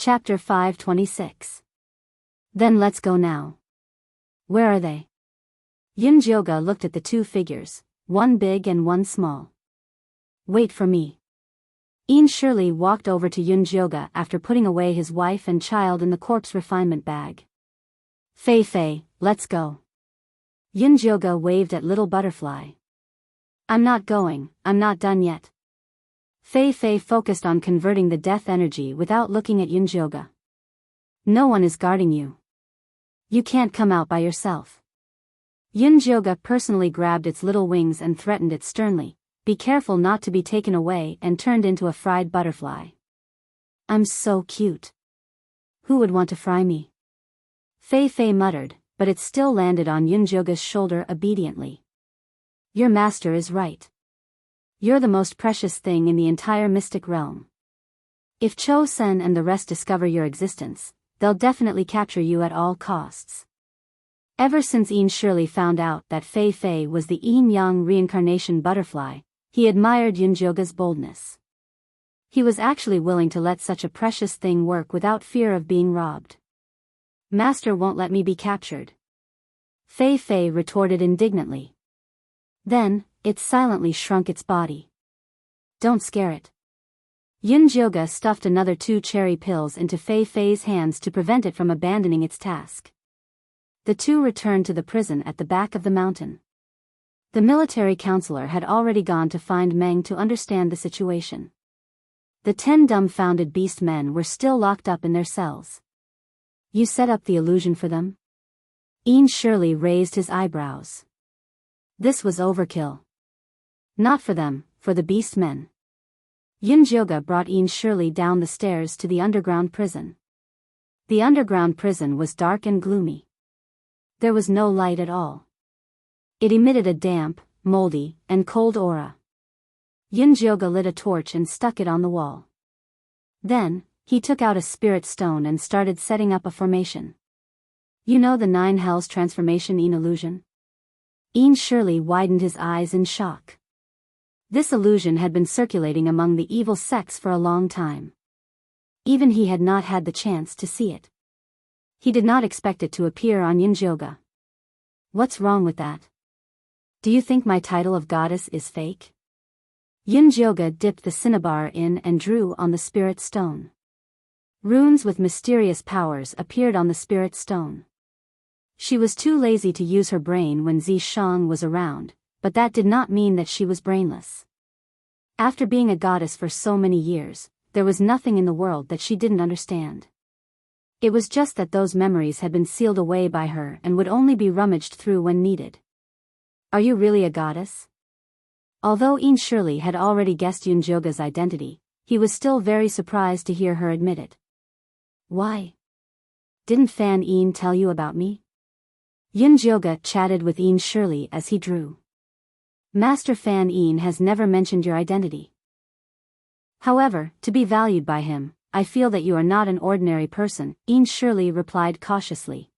Chapter 526. Then let's go now. Where are they? Yunjioga looked at the two figures, one big and one small. Wait for me. Ian Shirley walked over to Yunjioga after putting away his wife and child in the corpse refinement bag. Fei Fei, let's go. Yunjioga waved at Little Butterfly. I'm not going, I'm not done yet. Fei Fei focused on converting the death energy without looking at Yunjioga. No one is guarding you. You can't come out by yourself. Yunjioga personally grabbed its little wings and threatened it sternly, be careful not to be taken away, and turned into a fried butterfly. I'm so cute. Who would want to fry me? Fei Fei muttered, but it still landed on Yunjioga's shoulder obediently. Your master is right. You're the most precious thing in the entire mystic realm. If Cho Sen and the rest discover your existence, they'll definitely capture you at all costs. Ever since Ian Shirley found out that Fei Fei was the Yin Yang reincarnation butterfly, he admired Yunjioga's boldness. He was actually willing to let such a precious thing work without fear of being robbed. Master won't let me be captured. Fei Fei retorted indignantly. Then, it silently shrunk its body. Don't scare it. Yunjioga stuffed another 2 cherry pills into Fei Fei's hands to prevent it from abandoning its task. The two returned to the prison at the back of the mountain. The military counselor had already gone to find Meng to understand the situation. The 10 dumbfounded beast men were still locked up in their cells. You set up the illusion for them? Ian Shirley raised his eyebrows. This was overkill. Not for them, for the beast men. Yunjioga brought Ian Shirley down the stairs to the underground prison. The underground prison was dark and gloomy. There was no light at all. It emitted a damp, moldy, and cold aura. Yunjioga lit a torch and stuck it on the wall. Then, he took out a spirit stone and started setting up a formation. You know the 9 hells transformation in illusion? Ian Shirley widened his eyes in shock. This illusion had been circulating among the evil sects for a long time. Even he had not had the chance to see it. He did not expect it to appear on Yunjioga. What's wrong with that? Do you think my title of goddess is fake? Yunjioga dipped the cinnabar in and drew on the spirit stone. Runes with mysterious powers appeared on the spirit stone. She was too lazy to use her brain when Zishang was around, but that did not mean that she was brainless. After being a goddess for so many years, there was nothing in the world that she didn't understand. It was just that those memories had been sealed away by her and would only be rummaged through when needed. Are you really a goddess? Although Ian Shirley had already guessed Yunjioga's identity, he was still very surprised to hear her admit it. Why? Didn't Fan Ian tell you about me? Yunjioga chatted with Ian Shirley as he drew. Master Fan Ian has never mentioned your identity. However, to be valued by him, I feel that you are not an ordinary person, Ian Shirley replied cautiously.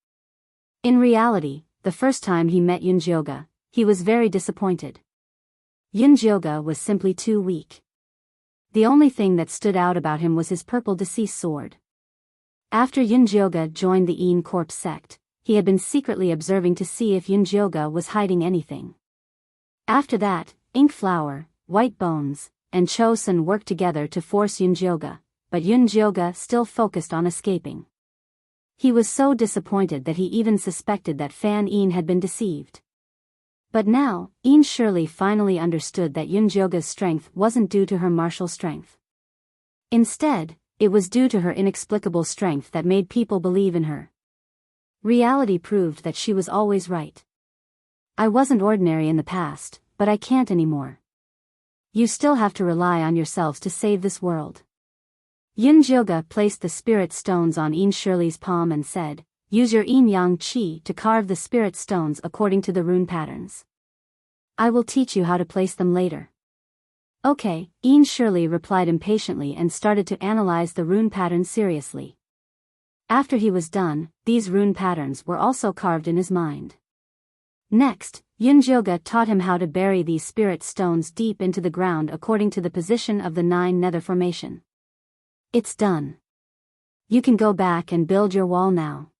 In reality, the first time he met Yunjioga, he was very disappointed. Yunjioga was simply too weak. The only thing that stood out about him was his purple deceased sword. After Yunjioga joined the Ian Corpse sect, he had been secretly observing to see if Yunjioga was hiding anything. After that, Ink Flower, White Bones, and Chosen worked together to force Yunjioga, but Yunjioga still focused on escaping. He was so disappointed that he even suspected that Fan Ian had been deceived. But now, Ian Shirley finally understood that Yunjioga's strength wasn't due to her martial strength. Instead, it was due to her inexplicable strength that made people believe in her. Reality proved that she was always right. I wasn't ordinary in the past, but I can't anymore. You still have to rely on yourselves to save this world. Yunjioga placed the spirit stones on Ian Shirley's palm and said, use your yin yang qi to carve the spirit stones according to the rune patterns. I will teach you how to place them later. Okay, Ian Shirley replied impatiently and started to analyze the rune patterns seriously. After he was done, these rune patterns were also carved in his mind. Next, Yunjioga taught him how to bury these spirit stones deep into the ground according to the position of the 9 nether formation. It's done. You can go back and build your wall now.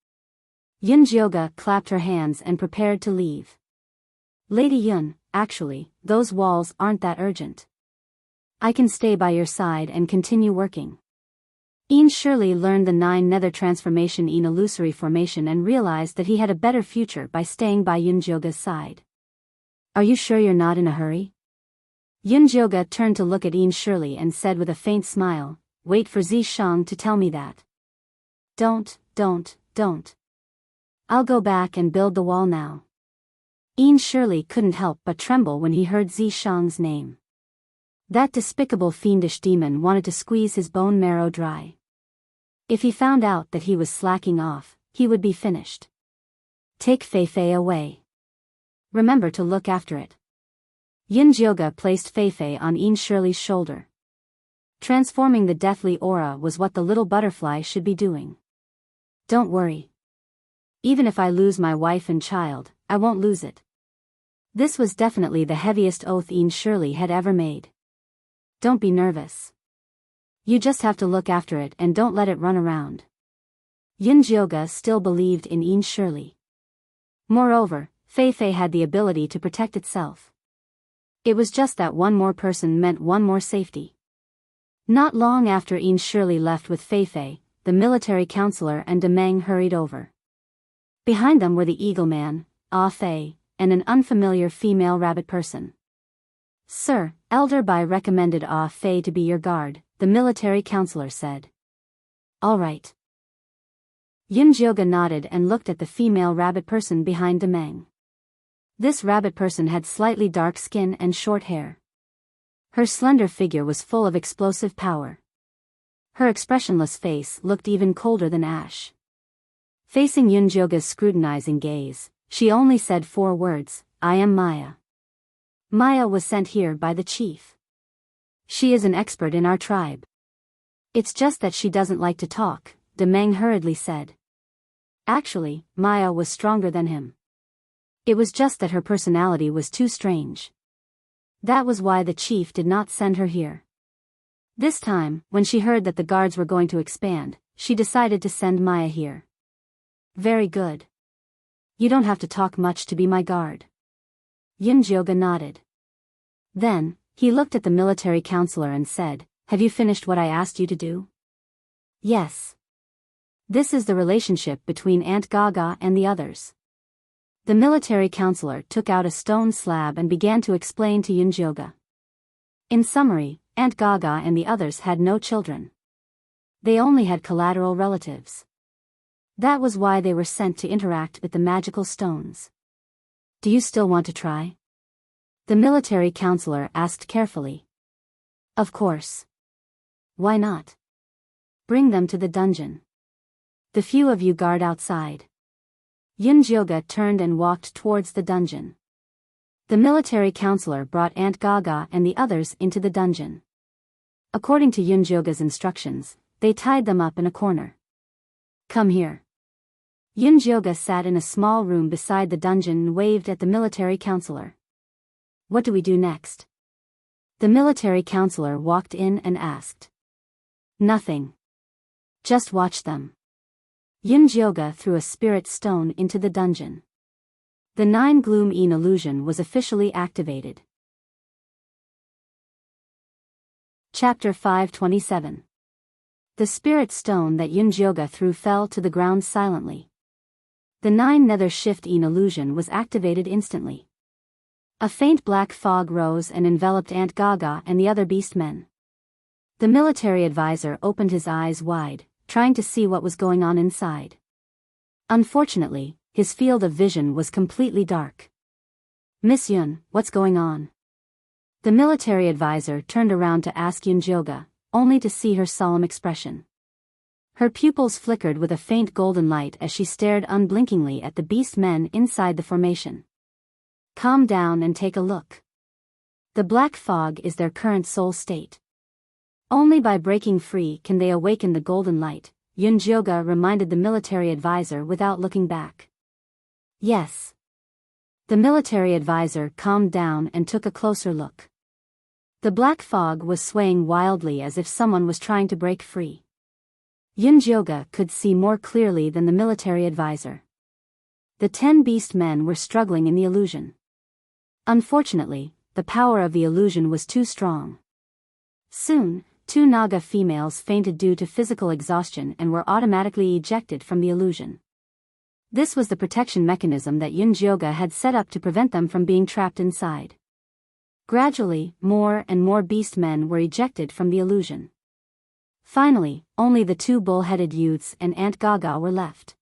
Yunjioga clapped her hands and prepared to leave. Lady Yun, actually, those walls aren't that urgent. I can stay by your side and continue working. Ian Shirley learned the 9 nether transformation in illusory formation and realized that he had a better future by staying by Yunjioga's side. Are you sure you're not in a hurry? Yunjioga turned to look at Ian Shirley and said with a faint smile, wait for Zishang to tell me that. Don't. I'll go back and build the wall now. Ian Shirley couldn't help but tremble when he heard Zishang's name. That despicable fiendish demon wanted to squeeze his bone marrow dry. If he found out that he was slacking off, he would be finished. Take Feifei away. Remember to look after it. Yunjioga placed Feifei on Ian Shirley's shoulder. Transforming the deathly aura was what the little butterfly should be doing. Don't worry. Even if I lose my wife and child, I won't lose it. This was definitely the heaviest oath Ian Shirley had ever made. Don't be nervous. You just have to look after it and don't let it run around. Yunjioga still believed in Ian Shirley. Moreover, Feifei had the ability to protect itself. It was just that one more person meant one more safety. Not long after Ian Shirley left with Feifei, the military counselor and Demeng hurried over. Behind them were the Eagle Man, Ah Fei, and an unfamiliar female rabbit person. Sir, Elder Bai recommended Ah Fei to be your guard, the military counselor said. All right. Yunjioga nodded and looked at the female rabbit person behind Demeng. This rabbit person had slightly dark skin and short hair. Her slender figure was full of explosive power. Her expressionless face looked even colder than ash. Facing Yunjioga's scrutinizing gaze, she only said 4 words, I am Maya. Maya was sent here by the chief. She is an expert in our tribe. It's just that she doesn't like to talk, Demeng hurriedly said. Actually, Maya was stronger than him. It was just that her personality was too strange. That was why the chief did not send her here. This time, when she heard that the guards were going to expand, she decided to send Maya here. Very good. You don't have to talk much to be my guard. Yunjioga nodded. Then, he looked at the military counselor and said, have you finished what I asked you to do? Yes. This is the relationship between Aunt Gaga and the others. The military counselor took out a stone slab and began to explain to Yunjioga. In summary, Aunt Gaga and the others had no children. They only had collateral relatives. That was why they were sent to interact with the magical stones. Do you still want to try? The military counselor asked carefully. Of course. Why not? Bring them to the dungeon. The few of you guard outside. Yunjioga turned and walked towards the dungeon. The military counselor brought Aunt Gaga and the others into the dungeon. According to Yunjioga's instructions, they tied them up in a corner. Come here. Yunjioga sat in a small room beside the dungeon and waved at the military counselor. What do we do next? The military counselor walked in and asked. Nothing. Just watch them. Yunjioga threw a spirit stone into the dungeon. The 9 Gloom In illusion was officially activated. Chapter 527. The spirit stone that Yunjioga threw fell to the ground silently. The 9 Nether Shift In illusion was activated instantly. A faint black fog rose and enveloped Aunt Gaga and the other beastmen. The military advisor opened his eyes wide, trying to see what was going on inside. Unfortunately, his field of vision was completely dark. Miss Yun, what's going on? The military advisor turned around to ask Yunjioga, only to see her solemn expression. Her pupils flickered with a faint golden light as she stared unblinkingly at the beast men inside the formation. Calm down and take a look. The black fog is their current soul state. Only by breaking free can they awaken the golden light, Yunjioga reminded the military advisor without looking back. Yes. The military advisor calmed down and took a closer look. The black fog was swaying wildly as if someone was trying to break free. Yunjioga could see more clearly than the military advisor. The 10 beast men were struggling in the illusion. Unfortunately, the power of the illusion was too strong. Soon, 2 Naga females fainted due to physical exhaustion and were automatically ejected from the illusion. This was the protection mechanism that Yunjioga had set up to prevent them from being trapped inside. Gradually, more and more beast men were ejected from the illusion. Finally, only the 2 bull-headed youths and Aunt Gaga were left.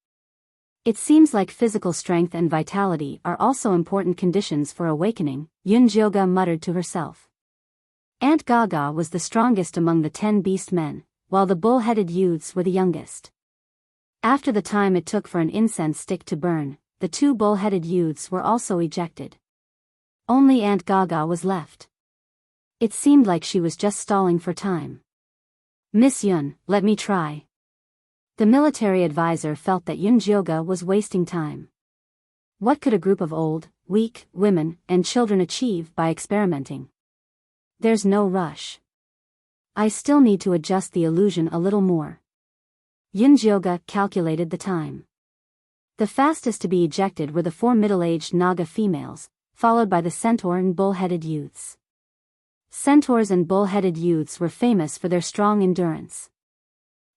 It seems like physical strength and vitality are also important conditions for awakening, Yunjioga muttered to herself. Aunt Gaga was the strongest among the 10 beast men, while the bull-headed youths were the youngest. After the time it took for an incense stick to burn, the 2 bull-headed youths were also ejected. Only Aunt Gaga was left. It seemed like she was just stalling for time. Miss Yun, let me try. The military advisor felt that Yunjioga was wasting time. What could a group of old, weak, women, and children achieve by experimenting? There's no rush. I still need to adjust the illusion a little more. Yunjioga calculated the time. The fastest to be ejected were the 4 middle-aged Naga females, followed by the centaur and bull-headed youths. Centaurs and bull-headed youths were famous for their strong endurance.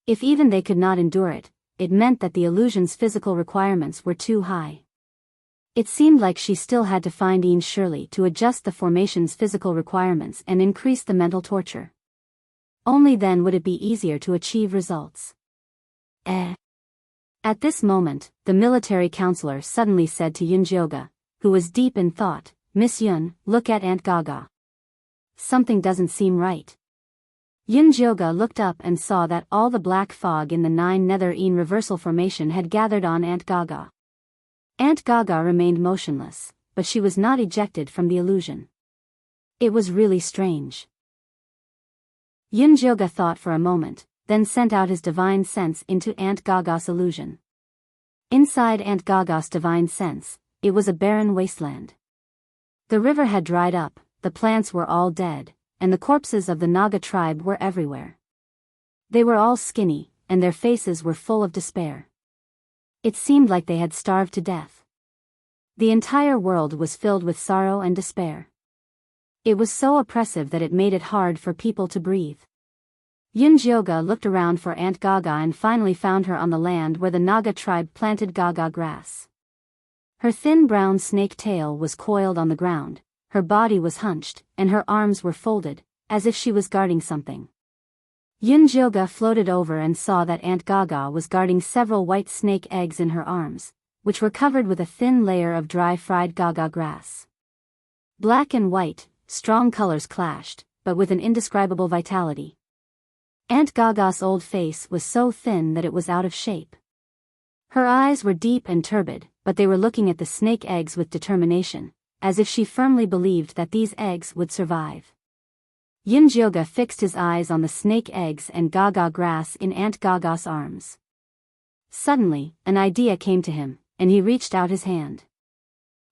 If even they could not endure it, it meant that the illusion's physical requirements were too high. It seemed like she still had to find Ian Shirley to adjust the formation's physical requirements and increase the mental torture. Only then would it be easier to achieve results. At this moment, the military counselor suddenly said to Yunjioga, who was deep in thought, Miss Yun, look at Aunt Gaga. Something doesn't seem right. Yunjioga looked up and saw that all the black fog in the 9 nether-een reversal formation had gathered on Aunt Gaga. Aunt Gaga remained motionless, but she was not ejected from the illusion. It was really strange. Yunjioga thought for a moment, then sent out his divine sense into Aunt Gaga's illusion. Inside Aunt Gaga's divine sense, it was a barren wasteland. The river had dried up, the plants were all dead, and the corpses of the Naga tribe were everywhere. They were all skinny, and their faces were full of despair. It seemed like they had starved to death. The entire world was filled with sorrow and despair. It was so oppressive that it made it hard for people to breathe. Yunjioga looked around for Aunt Gaga and finally found her on the land where the Naga tribe planted Gaga grass. Her thin brown snake tail was coiled on the ground, her body was hunched, and her arms were folded, as if she was guarding something. Yunjioga floated over and saw that Aunt Gaga was guarding several white snake eggs in her arms, which were covered with a thin layer of dry fried Gaga grass. Black and white, strong colors clashed, but with an indescribable vitality. Aunt Gaga's old face was so thin that it was out of shape. Her eyes were deep and turbid, but they were looking at the snake eggs with determination, as if she firmly believed that these eggs would survive. Yunjioga fixed his eyes on the snake eggs and Gaga grass in Aunt Gaga's arms. Suddenly, an idea came to him, and he reached out his hand.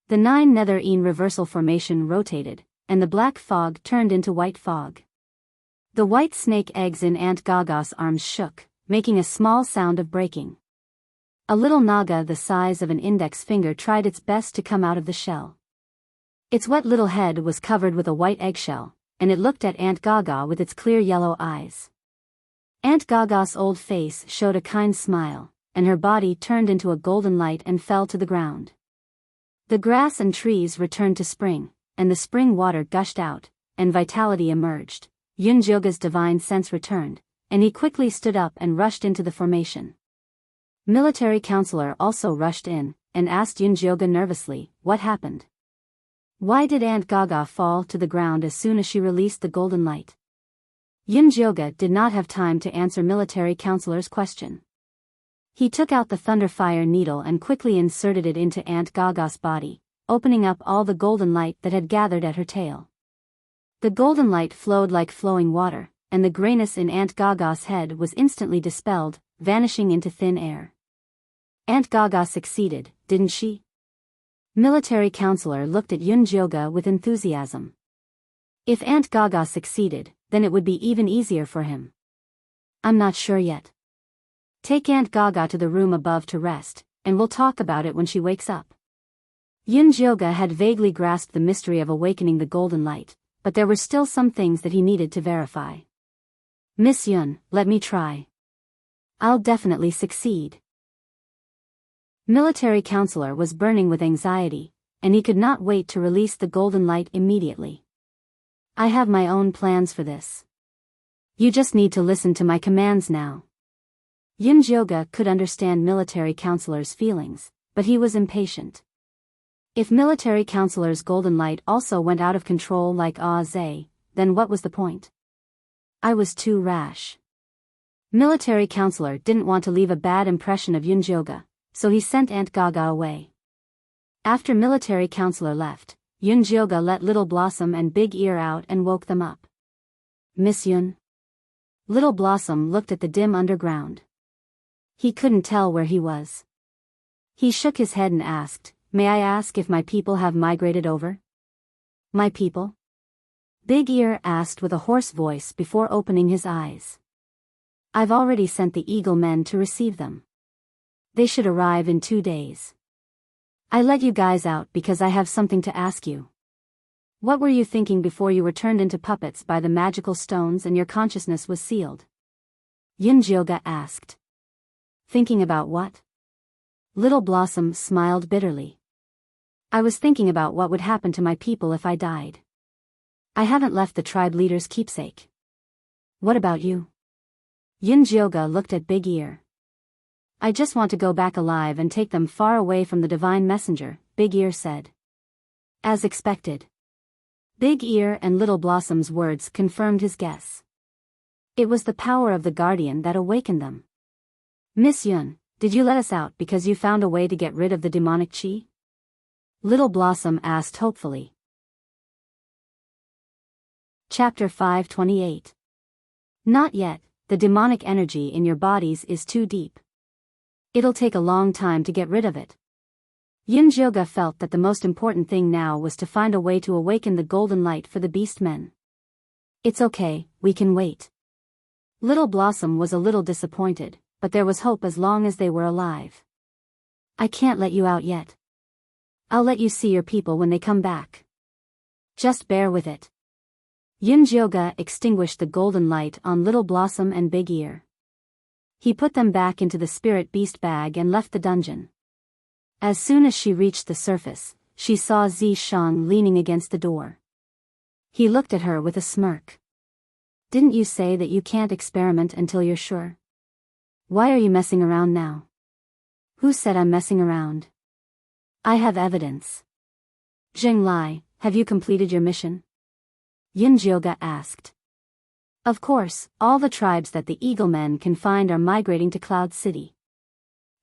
The 9 nether-een reversal formation rotated, and the black fog turned into white fog. The white snake eggs in Aunt Gaga's arms shook, making a small sound of breaking. A little Naga the size of an index finger tried its best to come out of the shell. Its wet little head was covered with a white eggshell, and it looked at Aunt Gaga with its clear yellow eyes. Aunt Gaga's old face showed a kind smile, and her body turned into a golden light and fell to the ground. The grass and trees returned to spring, and the spring water gushed out, and vitality emerged. Yunjioga's divine sense returned, and he quickly stood up and rushed into the formation. Military counselor also rushed in, and asked Yunjioga nervously, what happened? Why did Aunt Gaga fall to the ground as soon as she released the golden light? Yunjioga did not have time to answer military counselor's question. He took out the thunderfire needle and quickly inserted it into Aunt Gaga's body, opening up all the golden light that had gathered at her tail. The golden light flowed like flowing water, and the grayness in Aunt Gaga's head was instantly dispelled, vanishing into thin air. Aunt Gaga succeeded, didn't she? Military counselor looked at Yunjioga with enthusiasm. If Aunt Gaga succeeded, then it would be even easier for him. I'm not sure yet. Take Aunt Gaga to the room above to rest, and we'll talk about it when she wakes up. Yunjioga had vaguely grasped the mystery of awakening the golden light, but there were still some things that he needed to verify. Miss Yun, let me try. I'll definitely succeed. Military counselor was burning with anxiety, and he could not wait to release the golden light immediately. I have my own plans for this. You just need to listen to my commands now. Yunjioga could understand military counselor's feelings, but he was impatient. If military counselor's golden light also went out of control like Zhe, then what was the point? I was too rash. Military counselor didn't want to leave a bad impression of Yunjioga, so he sent Aunt Gaga away. After military counselor left, Yunjioga let Little Blossom and Big Ear out and woke them up. Miss Yun? Little Blossom looked at the dim underground. He couldn't tell where he was. He shook his head and asked, May I ask if my people have migrated over? My people? Big Ear asked with a hoarse voice before opening his eyes. I've already sent the Eagle men to receive them. They should arrive in 2 days. I let you guys out because I have something to ask you. What were you thinking before you were turned into puppets by the magical stones and your consciousness was sealed? Yunjioga asked. Thinking about what? Little Blossom smiled bitterly. I was thinking about what would happen to my people if I died. I haven't left the tribe leader's keepsake. What about you? Yunjioga looked at Big Ear. I just want to go back alive and take them far away from the divine messenger, Big Ear said. As expected. Big Ear and Little Blossom's words confirmed his guess. It was the power of the guardian that awakened them. Miss Yun, did you let us out because you found a way to get rid of the demonic chi? Little Blossom asked hopefully. Chapter 528. Not yet, the demonic energy in your bodies is too deep. It'll take a long time to get rid of it. Yunjioga felt that the most important thing now was to find a way to awaken the golden light for the beast men. It's okay, we can wait. Little Blossom was a little disappointed, but there was hope as long as they were alive. I can't let you out yet. I'll let you see your people when they come back. Just bear with it. Yunjioga extinguished the golden light on Little Blossom and Big Ear. He put them back into the spirit beast bag and left the dungeon. As soon as she reached the surface, she saw Zi Shang leaning against the door. He looked at her with a smirk. Didn't you say that you can't experiment until you're sure? Why are you messing around now? Who said I'm messing around? I have evidence. Zheng Lai, have you completed your mission? Yunjioga asked. Of course, all the tribes that the Eagle Men can find are migrating to Cloud City.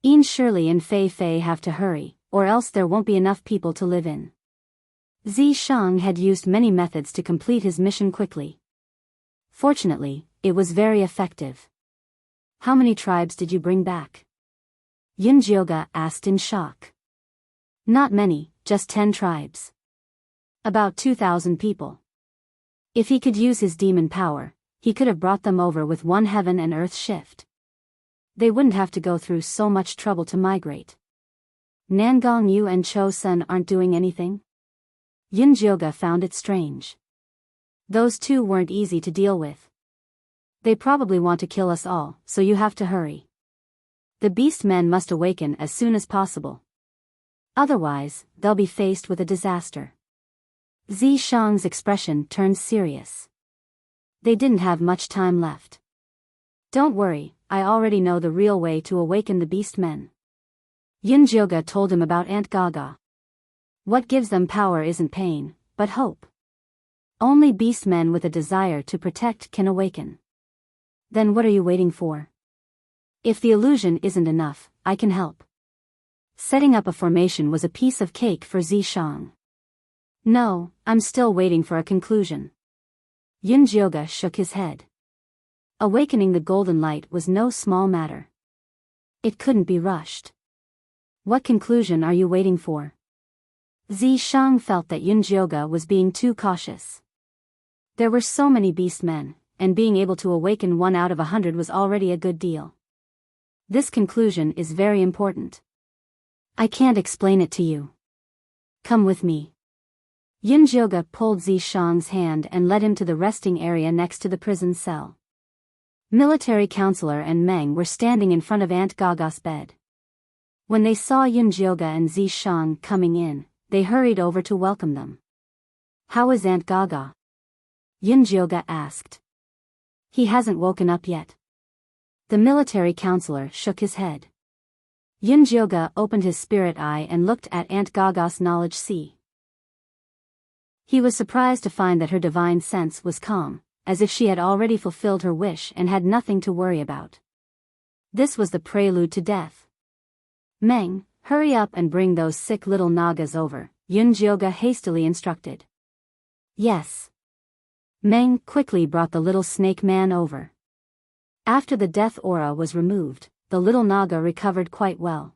Ian Shirley and Fei Fei have to hurry, or else there won't be enough people to live in. Zi Shang had used many methods to complete his mission quickly. Fortunately, it was very effective. How many tribes did you bring back? Yunjioga asked in shock. Not many, just 10 tribes. About 2,000 people. If he could use his demon power, he could have brought them over with one heaven and earth shift. They wouldn't have to go through so much trouble to migrate. Nangong Yu and Cho Sun aren't doing anything? Yunjioga found it strange. Those two weren't easy to deal with. They probably want to kill us all, so you have to hurry. The beast men must awaken as soon as possible. Otherwise, they'll be faced with a disaster. Zi Shang's expression turned serious. They didn't have much time left. Don't worry, I already know the real way to awaken the beast men. Yunjioga told him about Aunt Gaga. What gives them power isn't pain, but hope. Only beast men with a desire to protect can awaken. Then what are you waiting for? If the illusion isn't enough, I can help. Setting up a formation was a piece of cake for Zi Shang. No, I'm still waiting for a conclusion. Yunjioga shook his head. Awakening the golden light was no small matter. It couldn't be rushed. What conclusion are you waiting for? Zi Shang felt that Yunjioga was being too cautious. There were so many beast men, and being able to awaken 1 out of 100 was already a good deal. This conclusion is very important. I can't explain it to you. Come with me. Yunjioga pulled Zishang's hand and led him to the resting area next to the prison cell. Military counselor and Meng were standing in front of Aunt Gaga's bed. When they saw Yunjioga and Zishang coming in, they hurried over to welcome them. How is Aunt Gaga? Yunjioga asked. He hasn't woken up yet. The military counselor shook his head. Yunjioga opened his spirit eye and looked at Aunt Gaga's knowledge sea. He was surprised to find that her divine sense was calm, as if she had already fulfilled her wish and had nothing to worry about. This was the prelude to death. Meng, hurry up and bring those sick little Nagas over, Yunjioga hastily instructed. Yes. Meng quickly brought the little snake man over. After the death aura was removed, the little Naga recovered quite well.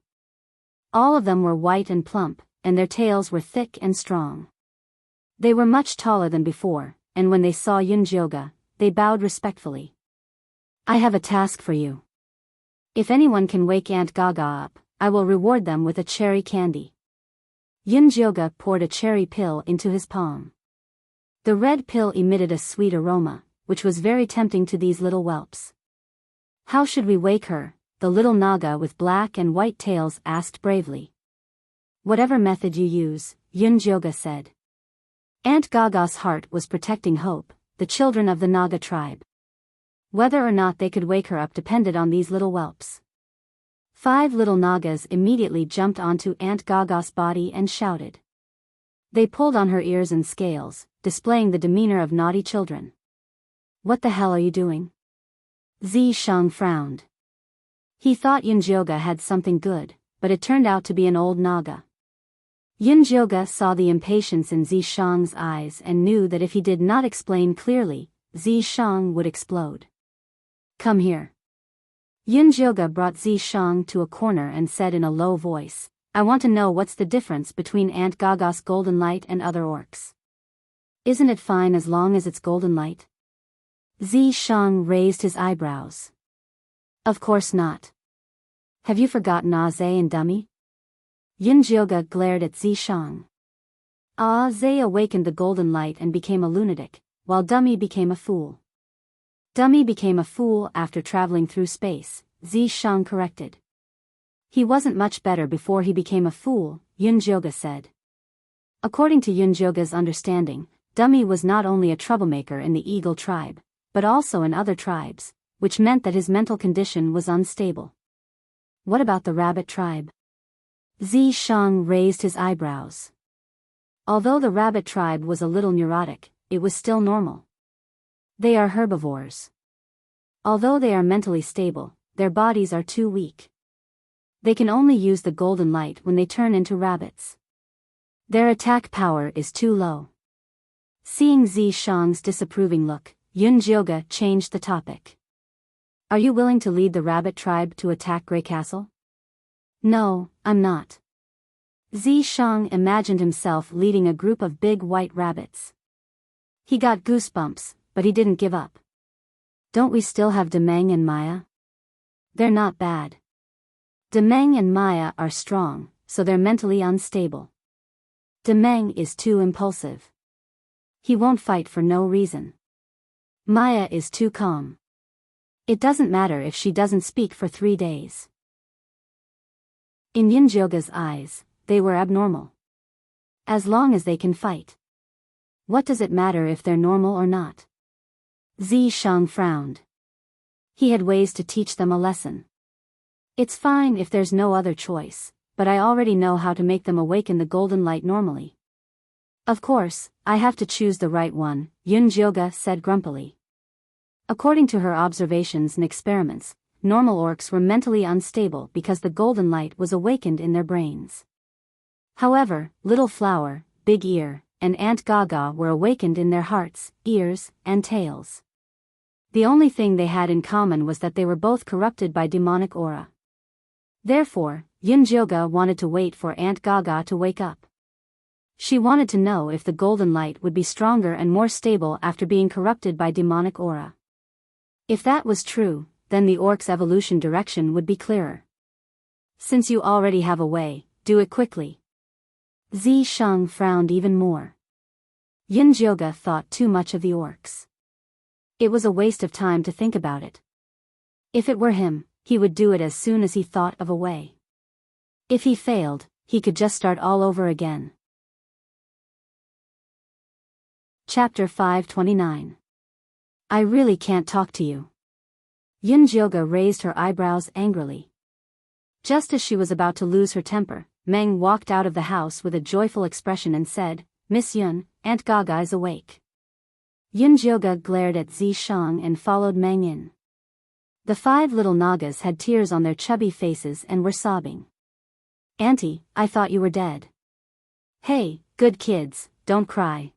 All of them were white and plump, and their tails were thick and strong. They were much taller than before, and when they saw Yunjioga, they bowed respectfully. I have a task for you. If anyone can wake Aunt Gaga up, I will reward them with a cherry candy. Yunjioga poured a cherry pill into his palm. The red pill emitted a sweet aroma, which was very tempting to these little whelps. How should we wake her? The little Naga with black and white tails asked bravely. Whatever method you use, Yunjioga said. Aunt Gaga's heart was protecting Hope, the children of the Naga tribe. Whether or not they could wake her up depended on these little whelps. 5 little Nagas immediately jumped onto Aunt Gaga's body and shouted. They pulled on her ears and scales, displaying the demeanor of naughty children. What the hell are you doing? Zishang frowned. He thought Yunjioga had something good, but it turned out to be an old Naga. Yunjioga saw the impatience in Zishang's eyes and knew that if he did not explain clearly, Zishang would explode. Come here. Yunjioga brought Zishang to a corner and said in a low voice, I want to know what's the difference between Aunt Gaga's golden light and other orcs. Isn't it fine as long as it's golden light? Zishang raised his eyebrows. Of course not. Have you forgotten Zhe and Dummy? Yunjioga glared at Zishang. Zhe awakened the golden light and became a lunatic, while Dummy became a fool. Dummy became a fool after traveling through space, Zishang corrected. He wasn't much better before he became a fool, Yunjioga said. According to Yunjioga's understanding, Dummy was not only a troublemaker in the Eagle tribe, but also in other tribes, which meant that his mental condition was unstable. What about the rabbit tribe? Zishang raised his eyebrows. Although the rabbit tribe was a little neurotic, it was still normal. They are herbivores. Although they are mentally stable, their bodies are too weak. They can only use the golden light when they turn into rabbits. Their attack power is too low. Seeing Zishang's disapproving look, Yunjioga changed the topic. Are you willing to lead the rabbit tribe to attack Grey Castle? No, I'm not. Zishang imagined himself leading a group of big white rabbits. He got goosebumps, but he didn't give up. Don't we still have Demeng and Maya? They're not bad. Demeng and Maya are strong, so they're mentally unstable. Demeng is too impulsive. He won't fight for no reason. Maya is too calm. It doesn't matter if she doesn't speak for 3 days. In Yunjioga's eyes, they were abnormal. As long as they can fight. What does it matter if they're normal or not? Zishang frowned. He had ways to teach them a lesson. It's fine if there's no other choice, but I already know how to make them awaken the golden light normally. Of course, I have to choose the right one, Yunjioga said grumpily. According to her observations and experiments, normal orcs were mentally unstable because the golden light was awakened in their brains. However, Little Flower, Big Ear, and Aunt Gaga were awakened in their hearts, ears, and tails. The only thing they had in common was that they were both corrupted by demonic aura. Therefore, Yunjioga wanted to wait for Aunt Gaga to wake up. She wanted to know if the golden light would be stronger and more stable after being corrupted by demonic aura. If that was true, then the orc's evolution direction would be clearer. Since you already have a way, do it quickly. Zishang frowned even more. Yunjioga thought too much of the orcs. It was a waste of time to think about it. If it were him, he would do it as soon as he thought of a way. If he failed, he could just start all over again. Chapter 529. I really can't talk to you. Yunjioga raised her eyebrows angrily. Just as she was about to lose her temper, Meng walked out of the house with a joyful expression and said, Miss Yun, Aunt Gaga is awake. Yunjioga glared at Zishang and followed Meng in. The 5 little Nagas had tears on their chubby faces and were sobbing. Auntie, I thought you were dead. Hey, good kids, don't cry.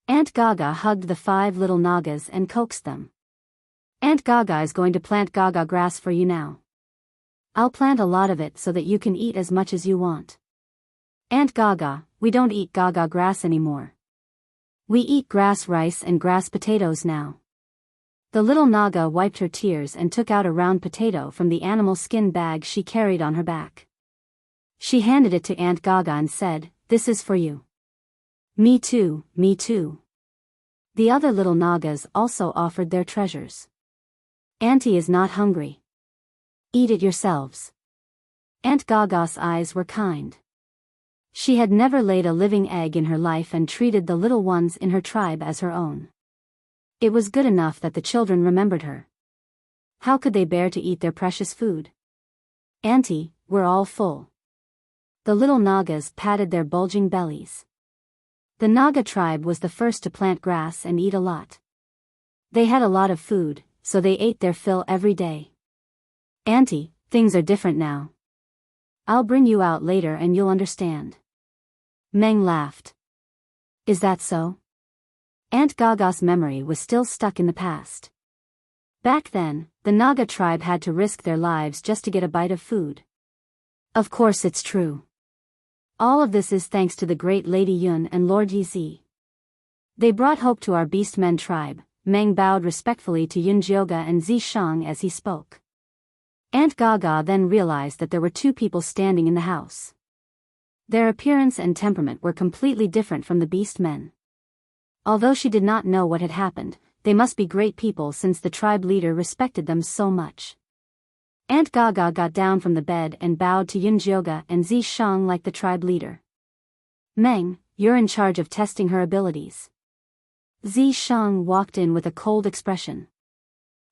Aunt Gaga hugged the 5 little Nagas and coaxed them. Aunt Gaga is going to plant Gaga grass for you now. I'll plant a lot of it so that you can eat as much as you want. Aunt Gaga, we don't eat Gaga grass anymore. We eat grass rice and grass potatoes now. The little Naga wiped her tears and took out a round potato from the animal skin bag she carried on her back. She handed it to Aunt Gaga and said, This is for you. Me too, me too. The other little Nagas also offered their treasures. Auntie is not hungry. Eat it yourselves. Aunt Gaga's eyes were kind. She had never laid a living egg in her life and treated the little ones in her tribe as her own. It was good enough that the children remembered her. How could they bear to eat their precious food? Auntie, we're all full. The little Nagas patted their bulging bellies. The Naga tribe was the first to plant grass and eat a lot. They had a lot of food, so they ate their fill every day. Auntie, things are different now. I'll bring you out later and you'll understand. Meng laughed. Is that so? Aunt Gaga's memory was still stuck in the past. Back then, the Naga tribe had to risk their lives just to get a bite of food. Of course it's true. All of this is thanks to the great Lady Yun and Lord Yizi. They brought hope to our Beastmen tribe. Meng bowed respectfully to Yunjioga and Zishang as he spoke. Aunt Gaga then realized that there were 2 people standing in the house. Their appearance and temperament were completely different from the Beastmen. Although she did not know what had happened, they must be great people since the tribe leader respected them so much. Aunt Gaga got down from the bed and bowed to Yunjioga and Zishang like the tribe leader. Meng, you're in charge of testing her abilities. Zishang walked in with a cold expression.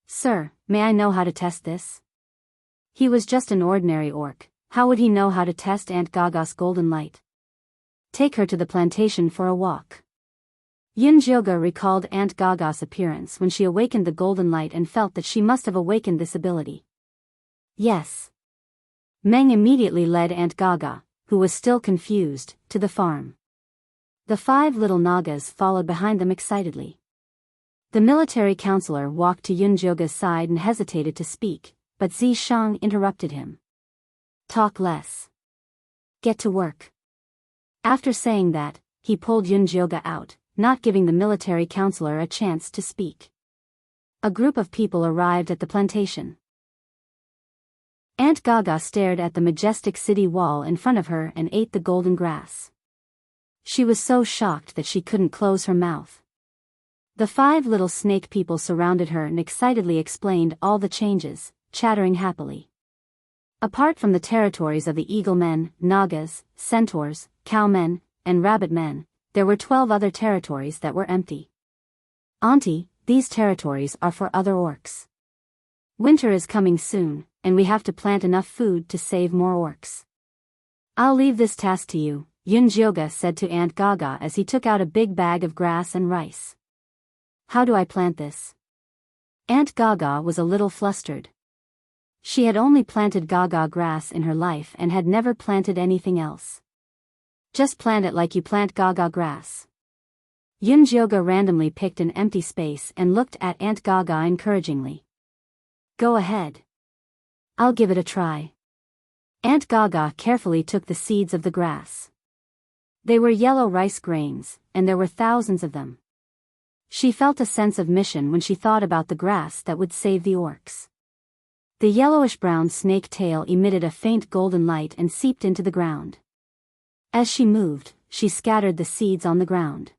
Sir, may I know how to test this? He was just an ordinary orc. How would he know how to test Aunt Gaga's golden light? Take her to the plantation for a walk. Yunjioga recalled Aunt Gaga's appearance when she awakened the golden light and felt that she must have awakened this ability. Yes. Meng immediately led Aunt Gaga, who was still confused, to the farm. The 5 little Nagas followed behind them excitedly. The military counselor walked to Yunjioga's side and hesitated to speak, but Zishang interrupted him. Talk less. Get to work. After saying that, he pulled Yunjioga out, not giving the military counselor a chance to speak. A group of people arrived at the plantation. Aunt Gaga stared at the majestic city wall in front of her and ate the golden grass. She was so shocked that she couldn't close her mouth. The 5 little snake people surrounded her and excitedly explained all the changes, chattering happily. Apart from the territories of the eagle men, Nagas, centaurs, cowmen, and rabbit men, there were 12 other territories that were empty. Auntie, these territories are for other orcs. Winter is coming soon, and we have to plant enough food to save more orcs. I'll leave this task to you, Yunjioga said to Aunt Gaga as he took out a big bag of grass and rice. How do I plant this? Aunt Gaga was a little flustered. She had only planted Gaga grass in her life and had never planted anything else. Just plant it like you plant Gaga grass. Yunjioga randomly picked an empty space and looked at Aunt Gaga encouragingly. Go ahead. I'll give it a try. Aunt Gaga carefully took the seeds of the grass. They were yellow rice grains, and there were thousands of them. She felt a sense of mission when she thought about the grass that would save the orcs. The yellowish-brown snake tail emitted a faint golden light and seeped into the ground. As she moved, she scattered the seeds on the ground.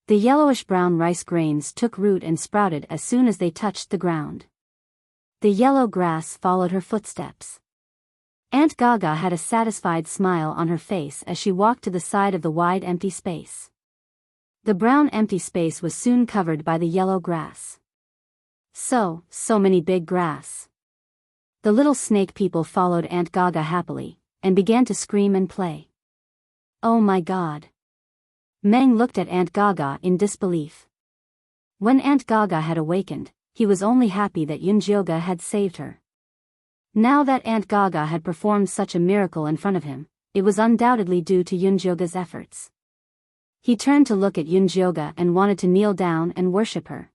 The yellowish-brown rice grains took root and sprouted as soon as they touched the ground. The yellow grass followed her footsteps. Aunt Gaga had a satisfied smile on her face as she walked to the side of the wide empty space. The brown empty space was soon covered by the yellow grass. So many big grass. The little snake people followed Aunt Gaga happily, and began to scream and play. Oh my God! Meng looked at Aunt Gaga in disbelief. When Aunt Gaga had awakened, he was only happy that Yunjioga had saved her. Now that Aunt Gaga had performed such a miracle in front of him, it was undoubtedly due to Yunjioga's efforts. He turned to look at Yunjioga and wanted to kneel down and worship her.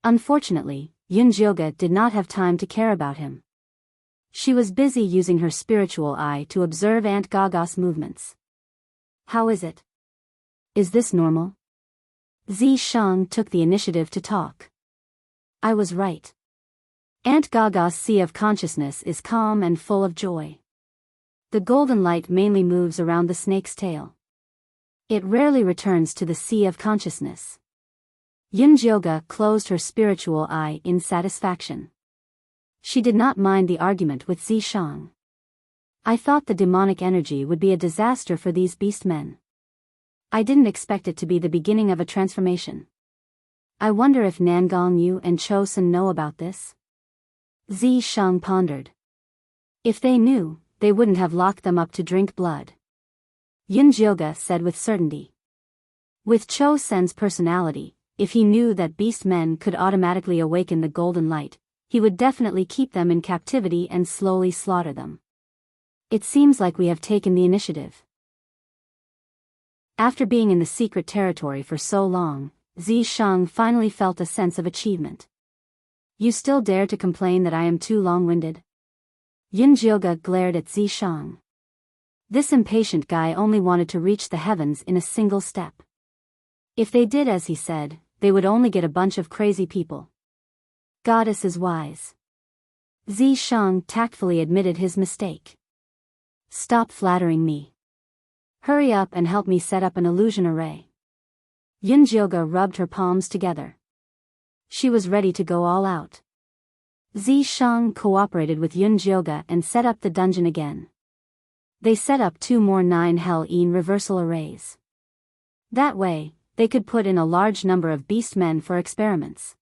Unfortunately, Yunjioga did not have time to care about him. She was busy using her spiritual eye to observe Aunt Gaga's movements. How is it? Is this normal? Zishang took the initiative to talk. I was right. Aunt Gaga's sea of consciousness is calm and full of joy. The golden light mainly moves around the snake's tail. It rarely returns to the sea of consciousness. Yunjioga closed her spiritual eye in satisfaction. She did not mind the argument with Zishang. I thought the demonic energy would be a disaster for these beast men. I didn't expect it to be the beginning of a transformation. I wonder if Nangong Yu and Chosun know about this? Zishang pondered. If they knew, they wouldn't have locked them up to drink blood. Yunjioga said with certainty. With Chosun's personality, if he knew that beast men could automatically awaken the golden light, he would definitely keep them in captivity and slowly slaughter them. It seems like we have taken the initiative. After being in the secret territory for so long, Zishang finally felt a sense of achievement. You still dare to complain that I am too long-winded? Yunjioga glared at Zishang. This impatient guy only wanted to reach the heavens in a single step. If they did as he said, they would only get a bunch of crazy people. Goddess is wise. Zishang tactfully admitted his mistake. Stop flattering me. Hurry up and help me set up an illusion array. Yunjioga rubbed her palms together. She was ready to go all out. Zishang cooperated with Yunjioga and set up the dungeon again. They set up 2 more 9 Hell-in reversal arrays. That way, they could put in a large number of beast men for experiments.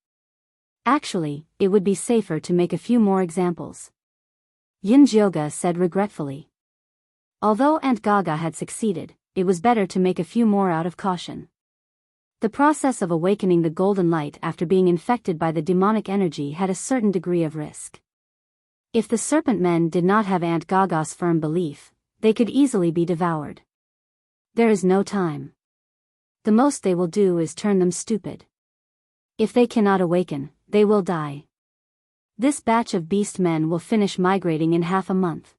Actually, it would be safer to make a few more examples. Yunjioga said regretfully. Although Aunt Gaga had succeeded, it was better to make a few more out of caution. The process of awakening the golden light after being infected by the demonic energy had a certain degree of risk. If the serpent men did not have Aunt Gaga's firm belief, they could easily be devoured. There is no time. The most they will do is turn them stupid. If they cannot awaken, they will die. This batch of beast men will finish migrating in half a month.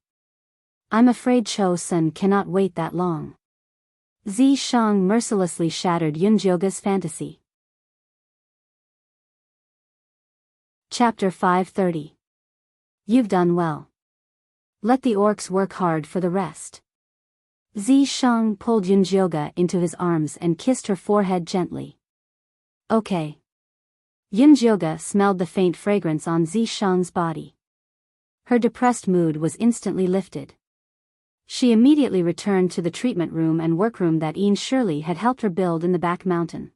I'm afraid Cho-sun cannot wait that long. Zishang mercilessly shattered Yunjioga's fantasy. Chapter 530. You've done well. Let the orcs work hard for the rest. Zishang pulled Yunjioga into his arms and kissed her forehead gently. Okay. Yunjioga smelled the faint fragrance on Zishang's body. Her depressed mood was instantly lifted. She immediately returned to the treatment room and workroom that Ian Shirley had helped her build in the back mountain.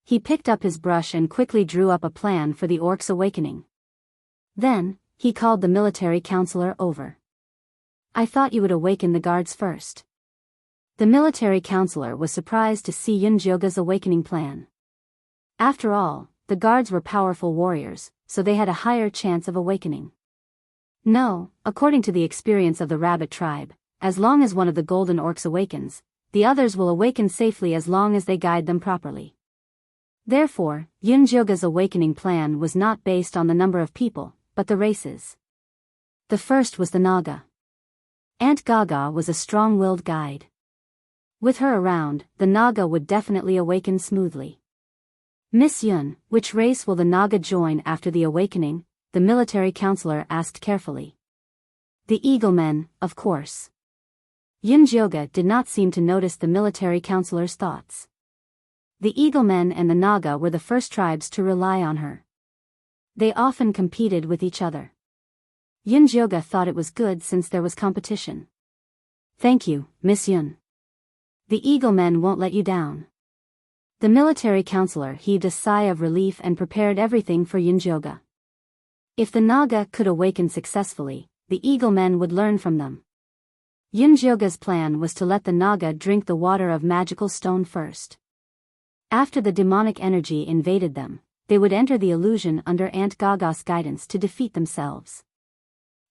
He picked up his brush and quickly drew up a plan for the orcs' awakening. Then, he called the military counselor over. I thought you would awaken the guards first. The military counselor was surprised to see Yunjioga's awakening plan. After all, the guards were powerful warriors, so they had a higher chance of awakening. No, according to the experience of the rabbit tribe, as long as one of the golden orcs awakens, the others will awaken safely as long as they guide them properly. Therefore, Yunjioga's awakening plan was not based on the number of people, but the races. The first was the Naga. Aunt Gaga was a strong-willed guide. With her around, the Naga would definitely awaken smoothly. Miss Yun, which race will the Naga join after the awakening? the military counselor asked carefully. The Eaglemen, of course. Yunjyoga did not seem to notice the military counselor's thoughts. The Eaglemen and the Naga were the first tribes to rely on her. They often competed with each other. Yunjyoga thought it was good since there was competition. Thank you, Miss Yun. The Eaglemen won't let you down. The military counselor heaved a sigh of relief and prepared everything for Yunjyoga. If the Naga could awaken successfully, the Eaglemen would learn from them. Yunjyoga's plan was to let the Naga drink the water of magical stone first. After the demonic energy invaded them, they would enter the illusion under Aunt Gaga's guidance to defeat themselves.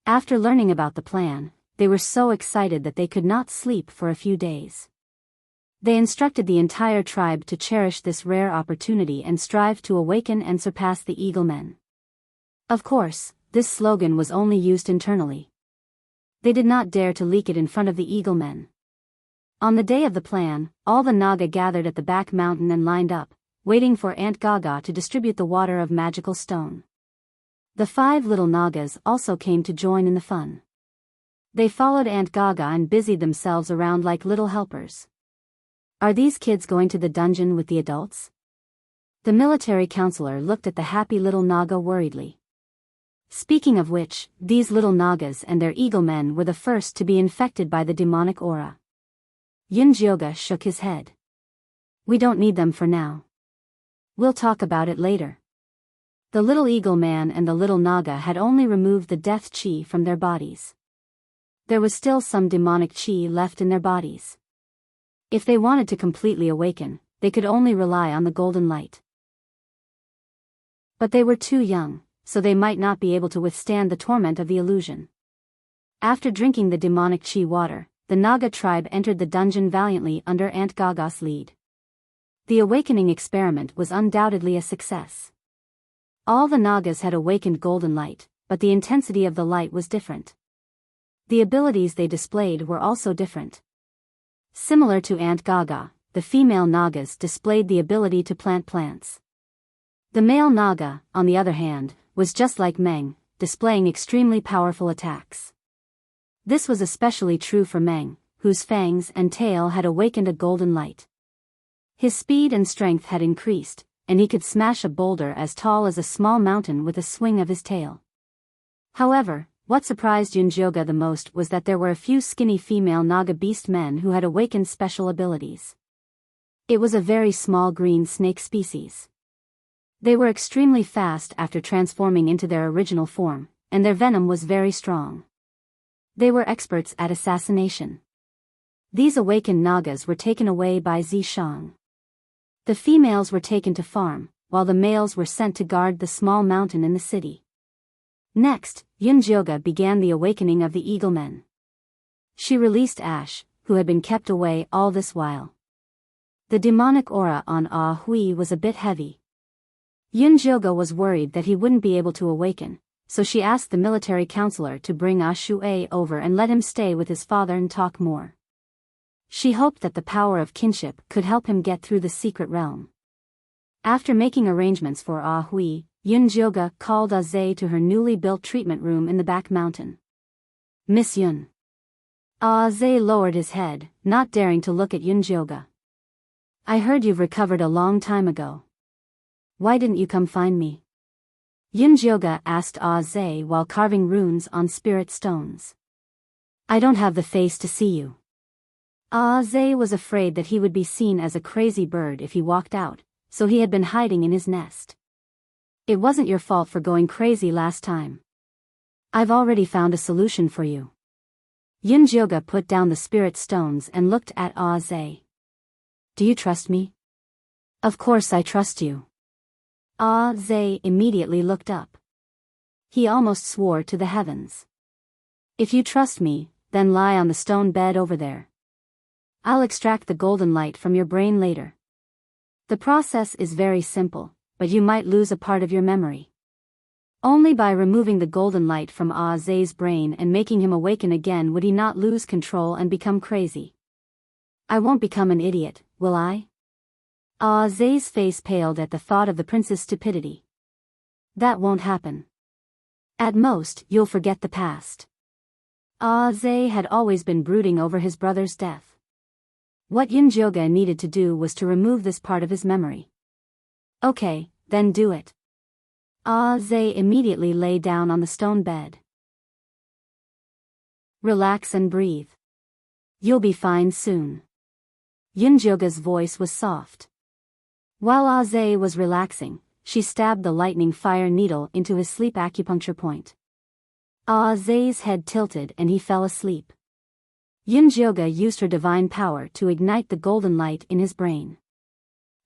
After learning about the plan, they were so excited that they could not sleep for a few days. They instructed the entire tribe to cherish this rare opportunity and strive to awaken and surpass the Eaglemen. Of course, this slogan was only used internally. They did not dare to leak it in front of the Eaglemen. On the day of the plan, all the Naga gathered at the back mountain and lined up, waiting for Aunt Gaga to distribute the water of magical stone. The 5 little Nagas also came to join in the fun. They followed Aunt Gaga and busied themselves around like little helpers. Are these kids going to the dungeon with the adults? The military counselor looked at the happy little Naga worriedly. Speaking of which, these little Nagas and their Eaglemen were the first to be infected by the demonic aura. Yunjyoga shook his head. We don't need them for now. We'll talk about it later. The little Eagleman and the little Naga had only removed the death chi from their bodies. There was still some demonic chi left in their bodies. If they wanted to completely awaken, they could only rely on the golden light. But they were too young, so they might not be able to withstand the torment of the illusion. After drinking the demonic chi water, the Naga tribe entered the dungeon valiantly under Aunt Gaga's lead. The awakening experiment was undoubtedly a success. All the Nagas had awakened golden light, but the intensity of the light was different. The abilities they displayed were also different. Similar to Aunt Gaga, the female Nagas displayed the ability to plant plants. The male Naga, on the other hand, was just like Meng, displaying extremely powerful attacks. This was especially true for Meng, whose fangs and tail had awakened a golden light. His speed and strength had increased, and he could smash a boulder as tall as a small mountain with a swing of his tail. However, what surprised Yunjyoga the most was that there were a few skinny female Naga beast men who had awakened special abilities. It was a very small green snake species. They were extremely fast after transforming into their original form, and their venom was very strong. They were experts at assassination. These awakened Nagas were taken away by Zishang. The females were taken to farm, while the males were sent to guard the small mountain in the city. Next, Yunjyoga began the awakening of the Eaglemen. She released Ash, who had been kept away all this while. The demonic aura on Ah Hui was a bit heavy. Yunjyoga was worried that he wouldn't be able to awaken, so she asked the military counselor to bring Ah Shui over and let him stay with his father and talk more. She hoped that the power of kinship could help him get through the secret realm. After making arrangements for Ah Hui, Yunjyoga called Ah Zhe to her newly built treatment room in the back mountain. Miss Yun. Ah Zhe lowered his head, not daring to look at Yunjyoga. I heard you've recovered a long time ago. Why didn't you come find me? Yunjyoga asked Ah Zhe while carving runes on spirit stones. I don't have the face to see you. Ah Zhe was afraid that he would be seen as a crazy bird if he walked out, so he had been hiding in his nest. It wasn't your fault for going crazy last time. I've already found a solution for you. Yunjyoga put down the spirit stones and looked at Ah Zhe. Do you trust me? Of course I trust you. Ah Zhe immediately looked up. He almost swore to the heavens. If you trust me, then lie on the stone bed over there. I'll extract the golden light from your brain later. The process is very simple, but you might lose a part of your memory. Only by removing the golden light from Ah Zhe's brain and making him awaken again would he not lose control and become crazy. I won't become an idiot, will I? Ah Zhe's face paled at the thought of the prince's stupidity. That won't happen. At most, you'll forget the past. Zay had always been brooding over his brother's death. What Yunjioga needed to do was to remove this part of his memory. Okay, then do it. Zay immediately lay down on the stone bed. Relax and breathe. You'll be fine soon. Yunjioga's voice was soft. While Zay was relaxing, she stabbed the lightning fire needle into his sleep acupuncture point. Zay's head tilted and he fell asleep. Yunjioga used her divine power to ignite the golden light in his brain.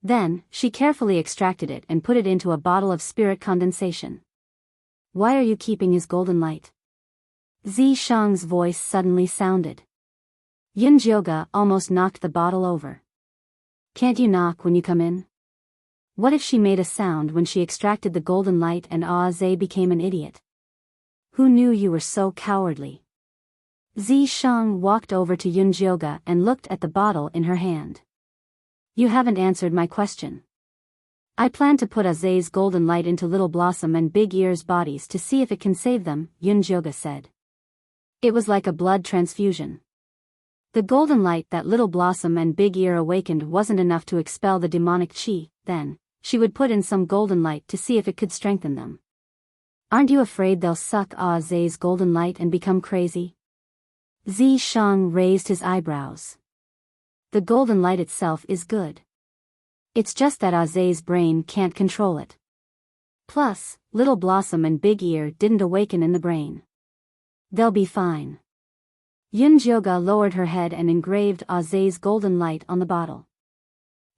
Then, she carefully extracted it and put it into a bottle of spirit condensation. Why are you keeping his golden light? Zishang's voice suddenly sounded. Yunjioga almost knocked the bottle over. Can't you knock when you come in? What if she made a sound when she extracted the golden light and Zay became an idiot? Who knew you were so cowardly? Zishang walked over to Yunjioga and looked at the bottle in her hand. You haven't answered my question. I plan to put Zay's golden light into Little Blossom and Big Ear's bodies to see if it can save them, Yunjioga said. It was like a blood transfusion. The golden light that Little Blossom and Big Ear awakened wasn't enough to expel the demonic chi, then, she would put in some golden light to see if it could strengthen them. Aren't you afraid they'll suck Zay's golden light and become crazy? Zishang raised his eyebrows. The golden light itself is good. It's just that Zay's brain can't control it. Plus, Little Blossom and Big Ear didn't awaken in the brain. They'll be fine. Yunjioga lowered her head and engraved Zay's golden light on the bottle.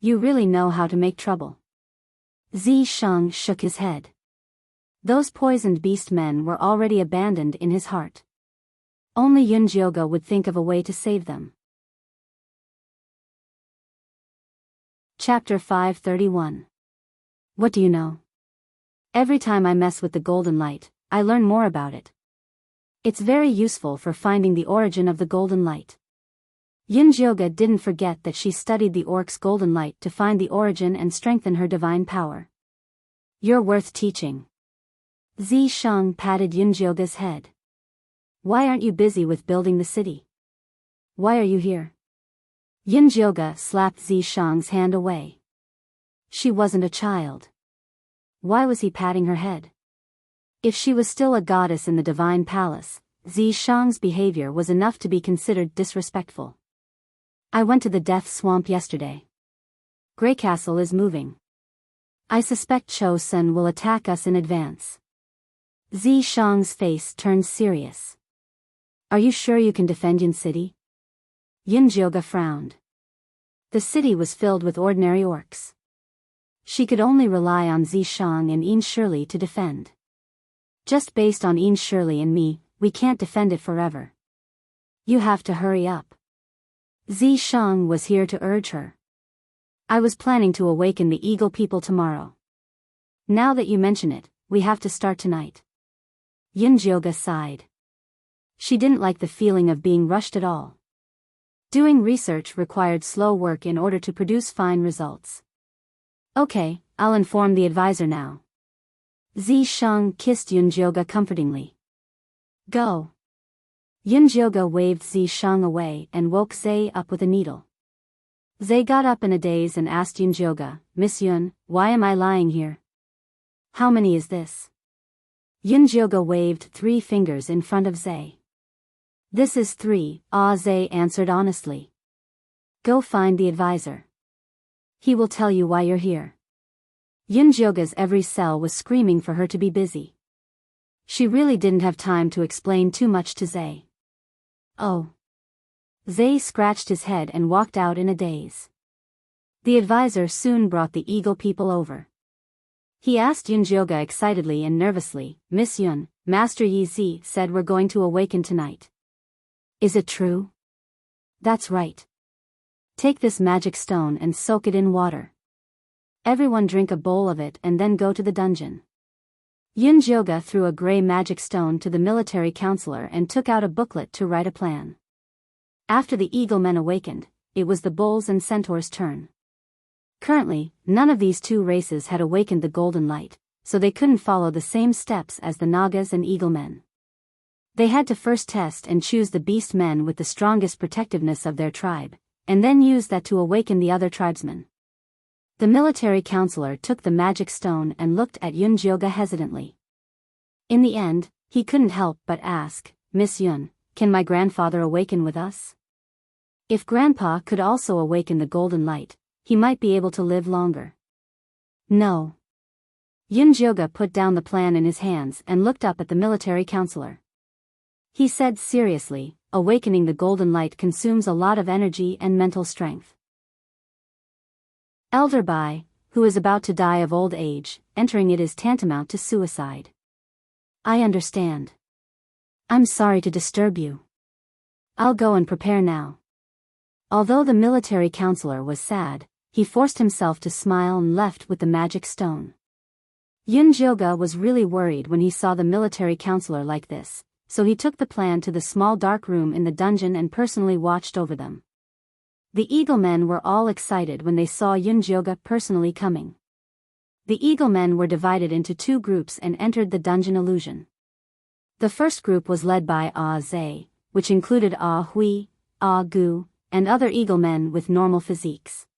You really know how to make trouble. Zishang shook his head. Those poisoned beast men were already abandoned in his heart. Only Yunjioga would think of a way to save them. Chapter 531. What do you know? Every time I mess with the golden light, I learn more about it. It's very useful for finding the origin of the golden light. Yunjioga didn't forget that she studied the orc's golden light to find the origin and strengthen her divine power. You're worth teaching. Zishang patted Yunjioga's head. Why aren't you busy with building the city? Why are you here? Yunjioga slapped Zishang's hand away. She wasn't a child. Why was he patting her head? If she was still a goddess in the divine palace, Zishang's behavior was enough to be considered disrespectful. I went to the Death Swamp yesterday. Grey Castle is moving. I suspect Cho-sen will attack us in advance. Zishang's face turned serious. Are you sure you can defend Yin City? Yunjioga frowned. The city was filled with ordinary orcs. She could only rely on Zishang and Yin Shirley to defend. Just based on Yin Shirley and me, we can't defend it forever. You have to hurry up. Zishang was here to urge her. I was planning to awaken the Eagle people tomorrow. Now that you mention it, we have to start tonight. Yunjioga sighed. She didn't like the feeling of being rushed at all. Doing research required slow work in order to produce fine results. Okay, I'll inform the advisor now. Zishang kissed Yunjioga comfortingly. Go. Yunjioga waved Zishang away and woke Zay up with a needle. Zay got up in a daze and asked Yunjioga, Miss Yun, why am I lying here? How many is this? Yunjioga waved 3 fingers in front of Zay. This is 3, Zay answered honestly. Go find the advisor. He will tell you why you're here. Yunjioga's every cell was screaming for her to be busy. She really didn't have time to explain too much to Zay. Oh. Zay scratched his head and walked out in a daze. The advisor soon brought the Eagle people over. He asked Yunjioga excitedly and nervously, Miss Yun, Master Yi Zi said we're going to awaken tonight. Is it true? That's right. Take this magic stone and soak it in water. Everyone drink a bowl of it and then go to the dungeon. Yunjioga threw a gray magic stone to the military counselor and took out a booklet to write a plan. After the Eagle men awakened, it was the Bulls and Centaurs' turn. Currently, none of these 2 races had awakened the golden light, so they couldn't follow the same steps as the Nagas and Eaglemen. They had to first test and choose the beast men with the strongest protectiveness of their tribe, and then use that to awaken the other tribesmen. The military counselor took the magic stone and looked at Yunjioga hesitantly. In the end, he couldn't help but ask, "Miss Yun, can my grandfather awaken with us? If Grandpa could also awaken the golden light, he might be able to live longer." "No." Yunjioga put down the plan in his hands and looked up at the military counselor. He said seriously, "Awakening the golden light consumes a lot of energy and mental strength. Elder Bai, who is about to die of old age, entering it is tantamount to suicide." "I understand. I'm sorry to disturb you. I'll go and prepare now." Although the military counselor was sad, he forced himself to smile and left with the magic stone. Yunjioga was really worried when he saw the military counselor like this, so he took the plan to the small dark room in the dungeon and personally watched over them. The Eaglemen were all excited when they saw Yunjioga personally coming. The Eaglemen were divided into two groups and entered the dungeon illusion. The first group was led by Ah Zhe, which included Ah Hui, Ah Gu, and other Eaglemen with normal physiques.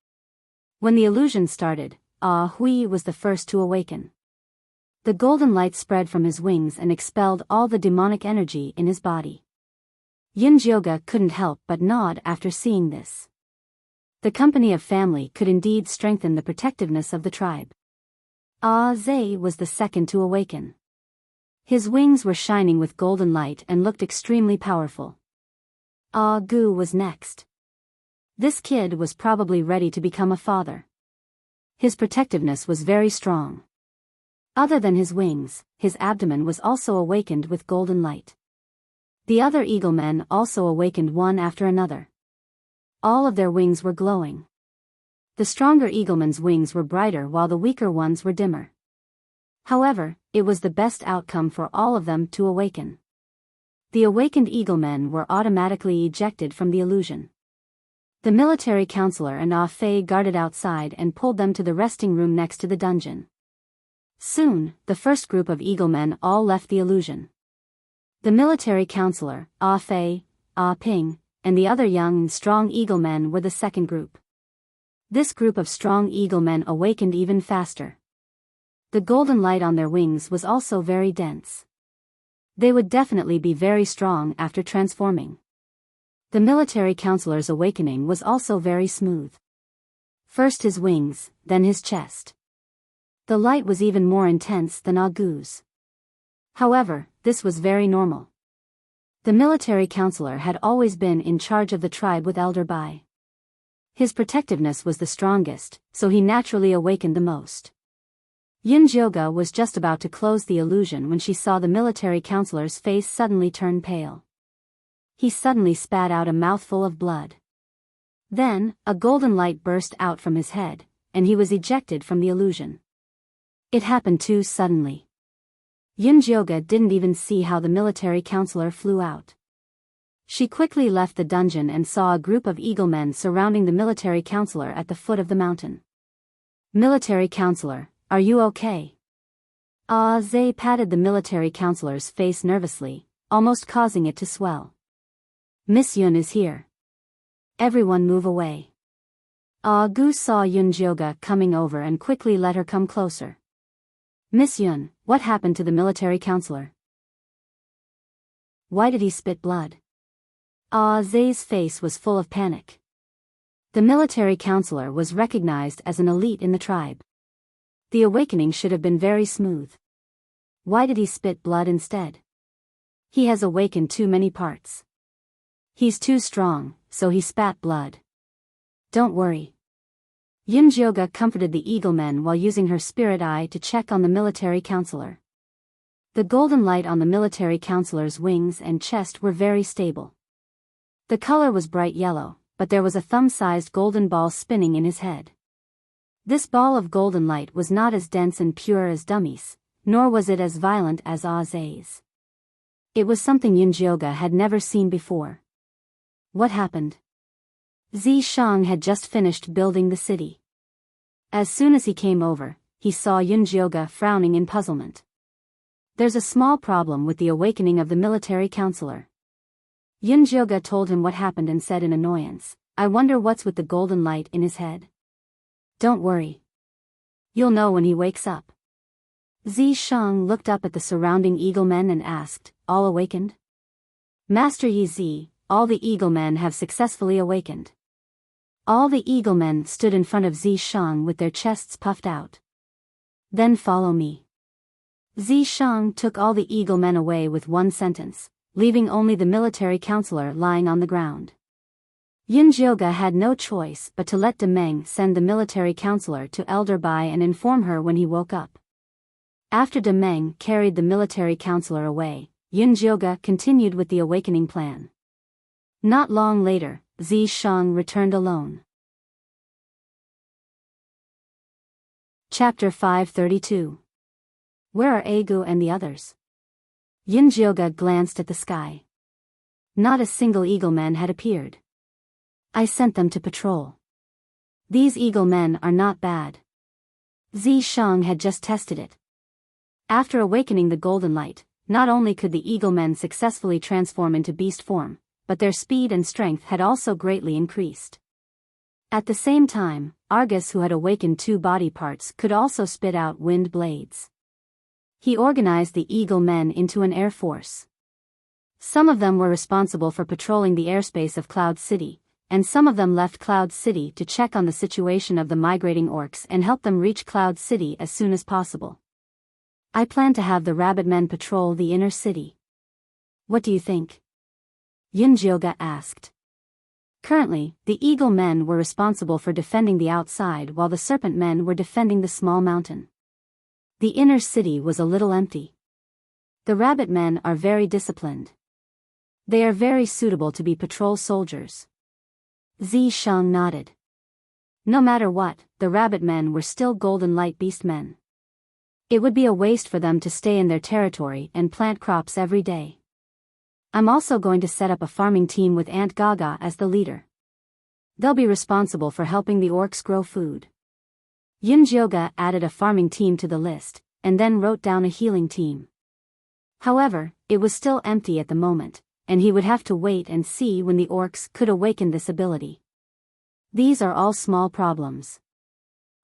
When the illusion started, Ah Hui was the first to awaken. The golden light spread from his wings and expelled all the demonic energy in his body. Yunjioga couldn't help but nod after seeing this. The company of family could indeed strengthen the protectiveness of the tribe. Ah Zhe was the second to awaken. His wings were shining with golden light and looked extremely powerful. Ah Gu was next. This kid was probably ready to become a father. His protectiveness was very strong. Other than his wings, his abdomen was also awakened with golden light. The other Eaglemen also awakened one after another. All of their wings were glowing. The stronger Eaglemen's wings were brighter while the weaker ones were dimmer. However, it was the best outcome for all of them to awaken. The awakened Eaglemen were automatically ejected from the illusion. The military counselor and Ah Fei guarded outside and pulled them to the resting room next to the dungeon. Soon, the first group of Eaglemen all left the illusion. The military counselor, Ah Fei, Ah Ping, and the other young and strong Eaglemen were the second group. This group of strong Eaglemen awakened even faster. The golden light on their wings was also very dense. They would definitely be very strong after transforming. The military counselor's awakening was also very smooth. First his wings, then his chest. The light was even more intense than Ah Gu's. However, this was very normal. The military counselor had always been in charge of the tribe with Elder Bai. His protectiveness was the strongest, so he naturally awakened the most. Yunjioga was just about to close the illusion when she saw the military counselor's face suddenly turn pale. He suddenly spat out a mouthful of blood. Then, a golden light burst out from his head, and he was ejected from the illusion. It happened too suddenly. Yunjioga didn't even see how the military counselor flew out. She quickly left the dungeon and saw a group of Eaglemen surrounding the military counselor at the foot of the mountain. "Military counselor, are you okay?" Ah Zhe patted the military counselor's face nervously, almost causing it to swell. "Miss Yun is here. Everyone move away." Ah Gu saw Yunjioga coming over and quickly let her come closer. "Miss Yun, what happened to the military counselor? Why did he spit blood?" Ah Zhe's face was full of panic. The military counselor was recognized as an elite in the tribe. The awakening should have been very smooth. Why did he spit blood instead? He has awakened too many parts. He's too strong, so he spat blood. Don't worry. Yunjioga comforted the Eaglemen while using her spirit eye to check on the military counselor. The golden light on the military counselor's wings and chest were very stable. The color was bright yellow, but there was a thumb-sized golden ball spinning in his head. This ball of golden light was not as dense and pure as Dummy's, nor was it as violent as Ah Zhe's. It was something Yunjioga had never seen before. What happened? Zishang had just finished building the city. As soon as he came over, he saw Yunjioga frowning in puzzlement. There's a small problem with the awakening of the military counselor. Yunjioga told him what happened and said in annoyance, I wonder what's with the golden light in his head. Don't worry. You'll know when he wakes up. Zishang looked up at the surrounding eaglemen and asked, all awakened? Master Yi Zi, all the eaglemen have successfully awakened. All the eaglemen stood in front of Zishang with their chests puffed out. Then follow me. Zishang took all the eaglemen away with one sentence, leaving only the military counselor lying on the ground. Yunjioga had no choice but to let Demeng send the military counselor to Elder Bai and inform her when he woke up. After Demeng carried the military counselor away, Yunjioga continued with the awakening plan. Not long later, Zishang returned alone. Chapter 532. Where are Agu and the others? Yunjioga glanced at the sky. Not a single eagleman had appeared. I sent them to patrol. These eaglemen are not bad. Zishang had just tested it. After awakening the golden light, not only could the eaglemen successfully transform into beast form, but their speed and strength had also greatly increased. At the same time, Argus, who had awakened 2 body parts, could also spit out wind blades. He organized the eagle men into an air force. Some of them were responsible for patrolling the airspace of Cloud City, and some of them left Cloud City to check on the situation of the migrating orcs and help them reach Cloud City as soon as possible. I plan to have the rabbit men patrol the inner city. What do you think? Yunjioga asked. Currently, the eagle men were responsible for defending the outside while the serpent men were defending the small mountain. The inner city was a little empty. The rabbit men are very disciplined. They are very suitable to be patrol soldiers. Zishang nodded. No matter what, the rabbit men were still golden light beast men. It would be a waste for them to stay in their territory and plant crops every day. I'm also going to set up a farming team with Aunt Gaga as the leader. They'll be responsible for helping the orcs grow food. Yunjioga added a farming team to the list, and then wrote down a healing team. However, it was still empty at the moment, and he would have to wait and see when the orcs could awaken this ability. These are all small problems.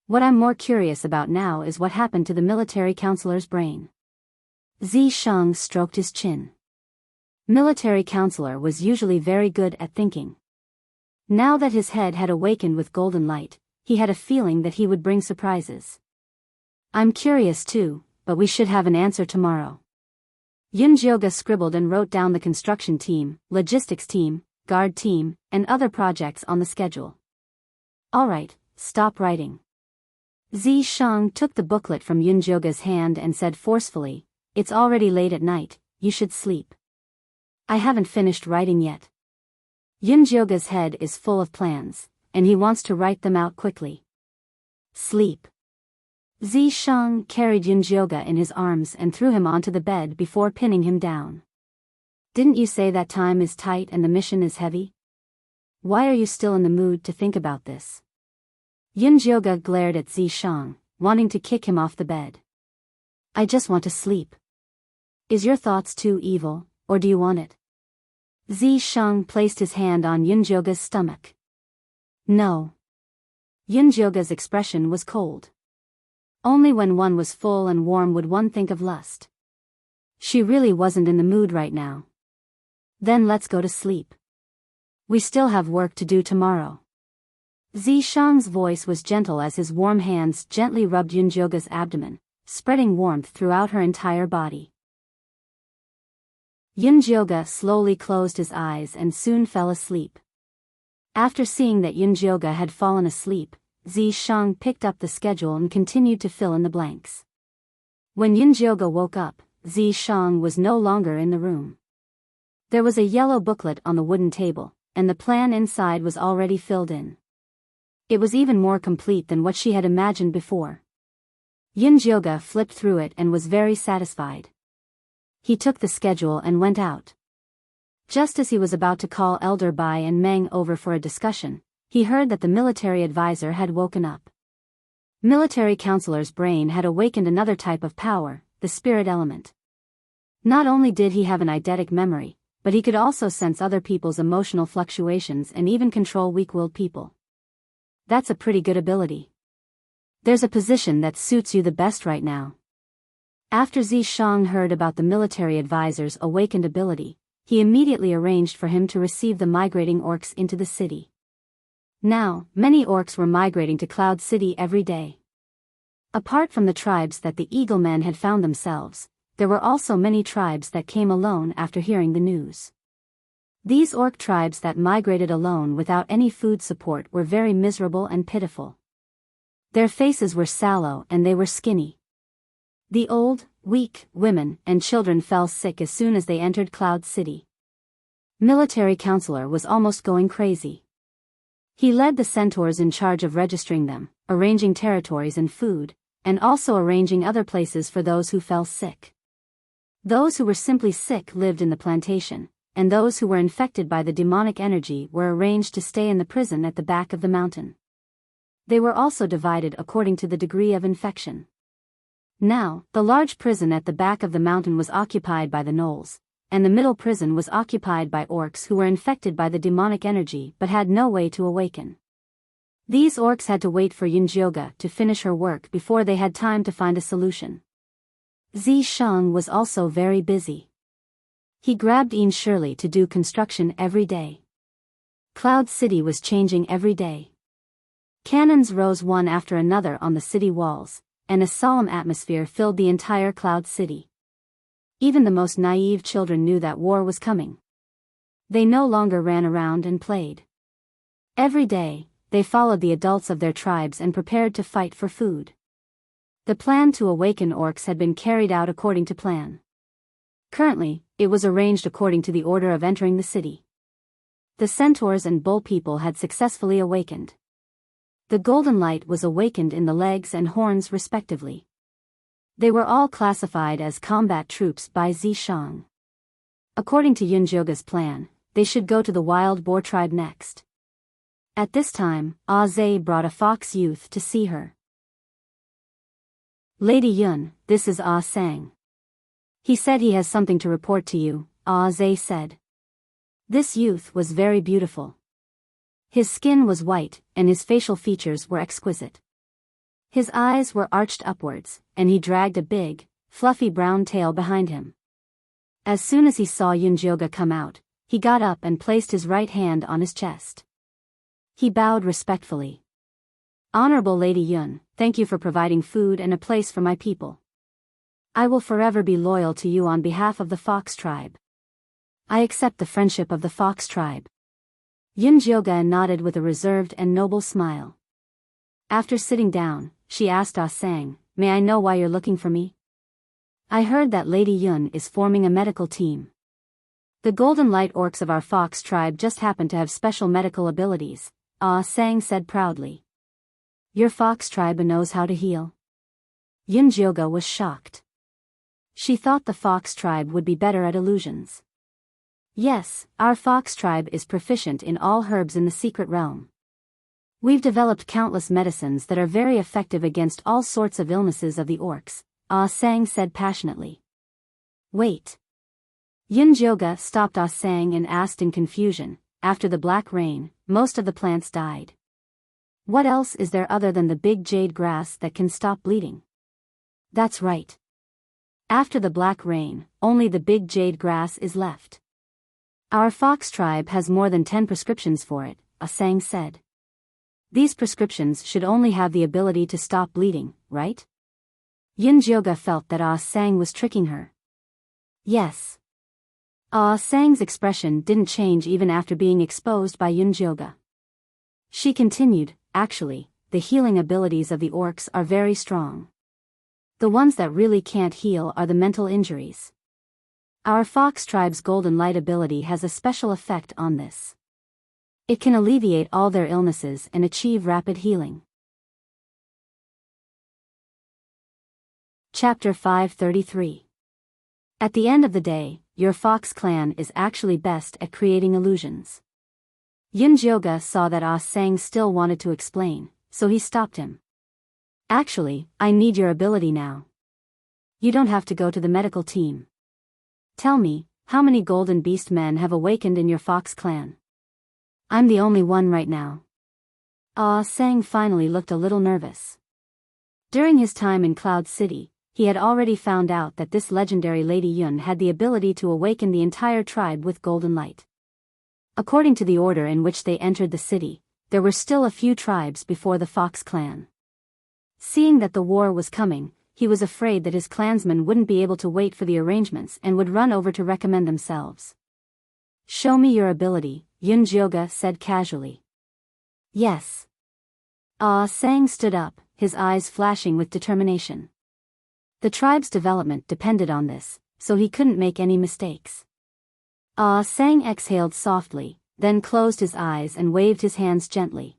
What I'm more curious about now is what happened to the military counselor's brain. Zishang stroked his chin. Military counselor was usually very good at thinking. Now that his head had awakened with golden light, he had a feeling that he would bring surprises. I'm curious too, but we should have an answer tomorrow. Yunjioga scribbled and wrote down the construction team, logistics team, guard team, and other projects on the schedule. Alright, stop writing. Zishang took the booklet from Yunjioga's hand and said forcefully, It's already late at night, you should sleep. I haven't finished writing yet. Yunjioga's head is full of plans, and he wants to write them out quickly. Sleep. Zishang carried Yunjioga in his arms and threw him onto the bed before pinning him down. Didn't you say that time is tight and the mission is heavy? Why are you still in the mood to think about this? Yunjioga glared at Zishang, wanting to kick him off the bed. I just want to sleep. Is your thoughts too evil, or do you want it? Zishang placed his hand on Yunjioga's stomach. No. Yunjioga's expression was cold. Only when one was full and warm would one think of lust. She really wasn't in the mood right now. Then let's go to sleep. We still have work to do tomorrow. Zishang's voice was gentle as his warm hands gently rubbed Yunjioga's abdomen, spreading warmth throughout her entire body. Yunjioga slowly closed his eyes and soon fell asleep. After seeing that Yunjioga had fallen asleep, Zishang picked up the schedule and continued to fill in the blanks. When Yunjioga woke up, Zishang was no longer in the room. There was a yellow booklet on the wooden table, and the plan inside was already filled in. It was even more complete than what she had imagined before. Yunjioga flipped through it and was very satisfied. He took the schedule and went out. Just as he was about to call Elder Bai and Meng over for a discussion, he heard that the military advisor had woken up. Military counselor's brain had awakened another type of power, the spirit element. Not only did he have an eidetic memory, but he could also sense other people's emotional fluctuations and even control weak-willed people. That's a pretty good ability. There's a position that suits you the best right now. After Zishang heard about the military advisor's awakened ability, he immediately arranged for him to receive the migrating orcs into the city. Now, many orcs were migrating to Cloud City every day. Apart from the tribes that the Eagle Men had found themselves, there were also many tribes that came alone after hearing the news. These orc tribes that migrated alone without any food support were very miserable and pitiful. Their faces were sallow and they were skinny. The old, weak, women, and children fell sick as soon as they entered Cloud City. Military counselor was almost going crazy. He led the centaurs in charge of registering them, arranging territories and food, and also arranging other places for those who fell sick. Those who were simply sick lived in the plantation, and those who were infected by the demonic energy were arranged to stay in the prison at the back of the mountain. They were also divided according to the degree of infection. Now, the large prison at the back of the mountain was occupied by the gnolls, and the middle prison was occupied by orcs who were infected by the demonic energy but had no way to awaken. These orcs had to wait for Yunjioga to finish her work before they had time to find a solution. Zishang was also very busy. He grabbed Ian Shirley to do construction every day. Cloud City was changing every day. Cannons rose one after another on the city walls, and a solemn atmosphere filled the entire Cloud City. Even the most naive children knew that war was coming. They no longer ran around and played. Every day, they followed the adults of their tribes and prepared to fight for food. The plan to awaken orcs had been carried out according to plan. Currently, it was arranged according to the order of entering the city. The centaurs and bull people had successfully awakened. The golden light was awakened in the legs and horns respectively. They were all classified as combat troops by Zishang. According to Yunjioga's plan, they should go to the wild boar tribe next. At this time, Zhe brought a fox youth to see her. Lady Yun, this is Sang. He said he has something to report to you, Zhe said. This youth was very beautiful. His skin was white, and his facial features were exquisite. His eyes were arched upwards, and he dragged a big, fluffy brown tail behind him. As soon as he saw Yunjioga come out, he got up and placed his right hand on his chest. He bowed respectfully. Honorable Lady Yun, thank you for providing food and a place for my people. I will forever be loyal to you on behalf of the Fox tribe. I accept the friendship of the Fox tribe. Yunjioga nodded with a reserved and noble smile. After sitting down, she asked Sang, may I know why you're looking for me? I heard that Lady Yun is forming a medical team. The Golden Light Orcs of our Fox tribe just happen to have special medical abilities, Sang said proudly. Your Fox tribe knows how to heal? Yunjioga was shocked. She thought the Fox tribe would be better at illusions. Yes, our Fox tribe is proficient in all herbs in the secret realm. We've developed countless medicines that are very effective against all sorts of illnesses of the orcs, Sang said passionately. Wait. Yunjioga stopped Sang and asked in confusion, after the black rain, most of the plants died. What else is there other than the big jade grass that can stop bleeding? That's right. After the black rain, only the big jade grass is left. Our Fox tribe has more than 10 prescriptions for it, Sang said. These prescriptions should only have the ability to stop bleeding, right? Yunjioga felt that Sang was tricking her. Yes. Sang's expression didn't change even after being exposed by Yunjioga. She continued, actually, the healing abilities of the orcs are very strong. The ones that really can't heal are the mental injuries. Our Fox tribe's golden light ability has a special effect on this. It can alleviate all their illnesses and achieve rapid healing. Chapter 533. At the end of the day, your Fox clan is actually best at creating illusions. Yunjioga saw that Sang still wanted to explain, so he stopped him. Actually, I need your ability now. You don't have to go to the medical team. Tell me, how many golden beast men have awakened in your fox clan? I'm the only one right now. Ah Sang finally looked a little nervous. During his time in Cloud City, he had already found out that this legendary Lady Yun had the ability to awaken the entire tribe with golden light. According to the order in which they entered the city, there were still a few tribes before the Fox clan. Seeing that the war was coming, he was afraid that his clansmen wouldn't be able to wait for the arrangements and would run over to recommend themselves. Show me your ability, Yun Jioga said casually. Yes. Ah Sang stood up, his eyes flashing with determination. The tribe's development depended on this, so he couldn't make any mistakes. Ah Sang exhaled softly, then closed his eyes and waved his hands gently.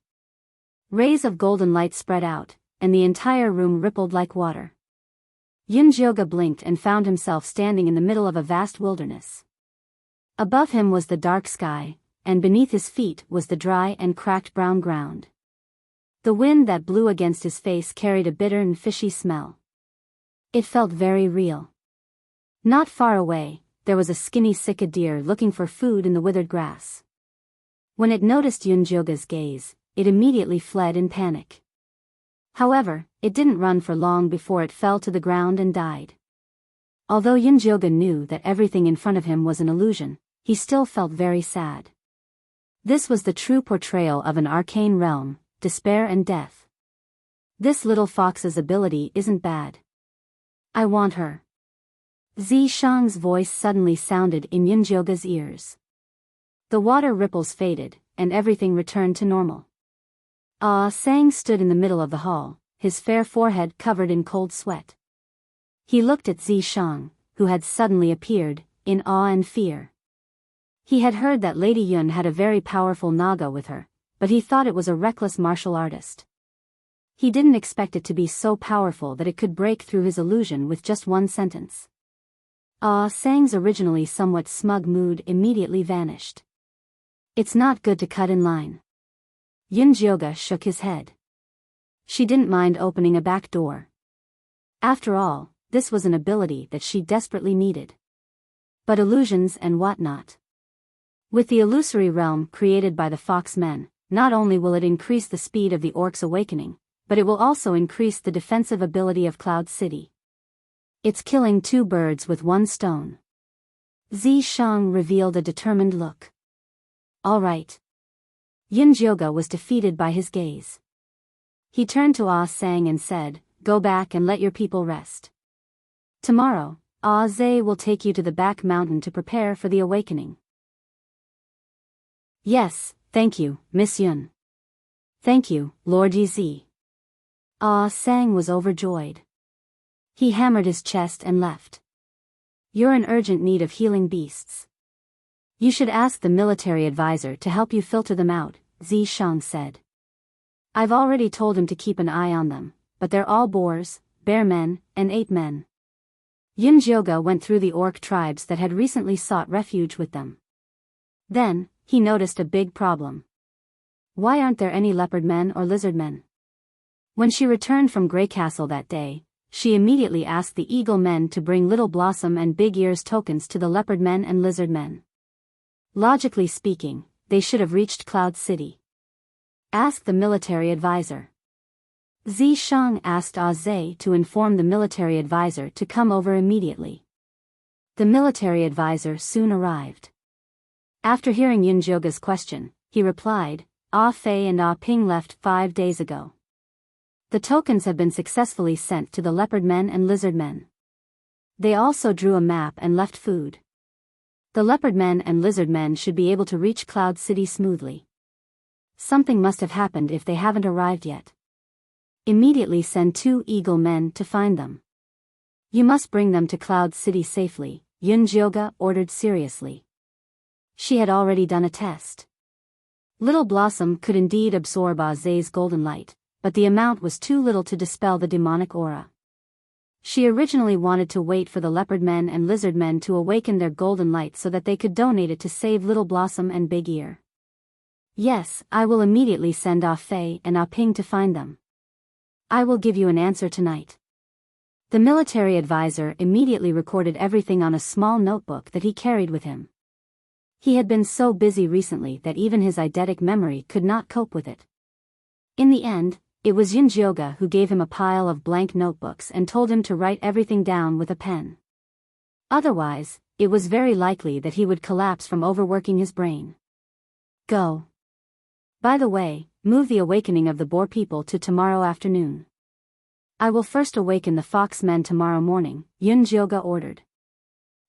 Rays of golden light spread out, and the entire room rippled like water. Yun Jioga blinked and found himself standing in the middle of a vast wilderness. Above him was the dark sky, and beneath his feet was the dry and cracked brown ground. The wind that blew against his face carried a bitter and fishy smell. It felt very real. Not far away, there was a skinny cicada deer looking for food in the withered grass. When it noticed Yun Jioga's gaze, it immediately fled in panic. However, it didn't run for long before it fell to the ground and died. Although Yun Jioga knew that everything in front of him was an illusion, he still felt very sad. This was the true portrayal of an arcane realm, despair and death. This little fox's ability isn't bad. I want her. Zi Shang's voice suddenly sounded in Yun Jioga's ears. The water ripples faded, and everything returned to normal. Ah Sang stood in the middle of the hall, his fair forehead covered in cold sweat. He looked at Zi Shang, who had suddenly appeared, in awe and fear. He had heard that Lady Yun had a very powerful Naga with her, but he thought it was a reckless martial artist. He didn't expect it to be so powerful that it could break through his illusion with just one sentence. Ah Sang's originally somewhat smug mood immediately vanished. It's not good to cut in line. Yun Jioga shook his head. She didn't mind opening a back door. After all, this was an ability that she desperately needed. But illusions and whatnot. With the illusory realm created by the Fox Men, not only will it increase the speed of the Orc's awakening, but it will also increase the defensive ability of Cloud City. It's killing two birds with one stone. Zi Shang revealed a determined look. All right. Yun Jioga was defeated by his gaze. He turned to Ah Sang and said, "Go back and let your people rest. Tomorrow, Ah Zhe will take you to the back mountain to prepare for the awakening." Yes, thank you, Miss Yun. Thank you, Lord Yi. Ah Sang was overjoyed. He hammered his chest and left. You're in urgent need of healing beasts. You should ask the military advisor to help you filter them out, Zi Shang said. I've already told him to keep an eye on them, but they're all boars, bear men, and ape men. Yun Jioga went through the orc tribes that had recently sought refuge with them. Then, he noticed a big problem. Why aren't there any leopard men or lizard men? When she returned from Grey Castle that day, she immediately asked the eagle men to bring Little Blossom and Big Ears tokens to the leopard men and lizard men. Logically speaking, they should have reached Cloud City. Ask the military advisor. Zi Shang asked Ah Zhe to inform the military advisor to come over immediately. The military advisor soon arrived. After hearing Yun Jioga's question, he replied, Ah Fei and Ah Ping left 5 days ago. The tokens have been successfully sent to the leopard men and lizard men. They also drew a map and left food. The leopard men and lizard men should be able to reach Cloud City smoothly. Something must have happened if they haven't arrived yet. Immediately send 2 eagle men to find them. You must bring them to Cloud City safely, Yun Jioga ordered seriously. She had already done a test. Little Blossom could indeed absorb Ah Ze's golden light, but the amount was too little to dispel the demonic aura. She originally wanted to wait for the leopard men and lizard men to awaken their golden light so that they could donate it to save Little Blossom and Big Ear. Yes, I will immediately send Ah Fei and Ah Ping to find them. I will give you an answer tonight. The military advisor immediately recorded everything on a small notebook that he carried with him. He had been so busy recently that even his eidetic memory could not cope with it. In the end, it was Yunjioga who gave him a pile of blank notebooks and told him to write everything down with a pen. Otherwise, it was very likely that he would collapse from overworking his brain. Go. By the way, move the awakening of the Boar people to tomorrow afternoon. I will first awaken the Foxmen tomorrow morning, Yunjioga ordered.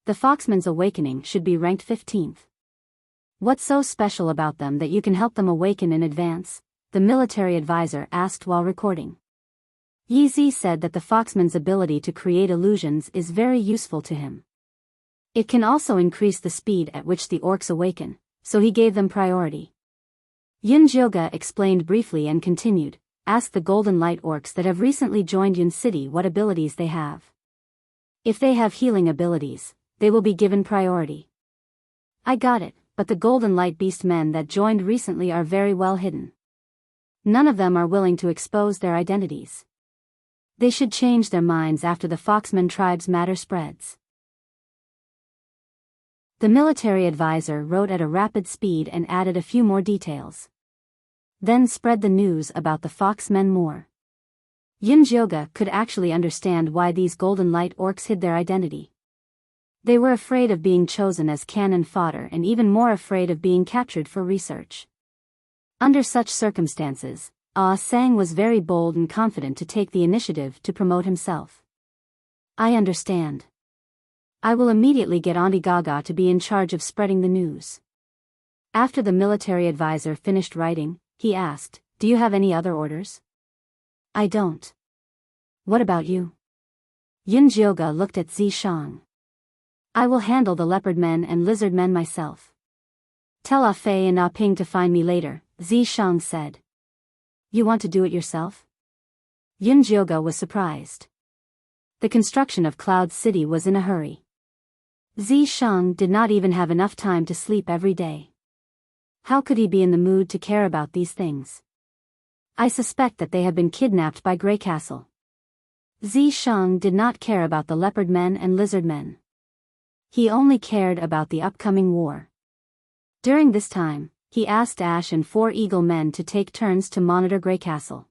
The Foxmen's awakening should be ranked 15th. What's so special about them that you can help them awaken in advance? The military advisor asked while recording. Yi said that the Foxman's ability to create illusions is very useful to him. It can also increase the speed at which the orcs awaken, so he gave them priority. Yunjioga explained briefly and continued, ask the Golden Light orcs that have recently joined Yun City what abilities they have. If they have healing abilities, they will be given priority. I got it, but the Golden Light Beast men that joined recently are very well hidden. None of them are willing to expose their identities. They should change their minds after the Foxman tribe's matter spreads. The military advisor wrote at a rapid speed and added a few more details. Then spread the news about the Foxmen more. Yunjioga could actually understand why these Golden Light orcs hid their identity. They were afraid of being chosen as cannon fodder and even more afraid of being captured for research. Under such circumstances, Sang was very bold and confident to take the initiative to promote himself. I understand. I will immediately get Auntie Gaga to be in charge of spreading the news. After the military advisor finished writing, he asked, do you have any other orders? I don't. What about you? Yunjioga looked at Zishang. I will handle the leopard men and lizard men myself. Tell Ah Fei and Ah Ping to find me later, Zishang said. You want to do it yourself? Yunjioga was surprised. The construction of Cloud City was in a hurry. Zishang did not even have enough time to sleep every day. How could he be in the mood to care about these things? I suspect that they have been kidnapped by Grey Castle. Zishang did not care about the leopard men and lizard men. He only cared about the upcoming war. During this time, he asked Ash and 4 eagle men to take turns to monitor Grey Castle.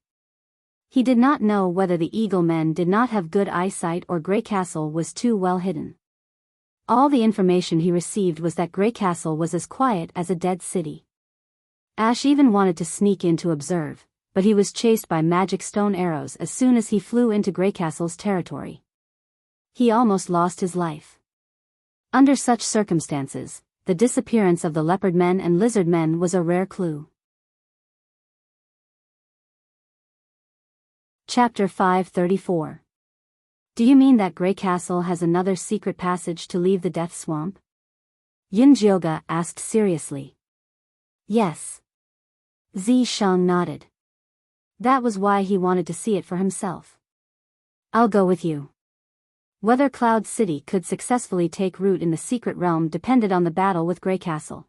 He did not know whether the eagle men did not have good eyesight or Grey Castle was too well hidden. All the information he received was that Grey Castle was as quiet as a dead city. Ash even wanted to sneak in to observe, but he was chased by magic stone arrows as soon as he flew into Grey Castle's territory. He almost lost his life. Under such circumstances, the disappearance of the leopard men and lizard men was a rare clue. Chapter 534. Do you mean that Grey Castle has another secret passage to leave the Death Swamp? Yunjioga asked seriously. Yes. Zishang nodded. That was why he wanted to see it for himself. I'll go with you. Whether Cloud City could successfully take root in the secret realm depended on the battle with Grey Castle.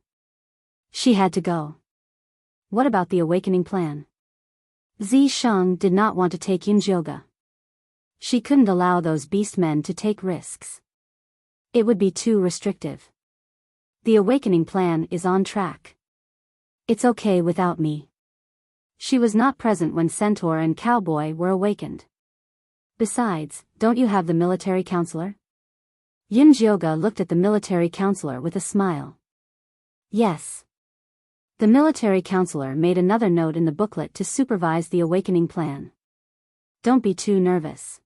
She had to go. What about the awakening plan? Zishang did not want to take Yunjioga. She couldn't allow those beast men to take risks. It would be too restrictive. The awakening plan is on track. It's okay without me. She was not present when Centaur and Cowboy were awakened. Besides, don't you have the military counselor? Yunjioga looked at the military counselor with a smile. Yes. The military counselor made another note in the booklet to supervise the awakening plan. Don't be too nervous.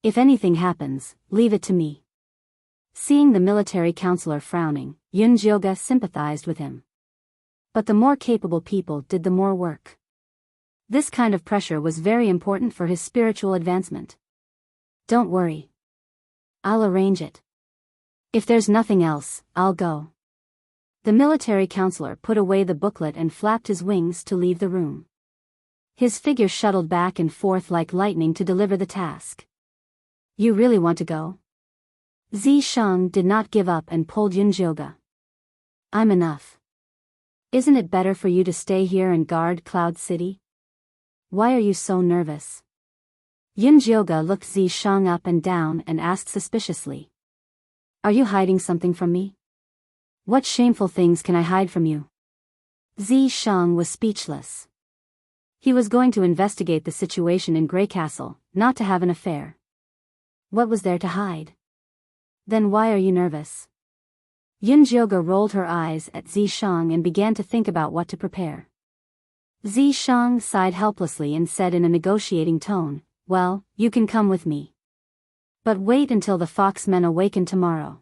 If anything happens, leave it to me. Seeing the military counselor frowning, Yunjioga sympathized with him. But the more capable people did the more work. This kind of pressure was very important for his spiritual advancement. Don't worry. I'll arrange it. If there's nothing else, I'll go. The military counselor put away the booklet and flapped his wings to leave the room. His figure shuttled back and forth like lightning to deliver the task. You really want to go? Zishang did not give up and pulled Yunjioga. I'm enough. Isn't it better for you to stay here and guard Cloud City? Why are you so nervous? Yunjioga looked Zishang up and down and asked suspiciously. Are you hiding something from me? What shameful things can I hide from you? Zishang was speechless. He was going to investigate the situation in Grey Castle, not to have an affair. What was there to hide? Then why are you nervous? Yunjioga rolled her eyes at Zishang and began to think about what to prepare. Zishang sighed helplessly and said in a negotiating tone, well, you can come with me. But wait until the foxmen awaken tomorrow.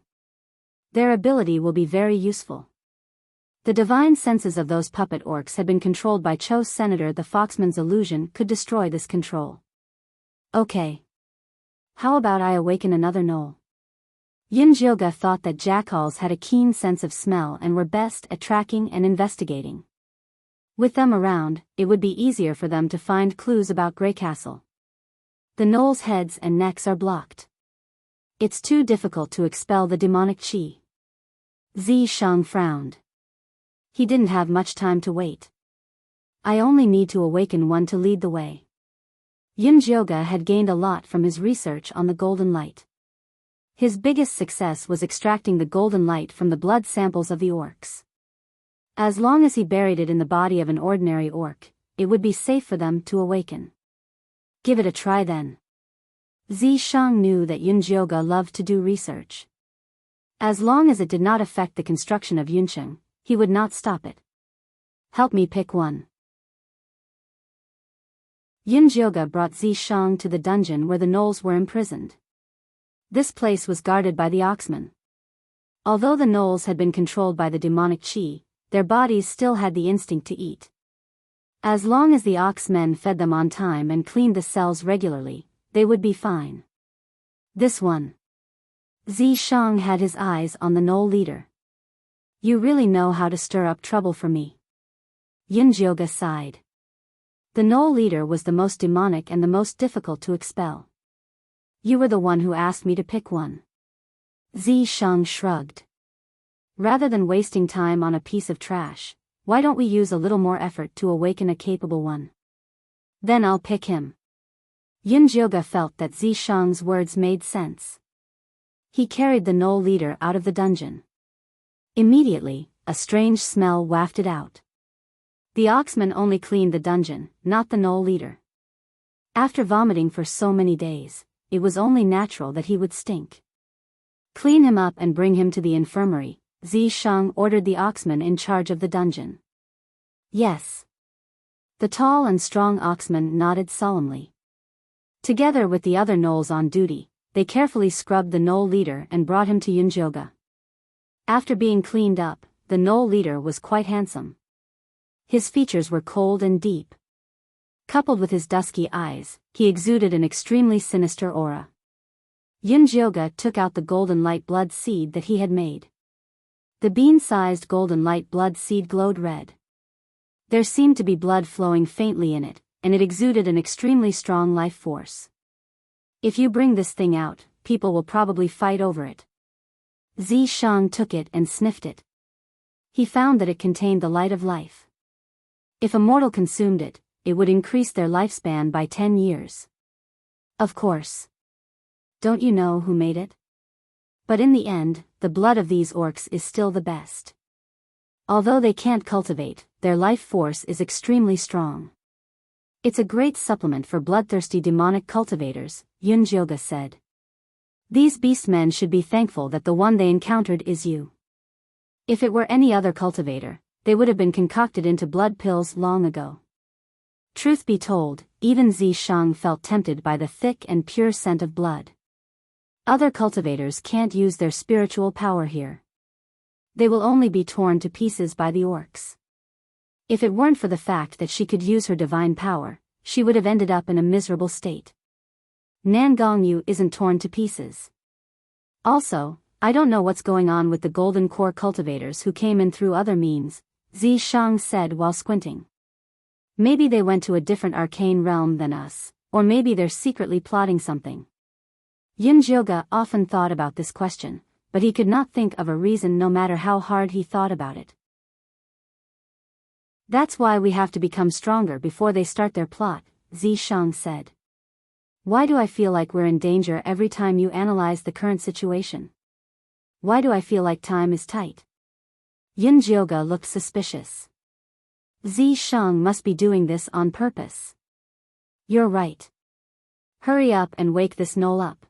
Their ability will be very useful. The divine senses of those puppet orcs had been controlled by Cho's senator. The foxman's illusion could destroy this control. Okay. How about I awaken another gnoll? Yunjioga thought that jackals had a keen sense of smell and were best at tracking and investigating. With them around, it would be easier for them to find clues about Grey Castle. The gnolls' heads and necks are blocked. It's too difficult to expel the demonic chi. Zishang frowned. He didn't have much time to wait. I only need to awaken one to lead the way. Yunjioga had gained a lot from his research on the golden light. His biggest success was extracting the golden light from the blood samples of the orcs. As long as he buried it in the body of an ordinary orc, it would be safe for them to awaken. Give it a try then. Zishang knew that Yunjioga loved to do research. As long as it did not affect the construction of Yuncheng, he would not stop it. Help me pick one. Yunjioga brought Zishang to the dungeon where the gnolls were imprisoned. This place was guarded by the oxmen. Although the gnolls had been controlled by the demonic chi, their bodies still had the instinct to eat. As long as the oxmen fed them on time and cleaned the cells regularly, they would be fine. This one. Zishang had his eyes on the gnoll leader. You really know how to stir up trouble for me. Yunjioga sighed. The gnoll leader was the most demonic and the most difficult to expel. You were the one who asked me to pick one. Zishang shrugged. Rather than wasting time on a piece of trash, why don't we use a little more effort to awaken a capable one? Then I'll pick him. Yunjioga felt that Zishang's words made sense. He carried the gnoll leader out of the dungeon. Immediately, a strange smell wafted out. The oxman only cleaned the dungeon, not the gnoll leader. After vomiting for so many days, it was only natural that he would stink. Clean him up and bring him to the infirmary, Zishang ordered the oxman in charge of the dungeon. Yes. The tall and strong oxman nodded solemnly. Together with the other gnolls on duty, they carefully scrubbed the gnoll leader and brought him to Yunjioga. After being cleaned up, the gnoll leader was quite handsome. His features were cold and deep. Coupled with his dusky eyes, he exuded an extremely sinister aura. Yunjioga took out the golden light blood seed that he had made. The bean-sized golden light blood seed glowed red. There seemed to be blood flowing faintly in it, and it exuded an extremely strong life force. If you bring this thing out, people will probably fight over it. Zishang took it and sniffed it. He found that it contained the light of life. If a mortal consumed it, it would increase their lifespan by 10 years. Of course. Don't you know who made it? But in the end, the blood of these orcs is still the best. Although they can't cultivate, their life force is extremely strong. It's a great supplement for bloodthirsty demonic cultivators, Yunjioga said. These beastmen should be thankful that the one they encountered is you. If it were any other cultivator, they would have been concocted into blood pills long ago. Truth be told, even Zishang felt tempted by the thick and pure scent of blood. Other cultivators can't use their spiritual power here. They will only be torn to pieces by the orcs. If it weren't for the fact that she could use her divine power, she would have ended up in a miserable state. Nangongyu isn't torn to pieces. Also, I don't know what's going on with the golden core cultivators who came in through other means, Zishang said while squinting. Maybe they went to a different arcane realm than us, or maybe they're secretly plotting something. Yunjioga often thought about this question, but he could not think of a reason no matter how hard he thought about it. That's why we have to become stronger before they start their plot, Zishang said. Why do I feel like we're in danger every time you analyze the current situation? Why do I feel like time is tight? Yin Jioga looked suspicious. Zi Shang must be doing this on purpose. You're right. Hurry up and wake this knoll up.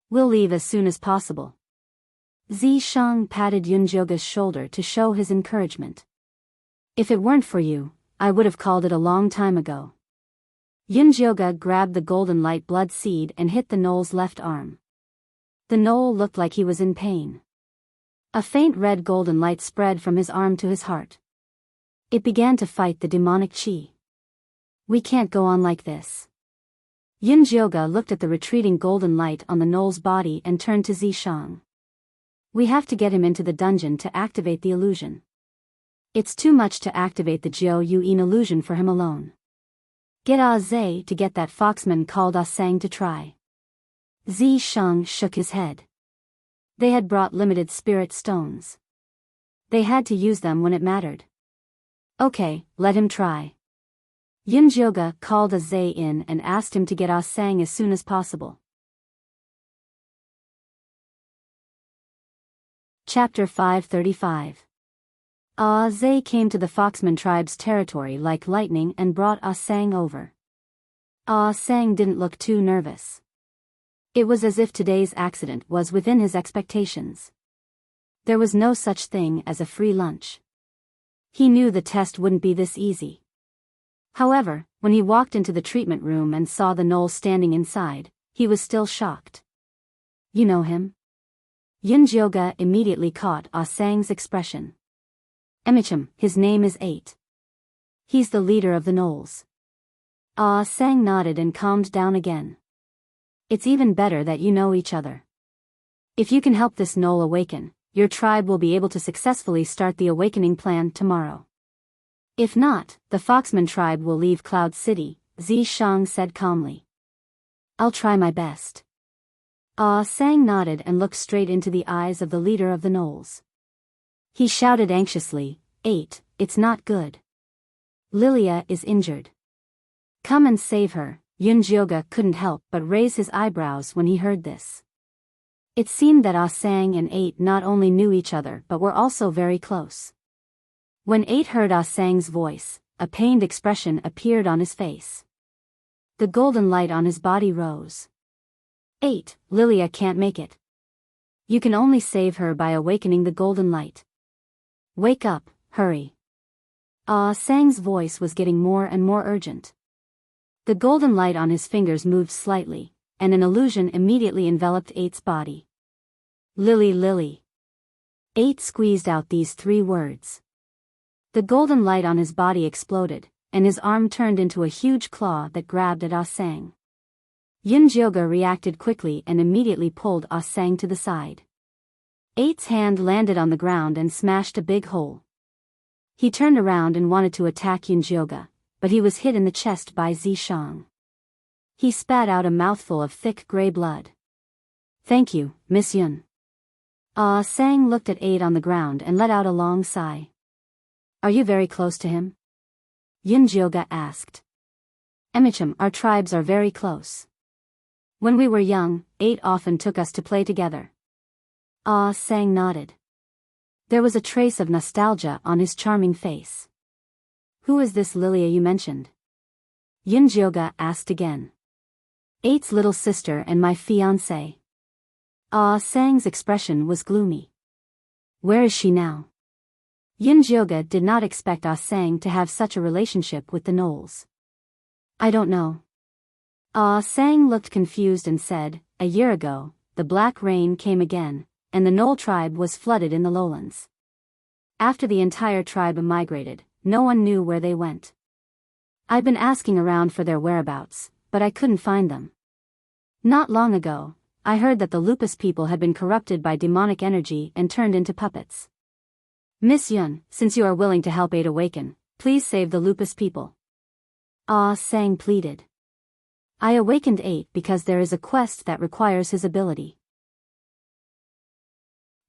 We'll leave as soon as possible. Zi Shang patted Yin Jioga's shoulder to show his encouragement. If it weren't for you, I would have called it a long time ago. Yin Jioga grabbed the golden light blood seed and hit the knoll's left arm. The knoll looked like he was in pain. A faint red golden light spread from his arm to his heart. It began to fight the demonic qi. We can't go on like this. Yin Jioga looked at the retreating golden light on the knoll's body and turned to Zi Shang. We have to get him into the dungeon to activate the illusion. It's too much to activate the Jiu Yuan illusion for him alone. Get Ah Zhe to get that foxman called Ah Sang to try. Zi Shang shook his head. They had brought limited spirit stones. They had to use them when it mattered. Okay, let him try. Yin Jioga called Ah Zhe in and asked him to get Ah Sang as soon as possible. Chapter 535. Ah Zhe came to the Foxman tribe's territory like lightning and brought Ah Sang over. Ah Sang didn't look too nervous. It was as if today's accident was within his expectations. There was no such thing as a free lunch. He knew the test wouldn't be this easy. However, when he walked into the treatment room and saw the knoll standing inside, he was still shocked. You know him? Yin Jioga immediately caught Ah Sang's expression. Emichim, his name is 8. He's the leader of the gnolls. Ah Sang nodded and calmed down again. It's even better that you know each other. If you can help this gnoll awaken, your tribe will be able to successfully start the awakening plan tomorrow. If not, the Foxman tribe will leave Cloud City, Zi Shang said calmly. I'll try my best. Ah Sang nodded and looked straight into the eyes of the leader of the gnolls. He shouted anxiously, 8, it's not good. Lilia is injured. Come and save her. Yin Jioga couldn't help but raise his eyebrows when he heard this. It seemed that Ah Sang and 8 not only knew each other but were also very close. When 8 heard Ah Sang's voice, a pained expression appeared on his face. The golden light on his body rose. 8, Lilia can't make it. You can only save her by awakening the golden light. Wake up, hurry. Ah Sang's voice was getting more and more urgent. The golden light on his fingers moved slightly, and an illusion immediately enveloped 8's body. Lily, Lily. 8 squeezed out these 3 words. The golden light on his body exploded, and his arm turned into a huge claw that grabbed at Ah Sang. Yin Jioga reacted quickly and immediately pulled Ah Sang to the side. 8's hand landed on the ground and smashed a big hole. He turned around and wanted to attack Yin Jioga, but he was hit in the chest by Zi Shang. He spat out a mouthful of thick gray blood. Thank you, Miss Yun. Ah Sang looked at 8 on the ground and let out a long sigh. Are you very close to him? Yin Jioga asked. Emichim, our tribes are very close. When we were young, 8 often took us to play together. Ah Sang nodded. There was a trace of nostalgia on his charming face. Who is this Lilia you mentioned? Yin Jioga asked again. 8's little sister and my fiancé. Ah Sang's expression was gloomy. Where is she now? Yin Jioga did not expect Ah Sang to have such a relationship with the gnolls. I don't know. Ah Sang looked confused and said, a year ago, the black rain came again, and the gnoll tribe was flooded in the lowlands. After the entire tribe migrated, no one knew where they went. I've been asking around for their whereabouts, but I couldn't find them. Not long ago, I heard that the Lupus people had been corrupted by demonic energy and turned into puppets. Miss Yun, since you are willing to help 8 awaken, please save the Lupus people. Ah Sang pleaded. I awakened 8 because there is a quest that requires his ability.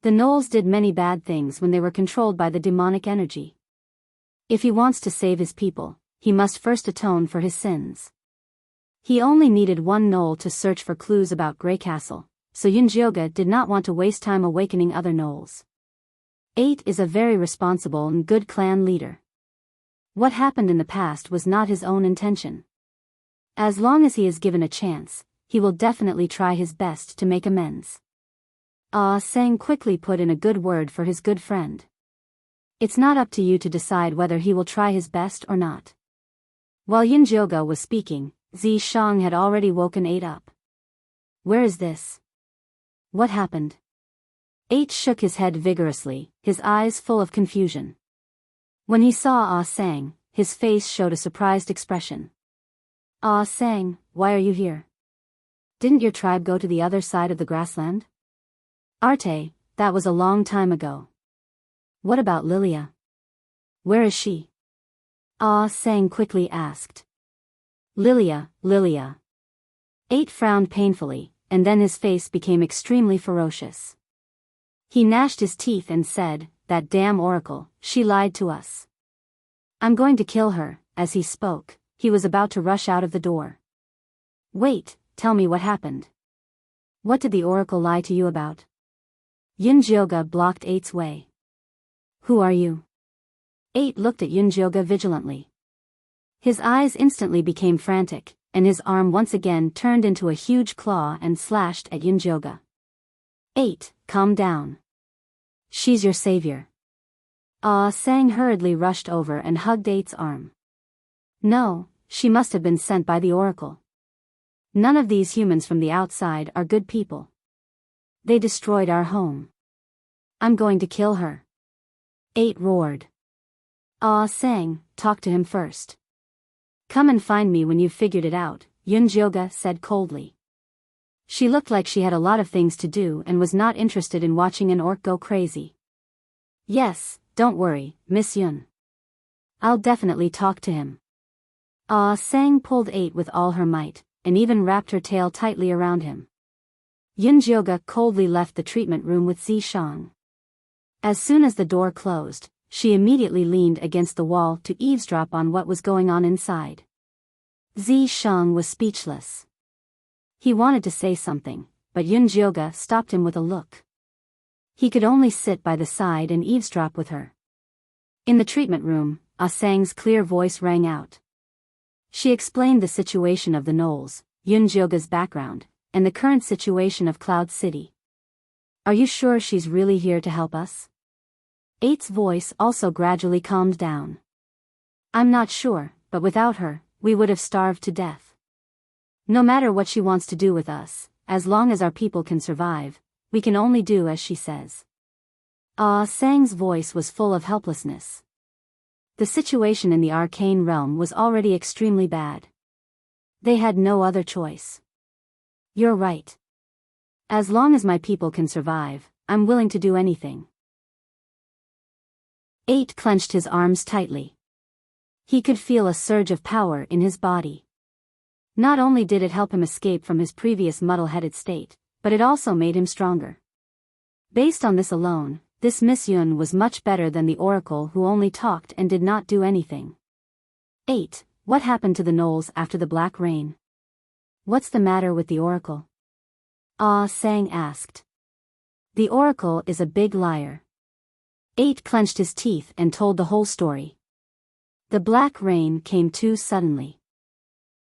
The gnolls did many bad things when they were controlled by the demonic energy. If he wants to save his people, he must first atone for his sins. He only needed one knoll to search for clues about Grey Castle, so Yunjioga did not want to waste time awakening other knolls. 8 is a very responsible and good clan leader. What happened in the past was not his own intention. As long as he is given a chance, he will definitely try his best to make amends. Ah Sang quickly put in a good word for his good friend. It's not up to you to decide whether he will try his best or not. While Yunjioga was speaking, Zi Shang had already woken 8 up. Where is this? What happened? 8 shook his head vigorously, his eyes full of confusion. When he saw Ah Sang, his face showed a surprised expression. Ah Sang, why are you here? Didn't your tribe go to the other side of the grassland? Arte, that was a long time ago. What about Lilia? Where is she? Ah Sang quickly asked. Lilia. 8 frowned painfully, and then his face became extremely ferocious. He gnashed his teeth and said, that damn oracle, she lied to us. I'm going to kill her. As he spoke, he was about to rush out of the door. Wait, tell me what happened. What did the oracle lie to you about? Yunjioga blocked 8's way. Who are you? 8 looked at Yunjioga vigilantly. His eyes instantly became frantic, and his arm once again turned into a huge claw and slashed at Yunjioga. 8, calm down. She's your savior. Ah Sang hurriedly rushed over and hugged 8's arm. No, she must have been sent by the oracle. None of these humans from the outside are good people. They destroyed our home. I'm going to kill her. 8 roared. Ah Sang, talk to him first. Come and find me when you've figured it out, Yunjioga said coldly. She looked like she had a lot of things to do and was not interested in watching an orc go crazy. Yes, don't worry, Miss Yun. I'll definitely talk to him. Ah Sang pulled 8 with all her might, and even wrapped her tail tightly around him. Yunjioga coldly left the treatment room with Zi Shang. As soon as the door closed, she immediately leaned against the wall to eavesdrop on what was going on inside. Zi Shang was speechless. He wanted to say something, but Yunjioga stopped him with a look. He could only sit by the side and eavesdrop with her. In the treatment room, Ah Sang's clear voice rang out. She explained the situation of the knolls, Yunjioga's background, and the current situation of Cloud City. Are you sure she's really here to help us? 8's voice also gradually calmed down. I'm not sure, but without her, we would have starved to death. No matter what she wants to do with us, as long as our people can survive, we can only do as she says. Ah Sang's voice was full of helplessness. The situation in the arcane realm was already extremely bad. They had no other choice. You're right. As long as my people can survive, I'm willing to do anything. 8 clenched his arms tightly. He could feel a surge of power in his body. Not only did it help him escape from his previous muddle-headed state, but it also made him stronger. Based on this alone, this Miss Yun was much better than the oracle who only talked and did not do anything. 8. What happened to the knolls after the black rain? What's the matter with the oracle? Ah Sang asked. The oracle is a big liar. 8 clenched his teeth and told the whole story. The black rain came too suddenly.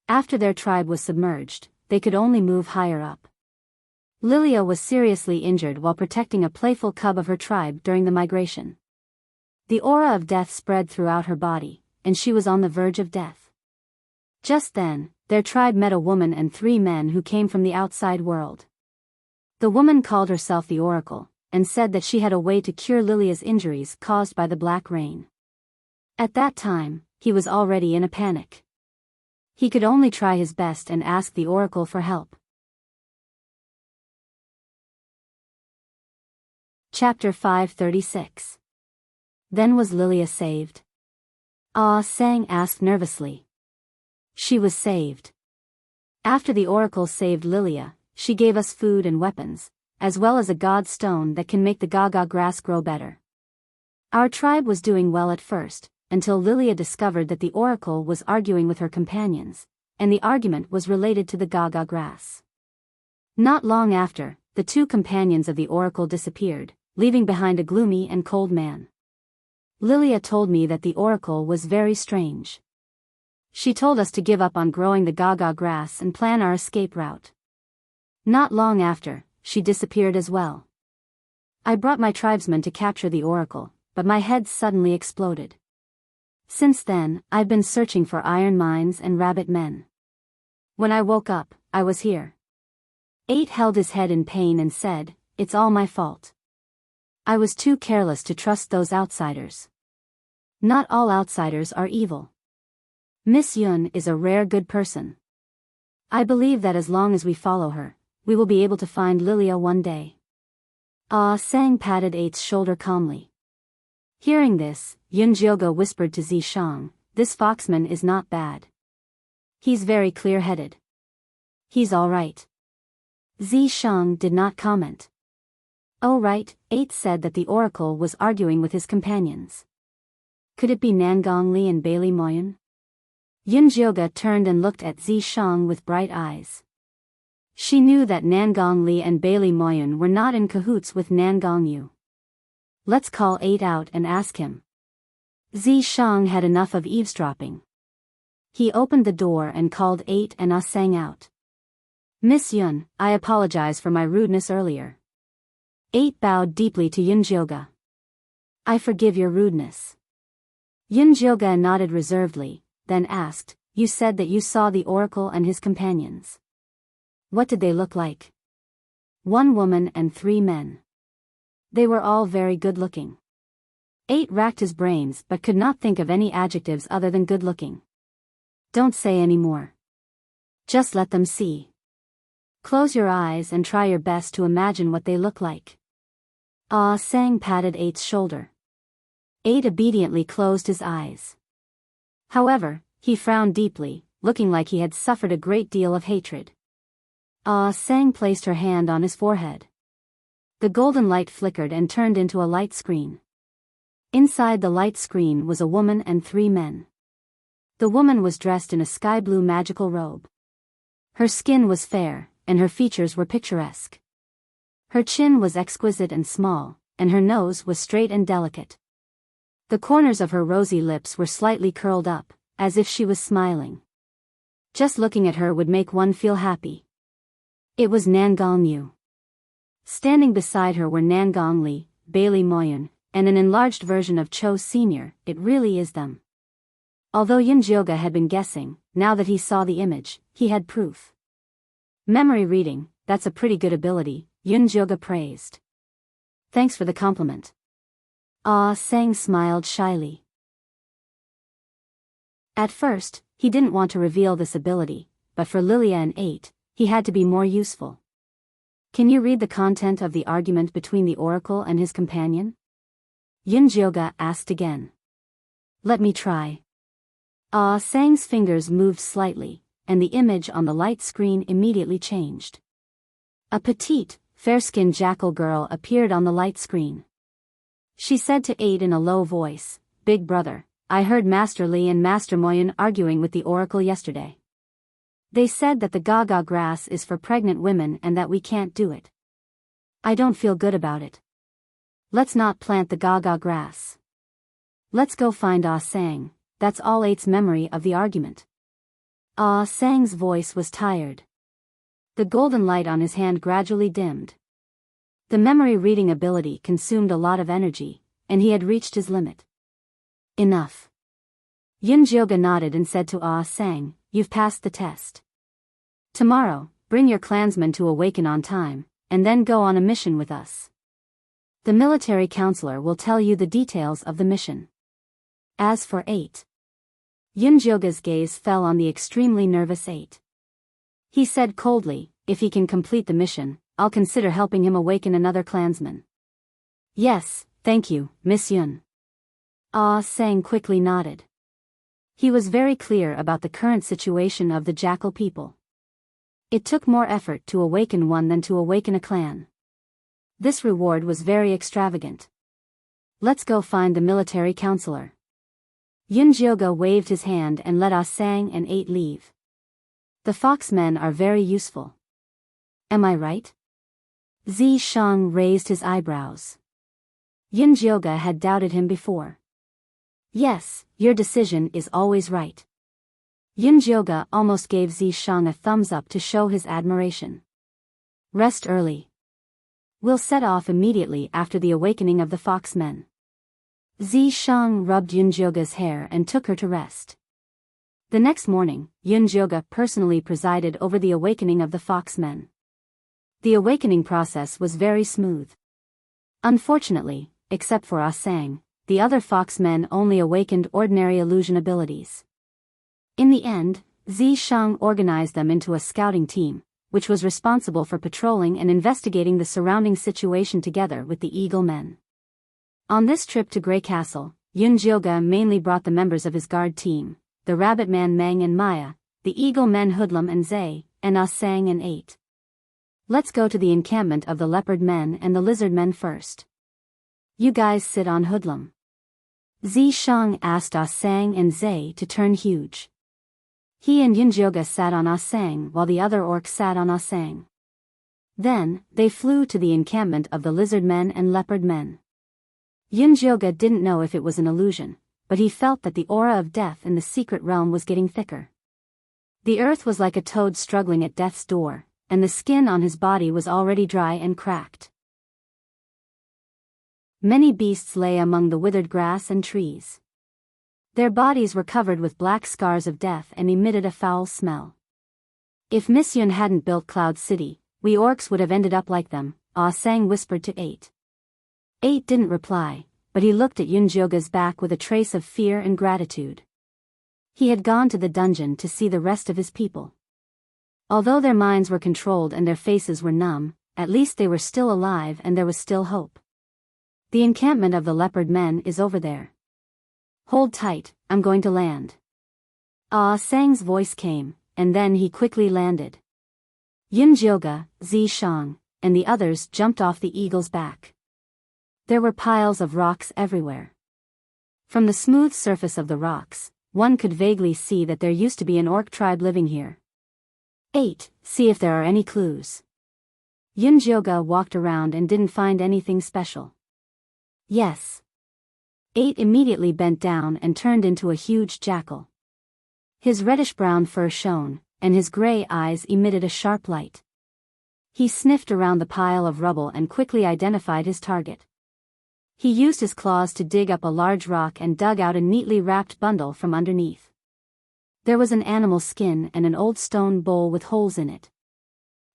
After their tribe was submerged, they could only move higher up. Lilia was seriously injured while protecting a playful cub of her tribe during the migration. The aura of death spread throughout her body, and she was on the verge of death. Just then, their tribe met a woman and 3 men who came from the outside world. The woman called herself the Oracle, and said that she had a way to cure Lilia's injuries caused by the black rain. At that time, he was already in a panic. He could only try his best and ask the Oracle for help. Chapter 536. Then was Lilia saved? Ah Sang asked nervously. She was saved. After the Oracle saved Lilia, she gave us food and weapons, as well as a god stone that can make the gaga grass grow better. Our tribe was doing well at first, until Lilia discovered that the Oracle was arguing with her companions, and the argument was related to the Gaga grass. Not long after, the two companions of the oracle disappeared, leaving behind a gloomy and cold man. Lilia told me that the oracle was very strange. She told us to give up on growing the Gaga grass and plan our escape route. Not long after, she disappeared as well. I brought my tribesmen to capture the oracle, but my head suddenly exploded. Since then, I've been searching for iron mines and rabbit men. When I woke up, I was here. 8 held his head in pain and said, "It's all my fault. I was too careless to trust those outsiders. Not all outsiders are evil. Miss Yun is a rare good person. I believe that as long as we follow her, we will be able to find Lilia one day." Ah Sang patted 8's shoulder calmly. Hearing this, Yun Jioga whispered to Zishang, "This foxman is not bad. He's very clear-headed. He's all right." Zishang did not comment. "Oh right," 8 said that the oracle was arguing with his companions. Could it be Nangong Li and Bailey Moyen? Yun Jioga turned and looked at Zishang with bright eyes. She knew that Nangong Li and Bailey Moyen were not in cahoots with Nangong Yu. Let's call 8 out and ask him. Zishang had enough of eavesdropping. He opened the door and called 8 and Ah Sang out. "Miss Yun, I apologize for my rudeness earlier." 8 bowed deeply to Yun Jioga. "I forgive your rudeness." Yun Jioga nodded reservedly, then asked, "You said that you saw the oracle and his companions. What did they look like?" "1 woman and 3 men. They were all very good-looking." 8 racked his brains but could not think of any adjectives other than good-looking. "Don't say any more. Just let them see. Close your eyes and try your best to imagine what they look like." Ah Sang patted 8's shoulder. 8 obediently closed his eyes. However, he frowned deeply, looking like he had suffered a great deal of hatred. Ah Sang placed her hand on his forehead. The golden light flickered and turned into a light screen. Inside the light screen was a woman and 3 men. The woman was dressed in a sky-blue magical robe. Her skin was fair, and her features were picturesque. Her chin was exquisite and small, and her nose was straight and delicate. The corners of her rosy lips were slightly curled up, as if she was smiling. Just looking at her would make one feel happy. It was Nangong Yu. Standing beside her were Nangong Li, Bailey Moyen, and an enlarged version of Cho Sr. It really is them. Although Yun Jioga had been guessing, now that he saw the image, he had proof. "Memory reading, that's a pretty good ability," Yun Jioga praised. "Thanks for the compliment." Ah Sang smiled shyly. At first, he didn't want to reveal this ability, but for Lilia and 8, he had to be more useful. "Can you read the content of the argument between the oracle and his companion?" Yun Jioga asked again. "Let me try." Ah Sang's fingers moved slightly, and the image on the light screen immediately changed. A petite, fair-skinned jackal girl appeared on the light screen. She said to 8 in a low voice, "Big brother, I heard Master Li and Master Moyen arguing with the oracle yesterday. They said that the Gaga grass is for pregnant women and that we can't do it. I don't feel good about it. Let's not plant the Gaga grass. Let's go find Ah Sang." That's all 8's memory of the argument. Ah Sang's voice was tired. The golden light on his hand gradually dimmed. The memory reading ability consumed a lot of energy, and he had reached his limit. "Enough." Yun Jioga nodded and said to Ah Sang, "You've passed the test. Tomorrow, bring your clansmen to awaken on time, and then go on a mission with us. The military counselor will tell you the details of the mission." As for 8, Yun Jioga's gaze fell on the extremely nervous 8. He said coldly, "If he can complete the mission, I'll consider helping him awaken another clansman." "Yes, thank you, Miss Yun." Ah Sang quickly nodded. He was very clear about the current situation of the jackal people. It took more effort to awaken one than to awaken a clan. This reward was very extravagant. "Let's go find the military counselor." Yun Jioga waved his hand and let Ah Sang and 8 leave. The foxmen are very useful. Am I right? Zi Shang raised his eyebrows. Yunjioga had doubted him before. Yes, your decision is always right. Yunjioga almost gave Zi Shang a thumbs up to show his admiration. Rest early. We'll set off immediately after the awakening of the foxmen. Zi Shang rubbed Yunjioga's hair and took her to rest. The next morning, Yunjioga personally presided over the awakening of the foxmen. The awakening process was very smooth. Unfortunately, except for Ah Sang, the other foxmen only awakened ordinary illusion abilities. In the end, Zi Shang organized them into a scouting team, which was responsible for patrolling and investigating the surrounding situation together with the Eagle Men. On this trip to Grey Castle, Yunjioga mainly brought the members of his guard team, the Rabbit Man Meng and Maya, the Eagle Men Hoodlum and Zay, and Ah Sang and 8. Let's go to the encampment of the Leopard Men and the Lizard Men first. You guys sit on Hoodlum. Zi Shang asked Ah Sang and Zay to turn huge. He and Yunjioga sat on Ah Sang while the other orcs sat on Ah Sang. Then, they flew to the encampment of the Lizard Men and Leopard Men. Yunjioga didn't know if it was an illusion, but he felt that the aura of death in the secret realm was getting thicker. The earth was like a toad struggling at death's door, and the skin on his body was already dry and cracked. Many beasts lay among the withered grass and trees. Their bodies were covered with black scars of death and emitted a foul smell. If Miss Yun hadn't built Cloud City, we orcs would have ended up like them, Ah Sang whispered to 8. 8 didn't reply, but he looked at Yunjioga's back with a trace of fear and gratitude. He had gone to the dungeon to see the rest of his people. Although their minds were controlled and their faces were numb, at least they were still alive and there was still hope. The encampment of the Leopard Men is over there. Hold tight, I'm going to land. Ah Sang's voice came, and then he quickly landed. Yunjioga, Zi Shang, and the others jumped off the eagle's back. There were piles of rocks everywhere. From the smooth surface of the rocks, one could vaguely see that there used to be an orc tribe living here. 8. See if there are any clues. Yunjioga walked around and didn't find anything special. Yes. 8 immediately bent down and turned into a huge jackal. His reddish-brown fur shone, and his gray eyes emitted a sharp light. He sniffed around the pile of rubble and quickly identified his target. He used his claws to dig up a large rock and dug out a neatly wrapped bundle from underneath. There was an animal skin and an old stone bowl with holes in it.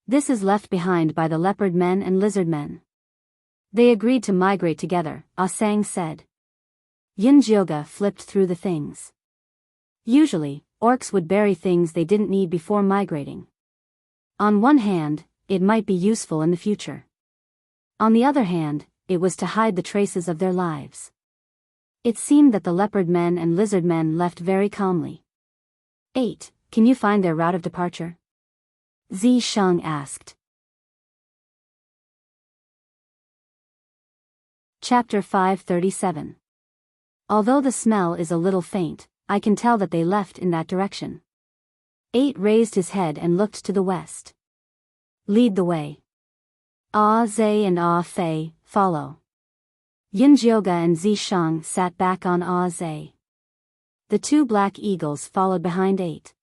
This is left behind by the Leopard Men and Lizard Men. They agreed to migrate together, Ah Sang said. Yunjioga flipped through the things. Usually, orcs would bury things they didn't need before migrating. On one hand, it might be useful in the future. On the other hand, it was to hide the traces of their lives. It seemed that the Leopard Men and Lizard Men left very calmly. 8. Can you find their route of departure? Zi Shang asked. Chapter 537. Although the smell is a little faint, I can tell that they left in that direction. 8 raised his head and looked to the west. Lead the way. Ah Zay and Ah Fei, follow. Yunjioga and Zi Shang sat back on Ah Zay. The 2 black eagles followed behind 8.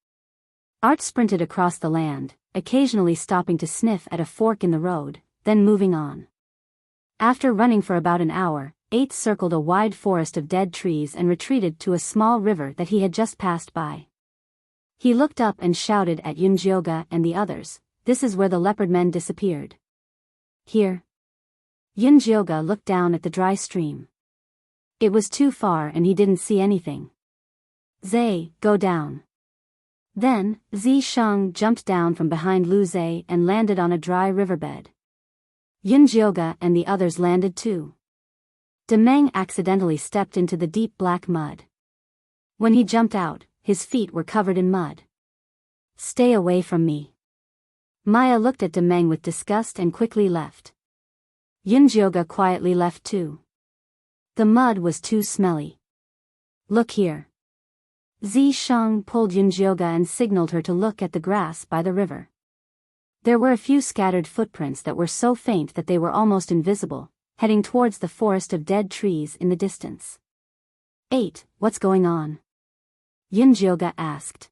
Art sprinted across the land, occasionally stopping to sniff at a fork in the road, then moving on. After running for about an hour, 8 circled a wide forest of dead trees and retreated to a small river that he had just passed by. He looked up and shouted at Yunjioga and the others, "This is where the Leopard Men disappeared." Here. Yunjioga looked down at the dry stream. It was too far and he didn't see anything. Zay, go down. Then, Zi Shang jumped down from behind Lu Zay and landed on a dry riverbed. Yunjioga and the others landed too. Demeng accidentally stepped into the deep black mud. When he jumped out, his feet were covered in mud. Stay away from me. Maya looked at Demeng with disgust and quickly left. Yunjioga quietly left too. The mud was too smelly. Look here. Zishang pulled Yunjioga and signaled her to look at the grass by the river. There were a few scattered footprints that were so faint that they were almost invisible, heading towards the forest of dead trees in the distance. 8. What's going on? Yunjioga asked.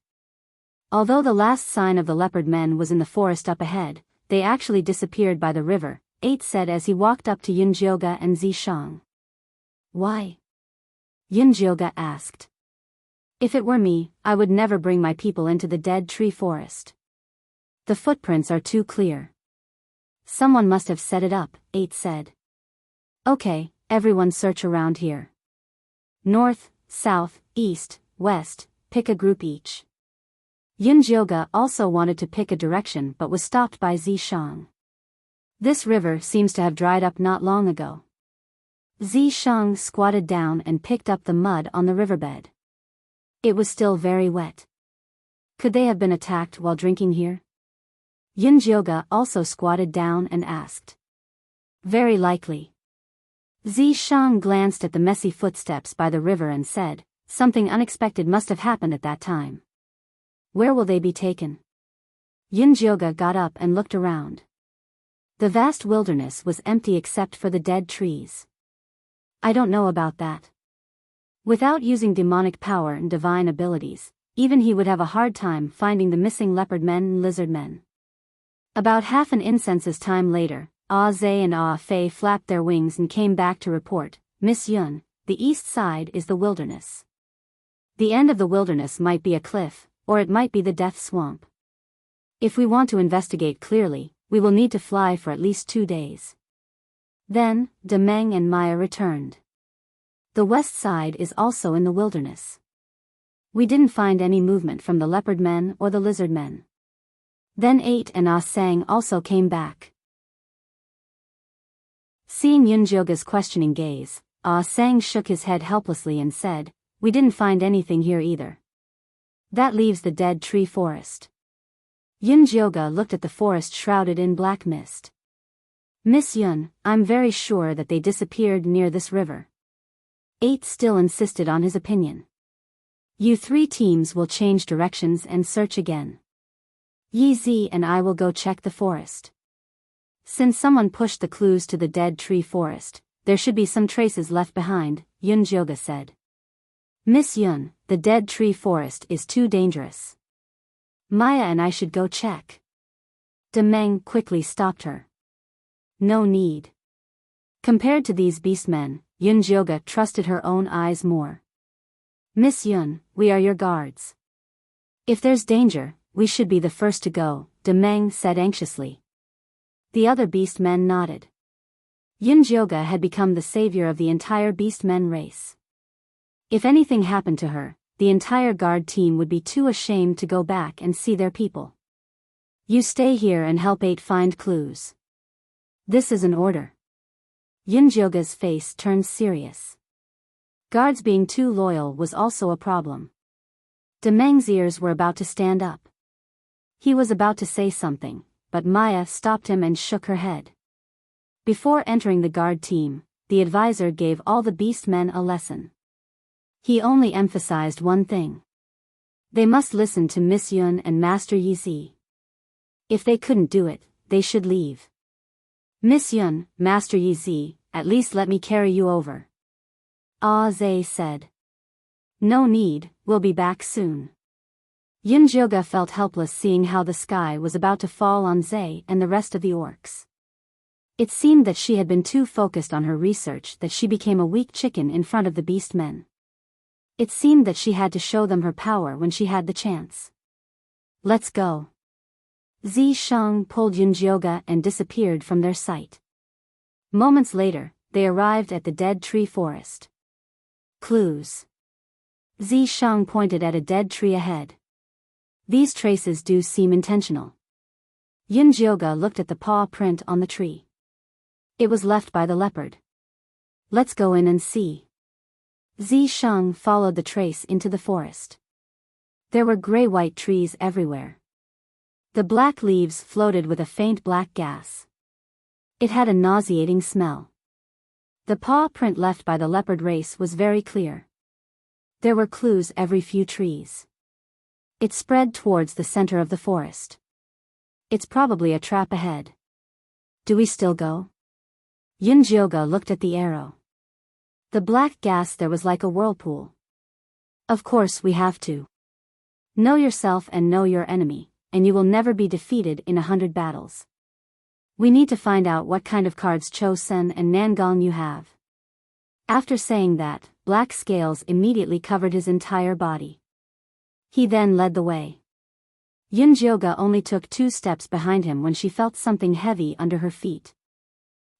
Although the last sign of the leopard men was in the forest up ahead, they actually disappeared by the river, 8 said as he walked up to Yunjioga and Zishang. Why? Yunjioga asked. If it were me, I would never bring my people into the dead tree forest. The footprints are too clear. Someone must have set it up, 8 said. Okay, everyone search around here. North, south, east, west, pick a group each. Yunjioga also wanted to pick a direction but was stopped by Zishang. This river seems to have dried up not long ago. Zishang squatted down and picked up the mud on the riverbed. It was still very wet. Could they have been attacked while drinking here? Yunjioga also squatted down and asked. Very likely. Zishang glanced at the messy footsteps by the river and said, something unexpected must have happened at that time. Where will they be taken? Yunjioga got up and looked around. The vast wilderness was empty except for the dead trees. I don't know about that. Without using demonic power and divine abilities, even he would have a hard time finding the missing leopard men and lizard men. About half an incense's time later, Ah Zhe and Ah Fei flapped their wings and came back to report, Miss Yun, the east side is the wilderness. The end of the wilderness might be a cliff, or it might be the death swamp. If we want to investigate clearly, we will need to fly for at least 2 days. Then, Demeng and Maya returned. The west side is also in the wilderness. We didn't find any movement from the leopard men or the lizard men. Then 8 and Ah Sang also came back. Seeing Yunjioga's questioning gaze, Ah Sang shook his head helplessly and said, we didn't find anything here either. That leaves the dead tree forest. Yunjioga looked at the forest shrouded in black mist. Miss Yun, I'm very sure that they disappeared near this river. 8 still insisted on his opinion. You 3 teams will change directions and search again. Yi Zi and I will go check the forest. Since someone pushed the clues to the dead tree forest, there should be some traces left behind, Yunjioga said. Miss Yun, the dead tree forest is too dangerous. Maya and I should go check. Demeng quickly stopped her. No need. Compared to these beastmen, Yunjioga trusted her own eyes more. Miss Yun, we are your guards. If there's danger, we should be the first to go, Demeng said anxiously. The other beastmen nodded. Yunjioga had become the savior of the entire beastmen race. If anything happened to her, the entire guard team would be too ashamed to go back and see their people. You stay here and help 8 find clues. This is an order. Yunjioga's face turned serious. Guards being too loyal was also a problem. Demeng's ears were about to stand up. He was about to say something, but Maya stopped him and shook her head. Before entering the guard team, the advisor gave all the beastmen a lesson. He only emphasized one thing. They must listen to Miss Yun and Master Yi Zi. If they couldn't do it, they should leave. Miss Yun, Master Yi Zi, at least let me carry you over. Ah Zhe said. No need, we'll be back soon. Yunjioga felt helpless seeing how the sky was about to fall on Zhe and the rest of the orcs. It seemed that she had been too focused on her research that she became a weak chicken in front of the beastmen. It seemed that she had to show them her power when she had the chance. Let's go. Zishang pulled Yunjioga and disappeared from their sight. Moments later, they arrived at the dead tree forest. Clues. Zishang pointed at a dead tree ahead. These traces do seem intentional. Yunjioga looked at the paw print on the tree. It was left by the leopard. Let's go in and see. Zishang followed the trace into the forest. There were gray-white trees everywhere. The black leaves floated with a faint black gas. It had a nauseating smell. The paw print left by the leopard race was very clear. There were clues every few trees. It spread towards the center of the forest. It's probably a trap ahead. Do we still go? Yunjioga looked at the arrow. The black gas there was like a whirlpool. Of course we have to. Know yourself and know your enemy, and you will never be defeated in 100 battles. We need to find out what kind of cards Cho-sen and Nangong you have. After saying that, black scales immediately covered his entire body. He then led the way. Yunjioga only took 2 steps behind him when she felt something heavy under her feet.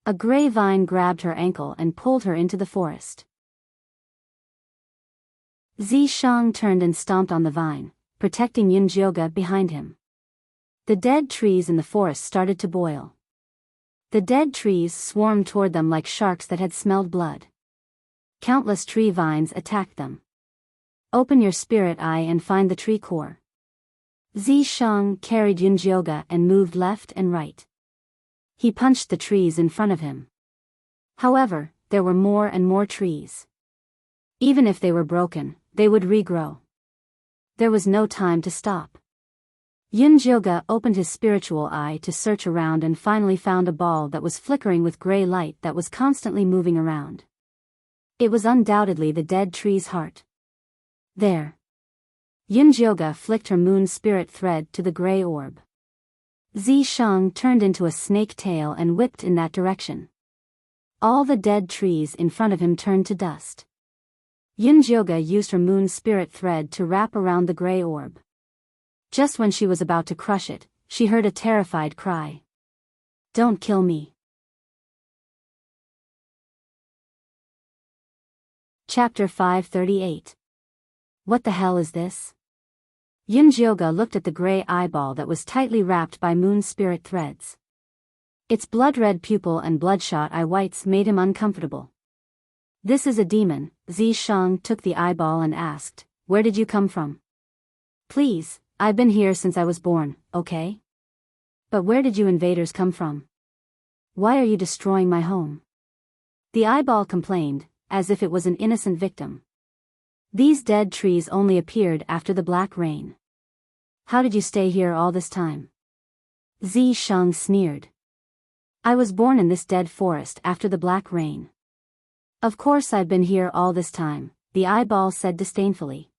A gray vine grabbed her ankle and pulled her into the forest. Zishang turned and stomped on the vine, protecting Yunjioga behind him. The dead trees in the forest started to boil. The dead trees swarmed toward them like sharks that had smelled blood. Countless tree vines attacked them. Open your spirit eye and find the tree core. Zishang carried Yunjioga and moved left and right. He punched the trees in front of him. However, there were more and more trees. Even if they were broken, they would regrow. There was no time to stop. Yunjioga opened his spiritual eye to search around and finally found a ball that was flickering with gray light that was constantly moving around. It was undoubtedly the dead tree's heart. There. Yunjioga flicked her moon spirit thread to the gray orb. Zishang turned into a snake tail and whipped in that direction. All the dead trees in front of him turned to dust. Yunjioga used her moon spirit thread to wrap around the gray orb. Just when she was about to crush it, she heard a terrified cry. Don't kill me. Chapter 538. What the hell is this? Yunjioga looked at the gray eyeball that was tightly wrapped by moon spirit threads. Its blood-red pupil and bloodshot eye whites made him uncomfortable. This is a demon. Zishang took the eyeball and asked, where did you come from? Please, I've been here since I was born, okay? But where did you invaders come from? Why are you destroying my home? The eyeball complained, as if it was an innocent victim. These dead trees only appeared after the black rain. How did you stay here all this time? Zishang sneered. I was born in this dead forest after the black rain. Of course I've been here all this time, the eyeball said disdainfully.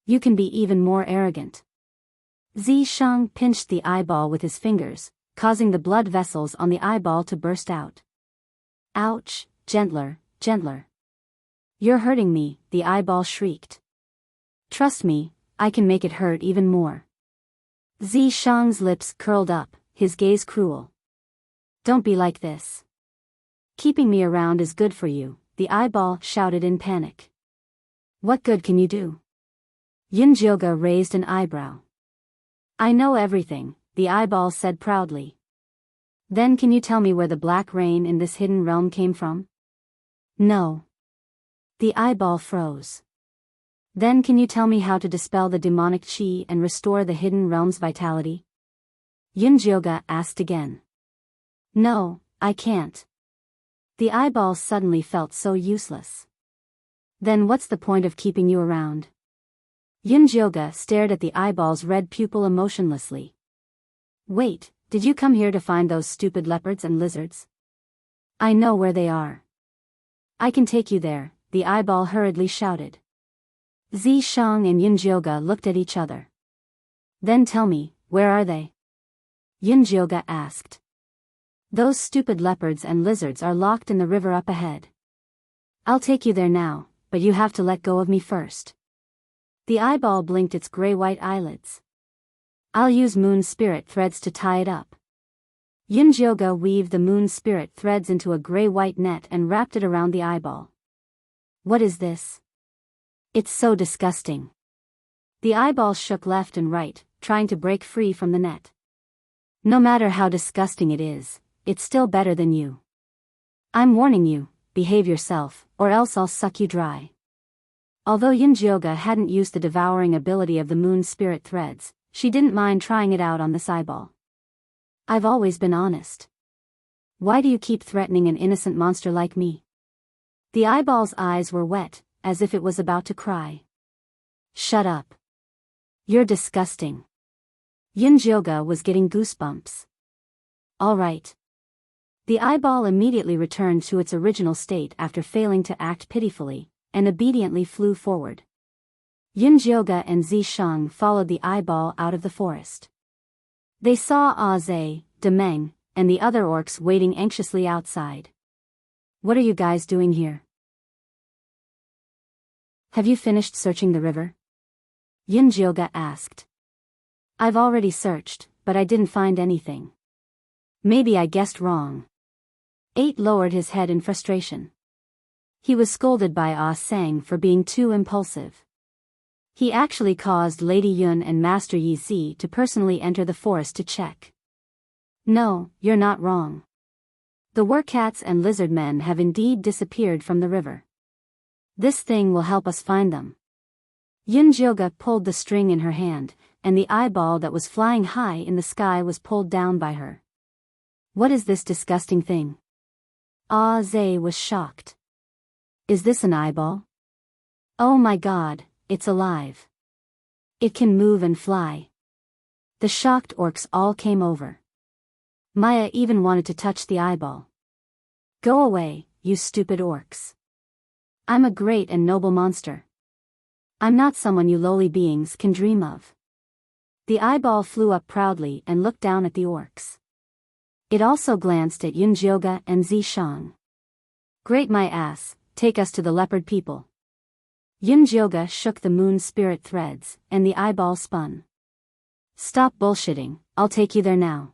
You can be even more arrogant. Zishang pinched the eyeball with his fingers, causing the blood vessels on the eyeball to burst out. Ouch, gentler, gentler. You're hurting me, the eyeball shrieked. Trust me, I can make it hurt even more. Zishang's lips curled up, his gaze cruel. Don't be like this. Keeping me around is good for you, the eyeball shouted in panic. What good can you do? Yunjioga raised an eyebrow. I know everything, the eyeball said proudly. Then can you tell me where the black rain in this hidden realm came from? No. The eyeball froze. Then can you tell me how to dispel the demonic chi and restore the hidden realm's vitality? Yunjioga asked again. No, I can't. The eyeball suddenly felt so useless. Then what's the point of keeping you around? Yunjioga stared at the eyeball's red pupil emotionlessly. Wait, did you come here to find those stupid leopards and lizards? I know where they are. I can take you there, the eyeball hurriedly shouted. Zishang and Yunjioga looked at each other. Then tell me, where are they? Yunjioga asked. Those stupid leopards and lizards are locked in the river up ahead. I'll take you there now, but you have to let go of me first. The eyeball blinked its gray-white eyelids. I'll use moon spirit threads to tie it up. Yunjioga weaved the moon spirit threads into a gray-white net and wrapped it around the eyeball. What is this? It's so disgusting. The eyeball shook left and right, trying to break free from the net. No matter how disgusting it is, it's still better than you. I'm warning you, behave yourself, or else I'll suck you dry. Although Yunjioga hadn't used the devouring ability of the moon spirit threads, she didn't mind trying it out on this eyeball. I've always been honest. Why do you keep threatening an innocent monster like me? The eyeball's eyes were wet, as if it was about to cry. Shut up. You're disgusting. Yunjioga was getting goosebumps. All right. The eyeball immediately returned to its original state after failing to act pitifully, and obediently flew forward. Yunjioga and Zishang followed the eyeball out of the forest. They saw Aze, Demeng, and the other orcs waiting anxiously outside. What are you guys doing here? Have you finished searching the river? Yunjioga asked. I've already searched, but I didn't find anything. Maybe I guessed wrong. 8 lowered his head in frustration. He was scolded by Ah Sang for being too impulsive. He actually caused Lady Yun and Master Yi Zi to personally enter the forest to check. No, you're not wrong. The wercats and lizard men have indeed disappeared from the river. This thing will help us find them. Yunjioga pulled the string in her hand, and the eyeball that was flying high in the sky was pulled down by her. What is this disgusting thing? Ah Ze was shocked. Is this an eyeball? Oh my god, it's alive. It can move and fly. The shocked orcs all came over. Maya even wanted to touch the eyeball. Go away, you stupid orcs. I'm a great and noble monster. I'm not someone you lowly beings can dream of. The eyeball flew up proudly and looked down at the orcs. It also glanced at Yunjioga and Zishang. Great my ass, take us to the leopard people. Yunjioga shook the moon spirit threads, and the eyeball spun. Stop bullshitting, I'll take you there now.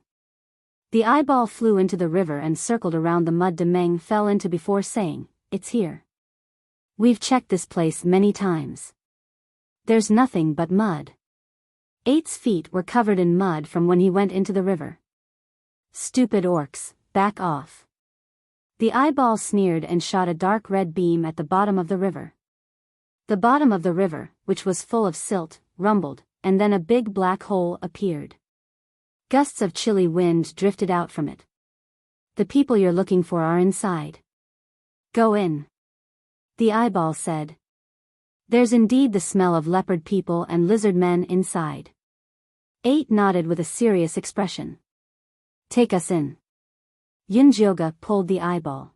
The eyeball flew into the river and circled around the mud Demeng fell into before saying, It's here. We've checked this place many times. There's nothing but mud. 8's feet were covered in mud from when he went into the river. Stupid orcs, back off. The eyeball sneered and shot a dark red beam at the bottom of the river. The bottom of the river, which was full of silt, rumbled, and then a big black hole appeared. Gusts of chilly wind drifted out from it. The people you're looking for are inside. Go in. The eyeball said. There's indeed the smell of leopard people and lizard men inside. 8 nodded with a serious expression. Take us in. Yunjioga pulled the eyeball.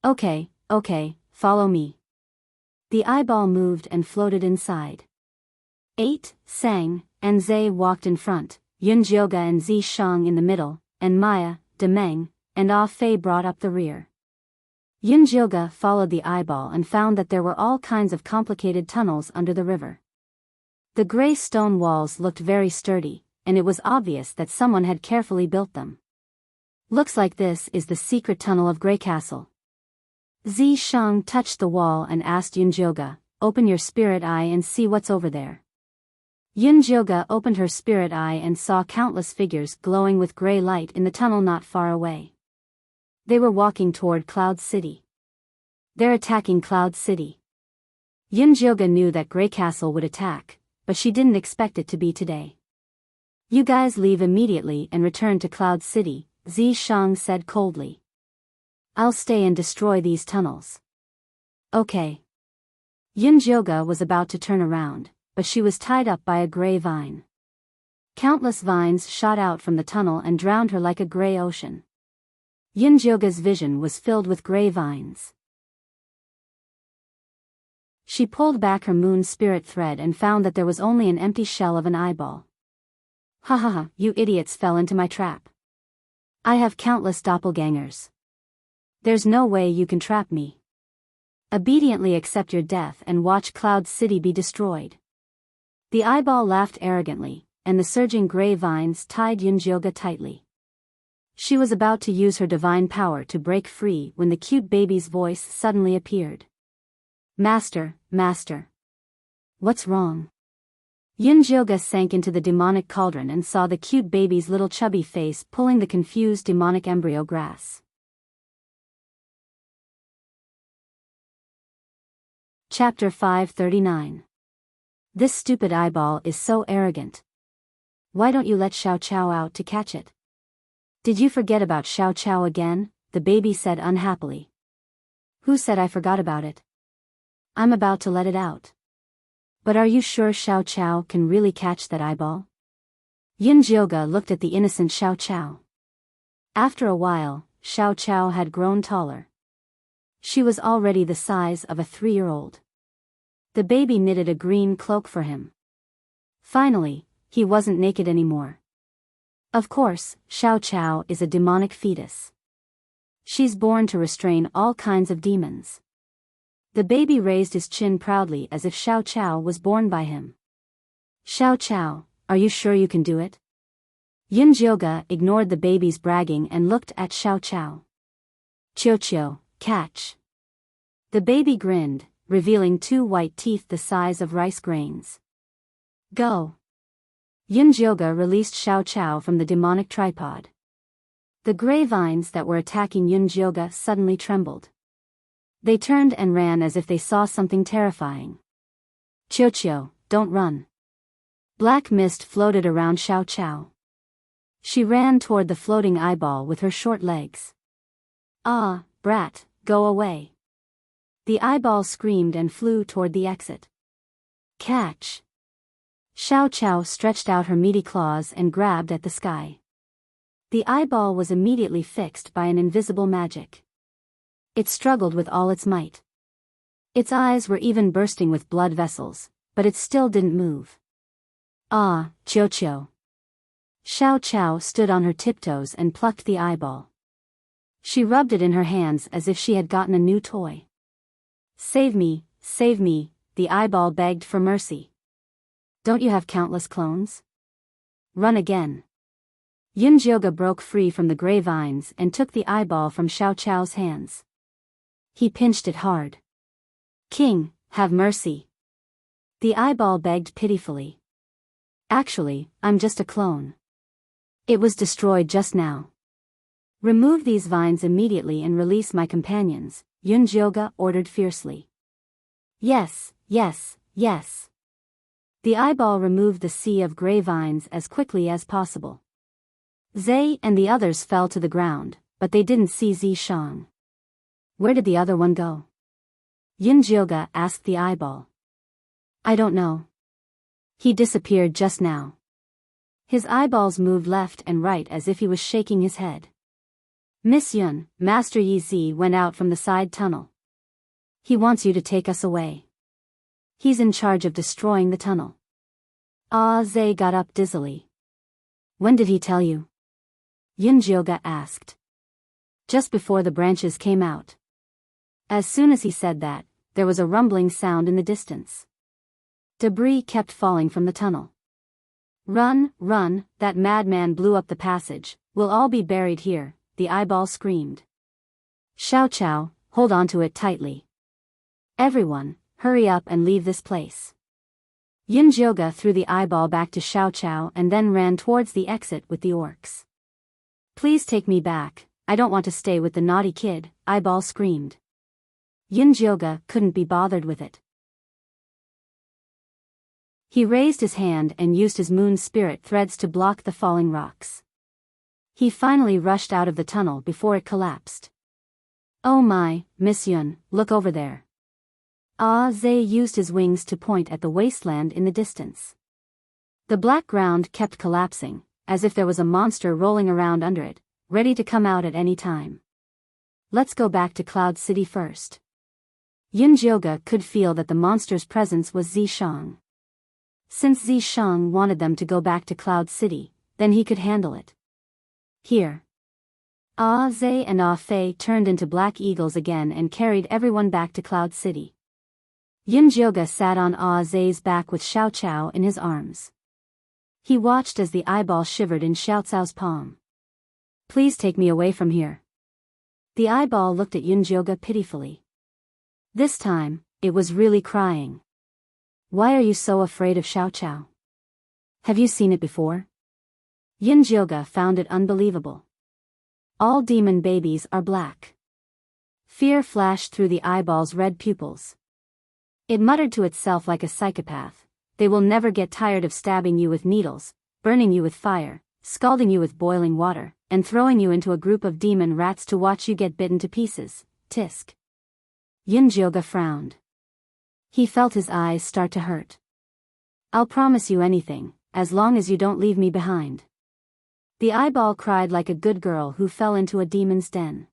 Okay, follow me. The eyeball moved and floated inside. 8, Sang, and Zhe walked in front, Yunjioga and Zishang in the middle, and Maya, Demeng, and Ah Fei brought up the rear. Yunjioga followed the eyeball and found that there were all kinds of complicated tunnels under the river. The gray stone walls looked very sturdy, and it was obvious that someone had carefully built them. Looks like this is the secret tunnel of Grey Castle. Zishang touched the wall and asked Yunjioga, Open your spirit eye and see what's over there. Yunjioga opened her spirit eye and saw countless figures glowing with gray light in the tunnel not far away. They were walking toward Cloud City. They're attacking Cloud City. Yunjioga knew that Grey Castle would attack, but she didn't expect it to be today. You guys leave immediately and return to Cloud City, Zishang said coldly. I'll stay and destroy these tunnels. Okay. Yunjioga was about to turn around, but she was tied up by a gray vine. Countless vines shot out from the tunnel and drowned her like a gray ocean. Yunjioga's vision was filled with gray vines. She pulled back her moon spirit thread and found that there was only an empty shell of an eyeball. Ha ha ha, you idiots fell into my trap. I have countless doppelgangers. There's no way you can trap me. Obediently accept your death and watch Cloud City be destroyed. The eyeball laughed arrogantly, and the surging gray vines tied Yunjioga tightly. She was about to use her divine power to break free when the cute baby's voice suddenly appeared. Master, Master. What's wrong? Yunjioga sank into the demonic cauldron and saw the cute baby's little chubby face pulling the confused demonic embryo grass. Chapter 539. This stupid eyeball is so arrogant. Why don't you let Xiao Chao out to catch it? Did you forget about Xiao Chao again? The baby said unhappily. Who said I forgot about it? I'm about to let it out. But are you sure Xiao Chao can really catch that eyeball? Yin Jioga looked at the innocent Xiao Chao. After a while, Xiao Chao had grown taller. She was already the size of a 3-year-old. The baby knitted a green cloak for him. Finally, he wasn't naked anymore. Of course, Xiao Chao is a demonic fetus. She's born to restrain all kinds of demons. The baby raised his chin proudly as if Xiao Chao was born by him. Xiao Chao, are you sure you can do it? Yin Jioga ignored the baby's bragging and looked at Xiao Chao. Chio, catch. The baby grinned, revealing 2 white teeth the size of rice grains. Go. Yin Jioga released Xiao Chao from the demonic tripod. The gray vines that were attacking Yin Jioga suddenly trembled. They turned and ran as if they saw something terrifying. Chio, don't run. Black mist floated around Xiao Chao. She ran toward the floating eyeball with her short legs. Ah, brat, go away. The eyeball screamed and flew toward the exit. Catch. Xiao Chao stretched out her meaty claws and grabbed at the sky. The eyeball was immediately fixed by an invisible magic. It struggled with all its might. Its eyes were even bursting with blood vessels, but it still didn't move. Ah, Chio. Xiao Chao stood on her tiptoes and plucked the eyeball. She rubbed it in her hands as if she had gotten a new toy. Save me, the eyeball begged for mercy. Don't you have countless clones? Run again. Yin Jioga broke free from the gray vines and took the eyeball from Xiao Chao's hands. He pinched it hard. King, have mercy. The eyeball begged pitifully. Actually, I'm just a clone. It was destroyed just now. Remove these vines immediately and release my companions, Yin Jioga ordered fiercely. Yes. The eyeball removed the sea of gray vines as quickly as possible. Zai and the others fell to the ground, but they didn't see Zi Shang. Where did the other one go? Yin Jioga asked the eyeball. I don't know. He disappeared just now. His eyeballs moved left and right as if he was shaking his head. Miss Yun, Master Yi Zi went out from the side tunnel. He wants you to take us away. He's in charge of destroying the tunnel. Ah, Zai got up dizzily. When did he tell you? Yin Jioga asked. Just before the branches came out. As soon as he said that, there was a rumbling sound in the distance. Debris kept falling from the tunnel. Run, that madman blew up the passage, we'll all be buried here, the eyeball screamed. Xiao Chao, hold on to it tightly. Everyone, hurry up and leave this place. Yin Jioga threw the eyeball back to Xiao Chao and then ran towards the exit with the orcs. Please take me back, I don't want to stay with the naughty kid, eyeball screamed. Yin Jioga couldn't be bothered with it. He raised his hand and used his moon spirit threads to block the falling rocks. He finally rushed out of the tunnel before it collapsed. Oh my, Miss Yun, look over there. Ah, Zai used his wings to point at the wasteland in the distance. The black ground kept collapsing, as if there was a monster rolling around under it, ready to come out at any time. Let's go back to Cloud City first. Yin Jioga could feel that the monster's presence was Zi Shang. Since Zi Shang wanted them to go back to Cloud City, then he could handle it. Here. Ah Zai and Ah Fei turned into black eagles again and carried everyone back to Cloud City. Yin Jioga sat on Ah Zai's back with Xiao Chao in his arms. He watched as the eyeball shivered in Xiao Cao's palm. Please take me away from here. The eyeball looked at Yin Jioga pitifully. This time, it was really crying. Why are you so afraid of Xiao Chao? Have you seen it before? Yin Jioga found it unbelievable. All demon babies are black. Fear flashed through the eyeball's red pupils. It muttered to itself like a psychopath, they will never get tired of stabbing you with needles, burning you with fire, scalding you with boiling water, and throwing you into a group of demon rats to watch you get bitten to pieces, tisk. Yin Jioga frowned. He felt his eyes start to hurt. I'll promise you anything, as long as you don't leave me behind. The eyeball cried like a good girl who fell into a demon's den.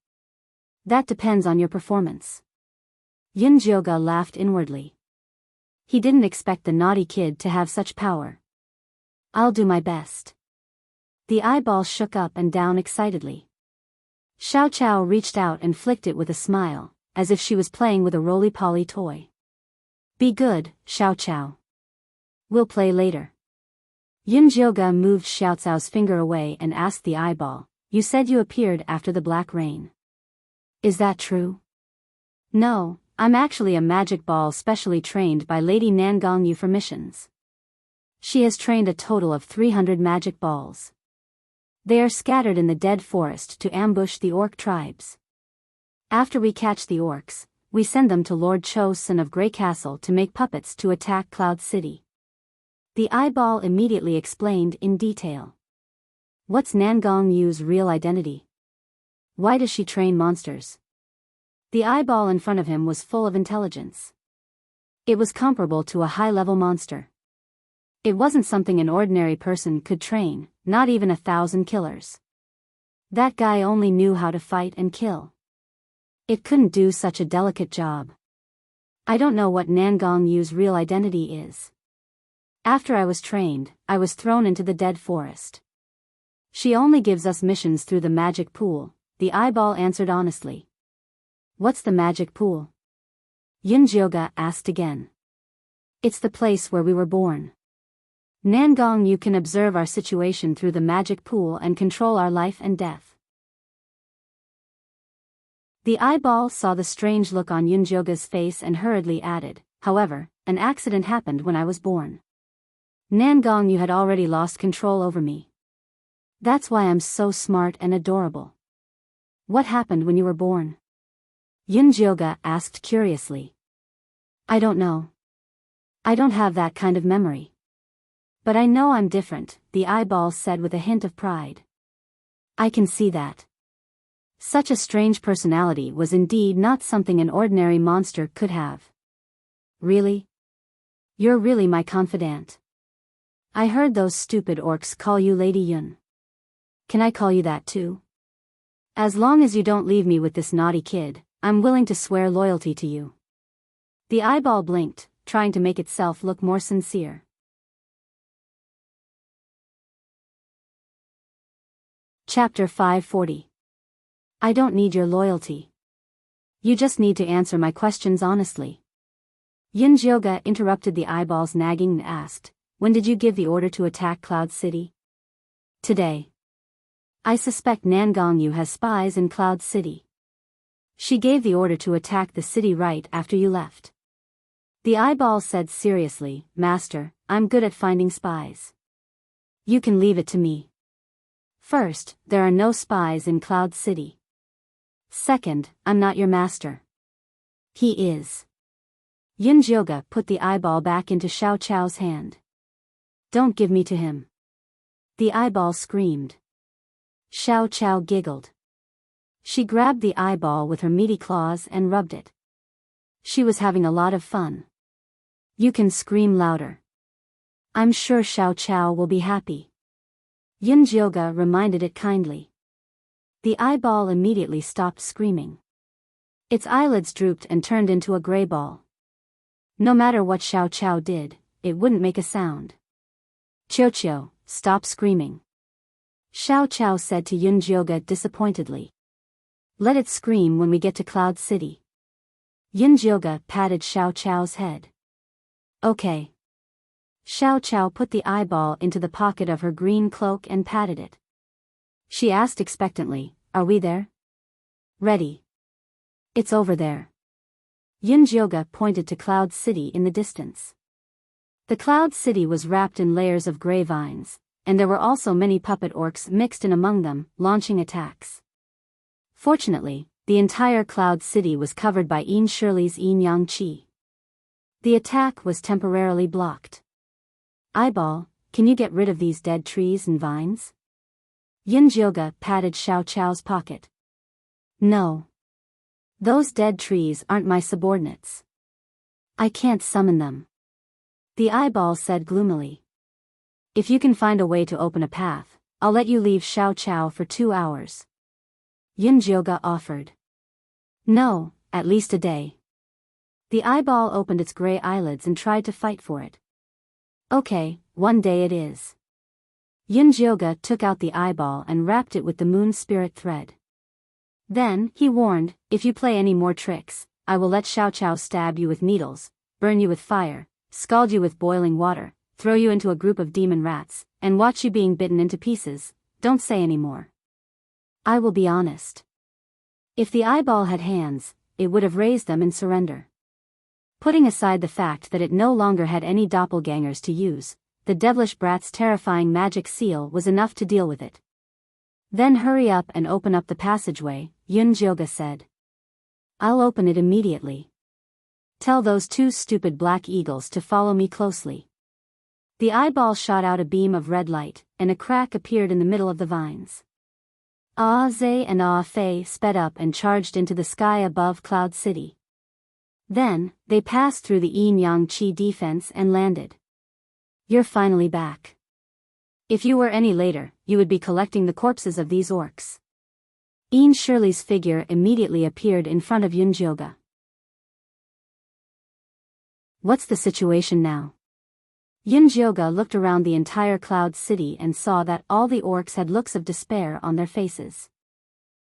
That depends on your performance. Yunjioga laughed inwardly. He didn't expect the naughty kid to have such power. I'll do my best. The eyeball shook up and down excitedly. Xiao Chao reached out and flicked it with a smile, as if she was playing with a roly-poly toy. Be good, Xiao Chao. We'll play later. Yunjioga moved Xiao Cao's finger away and asked the eyeball, you said you appeared after the black rain. Is that true? No, I'm actually a magic ball specially trained by Lady Nangongyu for missions. She has trained a total of 300 magic balls. They are scattered in the dead forest to ambush the orc tribes. After we catch the orcs, we send them to Lord Chosun of Grey Castle to make puppets to attack Cloud City. The eyeball immediately explained in detail. What's Nangongyu's real identity? Why does she train monsters? The eyeball in front of him was full of intelligence. It was comparable to a high-level monster. It wasn't something an ordinary person could train, not even 1,000 killers. That guy only knew how to fight and kill. It couldn't do such a delicate job. I don't know what Nangongyu's real identity is. After I was trained, I was thrown into the dead forest. She only gives us missions through the magic pool, the eyeball answered honestly. What's the magic pool? Yunjioga asked again. It's the place where we were born. Nangongyu can observe our situation through the magic pool and control our life and death. The eyeball saw the strange look on Yunjioga's face and hurriedly added, however, an accident happened when I was born. Nangongyu had already lost control over me. That's why I'm so smart and adorable. What happened when you were born? Yunjioga asked curiously. I don't know. I don't have that kind of memory. But I know I'm different, the eyeball said with a hint of pride. I can see that. Such a strange personality was indeed not something an ordinary monster could have. Really? You're really my confidant. I heard those stupid orcs call you Lady Yun. Can I call you that too? As long as you don't leave me with this naughty kid, I'm willing to swear loyalty to you. The eyeball blinked, trying to make itself look more sincere. Chapter 540. I don't need your loyalty. You just need to answer my questions honestly. Yunjioga interrupted the eyeball's nagging and asked, when did you give the order to attack Cloud City? Today. I suspect Nangongyu has spies in Cloud City. She gave the order to attack the city right after you left. The eyeball said seriously, Master, I'm good at finding spies. You can leave it to me. First, there are no spies in Cloud City. Second, I'm not your master. He is. Yunjioga put the eyeball back into Xiao Chao's hand. Don't give me to him. The eyeball screamed. Xiao Chao giggled. She grabbed the eyeball with her meaty claws and rubbed it. She was having a lot of fun. You can scream louder. I'm sure Xiao Chao will be happy. Yunjioga reminded it kindly. The eyeball immediately stopped screaming. Its eyelids drooped and turned into a gray ball. No matter what Xiao Chao did, it wouldn't make a sound. Qiuqiu, stop screaming. Xiao Chao said to Yunjioga disappointedly. Let it scream when we get to Cloud City. Yunjioga patted Xiao Chao's head. Okay. Xiao Chao put the eyeball into the pocket of her green cloak and patted it. She asked expectantly, are we there? Ready. It's over there. Yunjioga pointed to Cloud City in the distance. The Cloud City was wrapped in layers of gray vines, and there were also many puppet orcs mixed in among them, launching attacks. Fortunately, the entire Cloud City was covered by Yin Shirley's Yin Yang Qi. The attack was temporarily blocked. Eyeball, can you get rid of these dead trees and vines? Yunjioga patted Xiao Chao's pocket. No. Those dead trees aren't my subordinates. I can't summon them. The eyeball said gloomily. If you can find a way to open a path, I'll let you leave Xiao Chao for 2 hours. Yunjioga offered. No, at least a day. The eyeball opened its gray eyelids and tried to fight for it. Okay, 1 day it is. Yunjioga took out the eyeball and wrapped it with the moon spirit thread. Then, he warned, if you play any more tricks, I will let Xiao Chao stab you with needles, burn you with fire, scald you with boiling water, throw you into a group of demon rats, and watch you being bitten into pieces. Don't say any more. I will be honest. If the eyeball had hands, it would have raised them in surrender. Putting aside the fact that it no longer had any doppelgangers to use, the devilish brat's terrifying magic seal was enough to deal with it. Then hurry up and open up the passageway, Yunjioga said. I'll open it immediately. Tell those 2 stupid black eagles to follow me closely. The eyeball shot out a beam of red light, and a crack appeared in the middle of the vines. Ah Zhe and Ah Fei sped up and charged into the sky above Cloud City. Then, they passed through the Yin Yang Qi defense and landed. You're finally back. If you were any later, you would be collecting the corpses of these orcs. Yin Shirley's figure immediately appeared in front of Yunjioga. What's the situation now? Yunjioga looked around the entire Cloud City and saw that all the orcs had looks of despair on their faces.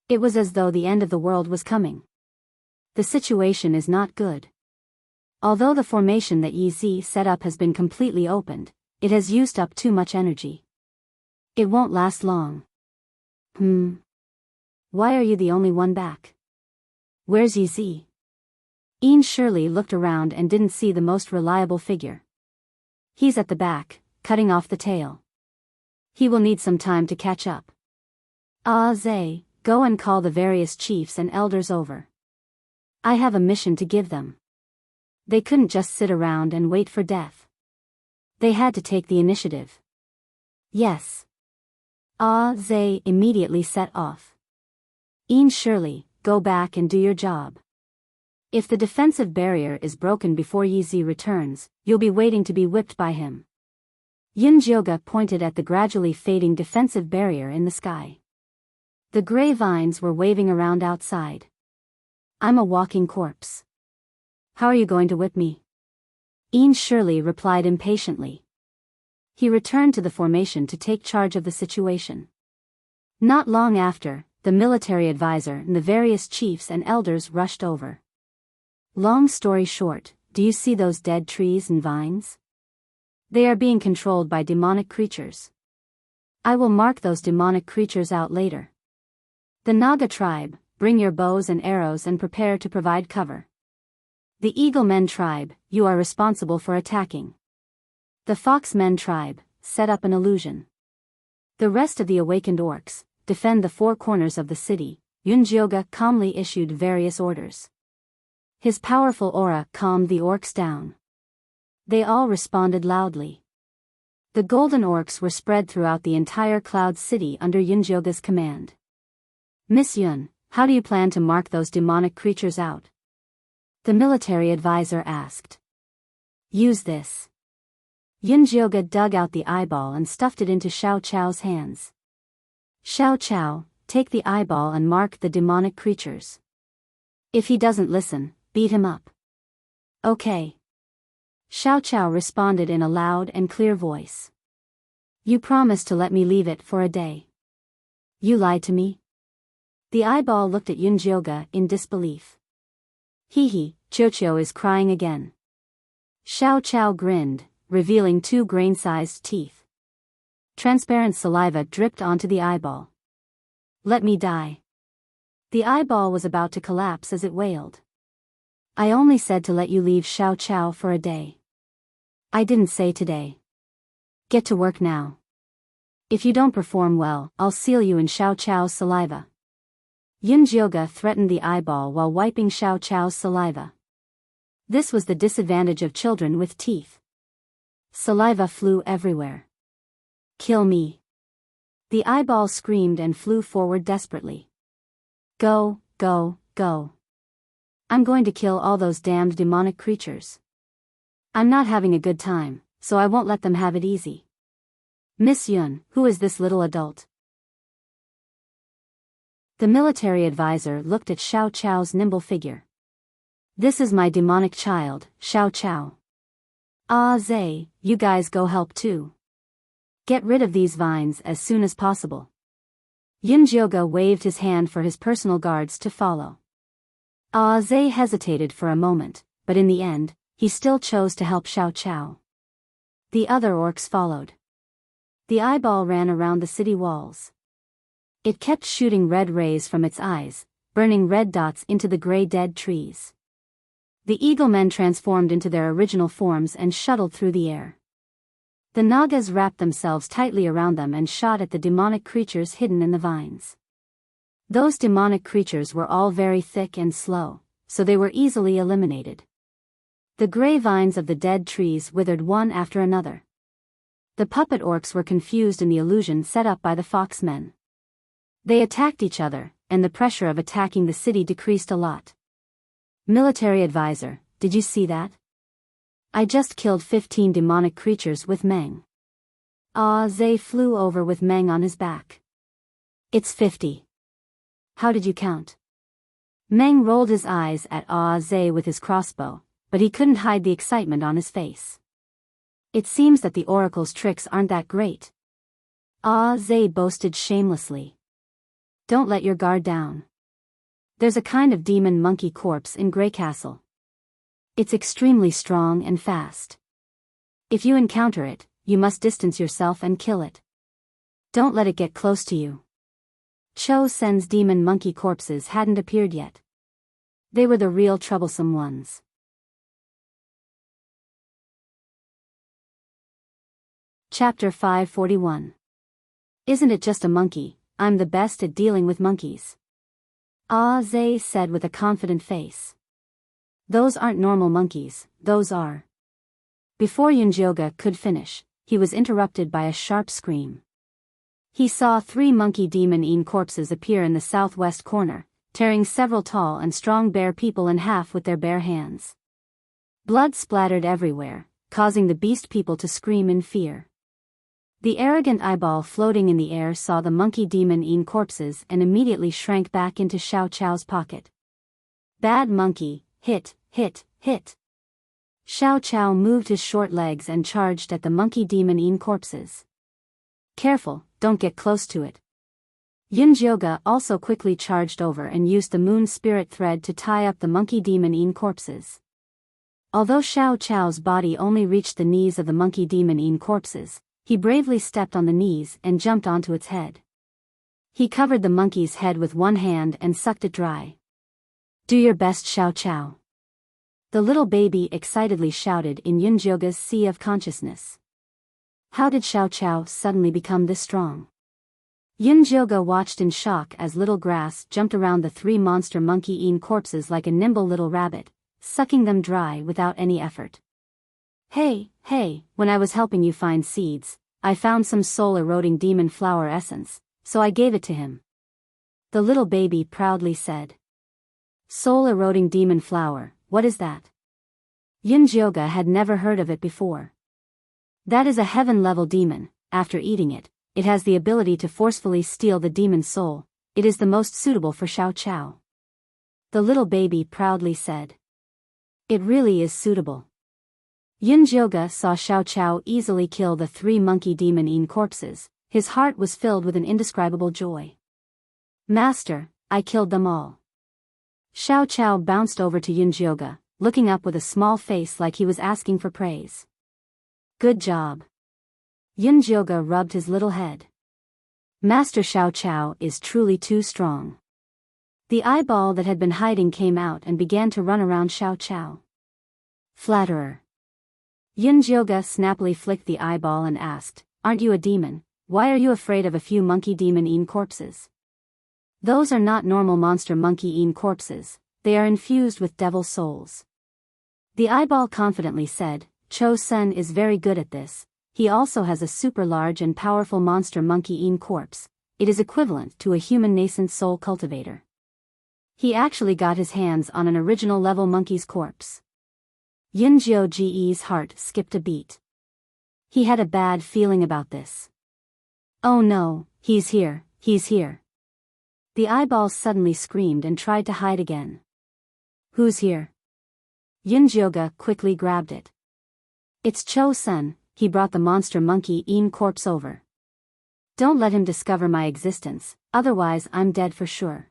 It was as though the end of the world was coming. The situation is not good. Although the formation that Yi Zi set up has been completely opened, it has used up too much energy. It won't last long. Why are you the only one back? Where's Yi Zi? Yin Shirley looked around and didn't see the most reliable figure. He's at the back, cutting off the tail. He will need some time to catch up. Ah Zhe, go and call the various chiefs and elders over. I have a mission to give them. They couldn't just sit around and wait for death. They had to take the initiative. Yes. Ah Zhe immediately set off. Yin Shirley, go back and do your job. If the defensive barrier is broken before Yi Zi returns, you'll be waiting to be whipped by him. Yunjioga pointed at the gradually fading defensive barrier in the sky. The gray vines were waving around outside. I'm a walking corpse. How are you going to whip me? Yin Shirley replied impatiently. He returned to the formation to take charge of the situation. Not long after, the military advisor and the various chiefs and elders rushed over. Long story short, do you see those dead trees and vines? They are being controlled by demonic creatures. I will mark those demonic creatures out later. The Naga tribe, bring your bows and arrows and prepare to provide cover. The Eagle Men tribe, you are responsible for attacking. The Fox Men tribe, set up an illusion. The rest of the awakened orcs, defend the 4 corners of the city. Yunjioga calmly issued various orders. His powerful aura calmed the orcs down. They all responded loudly. The golden orcs were spread throughout the entire Cloud City under Yunjioga's command. Miss Yun, how do you plan to mark those demonic creatures out? The military advisor asked. Use this. Yunjioga dug out the eyeball and stuffed it into Xiao Chao's hands. Xiao Chao, take the eyeball and mark the demonic creatures. If he doesn't listen, beat him up. Okay. Xiao Chao responded in a loud and clear voice. You promised to let me leave it for a day. You lied to me? The eyeball looked at Yunjioga in disbelief. Hee, Chocho is crying again. Xiao Chao grinned, revealing 2 grain-sized teeth. Transparent saliva dripped onto the eyeball. Let me die. The eyeball was about to collapse as it wailed. I only said to let you leave Xiao Chao for a day. I didn't say today. Get to work now. If you don't perform well, I'll seal you in Xiao Chao's saliva. Yunjioga threatened the eyeball while wiping Xiao Chao's saliva. This was the disadvantage of children with teeth. Saliva flew everywhere. Kill me. The eyeball screamed and flew forward desperately. Go, go, go. I'm going to kill all those damned demonic creatures. I'm not having a good time, so I won't let them have it easy. Miss Yun, who is this little adult? The military advisor looked at Xiao Chao's nimble figure. This is my demonic child, Xiao Chao. Ah Zay, you guys go help too. Get rid of these vines as soon as possible. Yunjioga waved his hand for his personal guards to follow. Ah Zay hesitated for a moment, but in the end, he still chose to help Xiao Chao. The other orcs followed. The eyeball ran around the city walls. It kept shooting red rays from its eyes, burning red dots into the gray dead trees. The eagle men transformed into their original forms and shuttled through the air. The Nagas wrapped themselves tightly around them and shot at the demonic creatures hidden in the vines. Those demonic creatures were all very thick and slow, so they were easily eliminated. The gray vines of the dead trees withered one after another. The puppet orcs were confused in the illusion set up by the foxmen. They attacked each other, and the pressure of attacking the city decreased a lot. Military advisor, did you see that? I just killed 15 demonic creatures with Meng. Ah Zay flew over with Meng on his back. It's 50. How did you count? Meng rolled his eyes at Ah Zay with his crossbow, but he couldn't hide the excitement on his face. It seems that the oracle's tricks aren't that great. Ah Zay boasted shamelessly. Don't let your guard down. There's a kind of demon monkey corpse in Grey Castle. It's extremely strong and fast. If you encounter it, you must distance yourself and kill it. Don't let it get close to you. Cho Sen's demon monkey corpses hadn't appeared yet. They were the real troublesome ones. Chapter 541. Isn't it just a monkey? I'm the best at dealing with monkeys. Ah Zay said with a confident face. Those aren't normal monkeys, those are. Before Yunjioga could finish, he was interrupted by a sharp scream. He saw 3 monkey demon corpses appear in the southwest corner, tearing several tall and strong bear people in half with their bare hands. Blood splattered everywhere, causing the beast people to scream in fear. The arrogant eyeball floating in the air saw the monkey demon corpses and immediately shrank back into Xiao Chao's pocket. Bad monkey, hit, hit, hit. Xiao Chao moved his short legs and charged at the monkey demon corpses. Careful, don't get close to it. Yunjioga also quickly charged over and used the moon spirit thread to tie up the monkey demon corpses. Although Xiao Chao's body only reached the knees of the monkey demon corpses, he bravely stepped on the knees and jumped onto its head. He covered the monkey's head with one hand and sucked it dry. Do your best, Xiao Chao. The little baby excitedly shouted in Yunjioga's sea of consciousness. How did Xiao Chao suddenly become this strong? Yunjioga watched in shock as little grass jumped around the 3 monster monkey corpses like a nimble little rabbit, sucking them dry without any effort. Hey, when I was helping you find seeds, I found some soul-eroding demon flower essence, so I gave it to him. The little baby proudly said. Soul-eroding demon flower, what is that? Yunjioga had never heard of it before. That is a heaven-level demon. After eating it, it has the ability to forcefully steal the demon's soul. It is the most suitable for Xiao Chao. The little baby proudly said. It really is suitable. Yunjioga saw Xiao Chao easily kill the 3 monkey demon corpses. His heart was filled with an indescribable joy. Master, I killed them all. Xiao Chao bounced over to Yunjioga, looking up with a small face like he was asking for praise. Good job. Yunjioga rubbed his little head. Master Xiao Chao is truly too strong. The eyeball that had been hiding came out and began to run around Xiao Chao. Flatterer. Yunjioga snappily flicked the eyeball and asked, Aren't you a demon? Why are you afraid of a few monkey demon corpses? Those are not normal monster monkey corpses, they are infused with devil souls. The eyeball confidently said, Cho Sen is very good at this. He also has a super large and powerful monster monkey corpse. It is equivalent to a human nascent soul cultivator. He actually got his hands on an original level monkey's corpse. Yunjioge's heart skipped a beat. He had a bad feeling about this. Oh no, he's here, he's here. The eyeball suddenly screamed and tried to hide again. Who's here? Yunjioge quickly grabbed it. It's Cho-sun, he brought the monster monkey Een corpse over. Don't let him discover my existence, otherwise I'm dead for sure.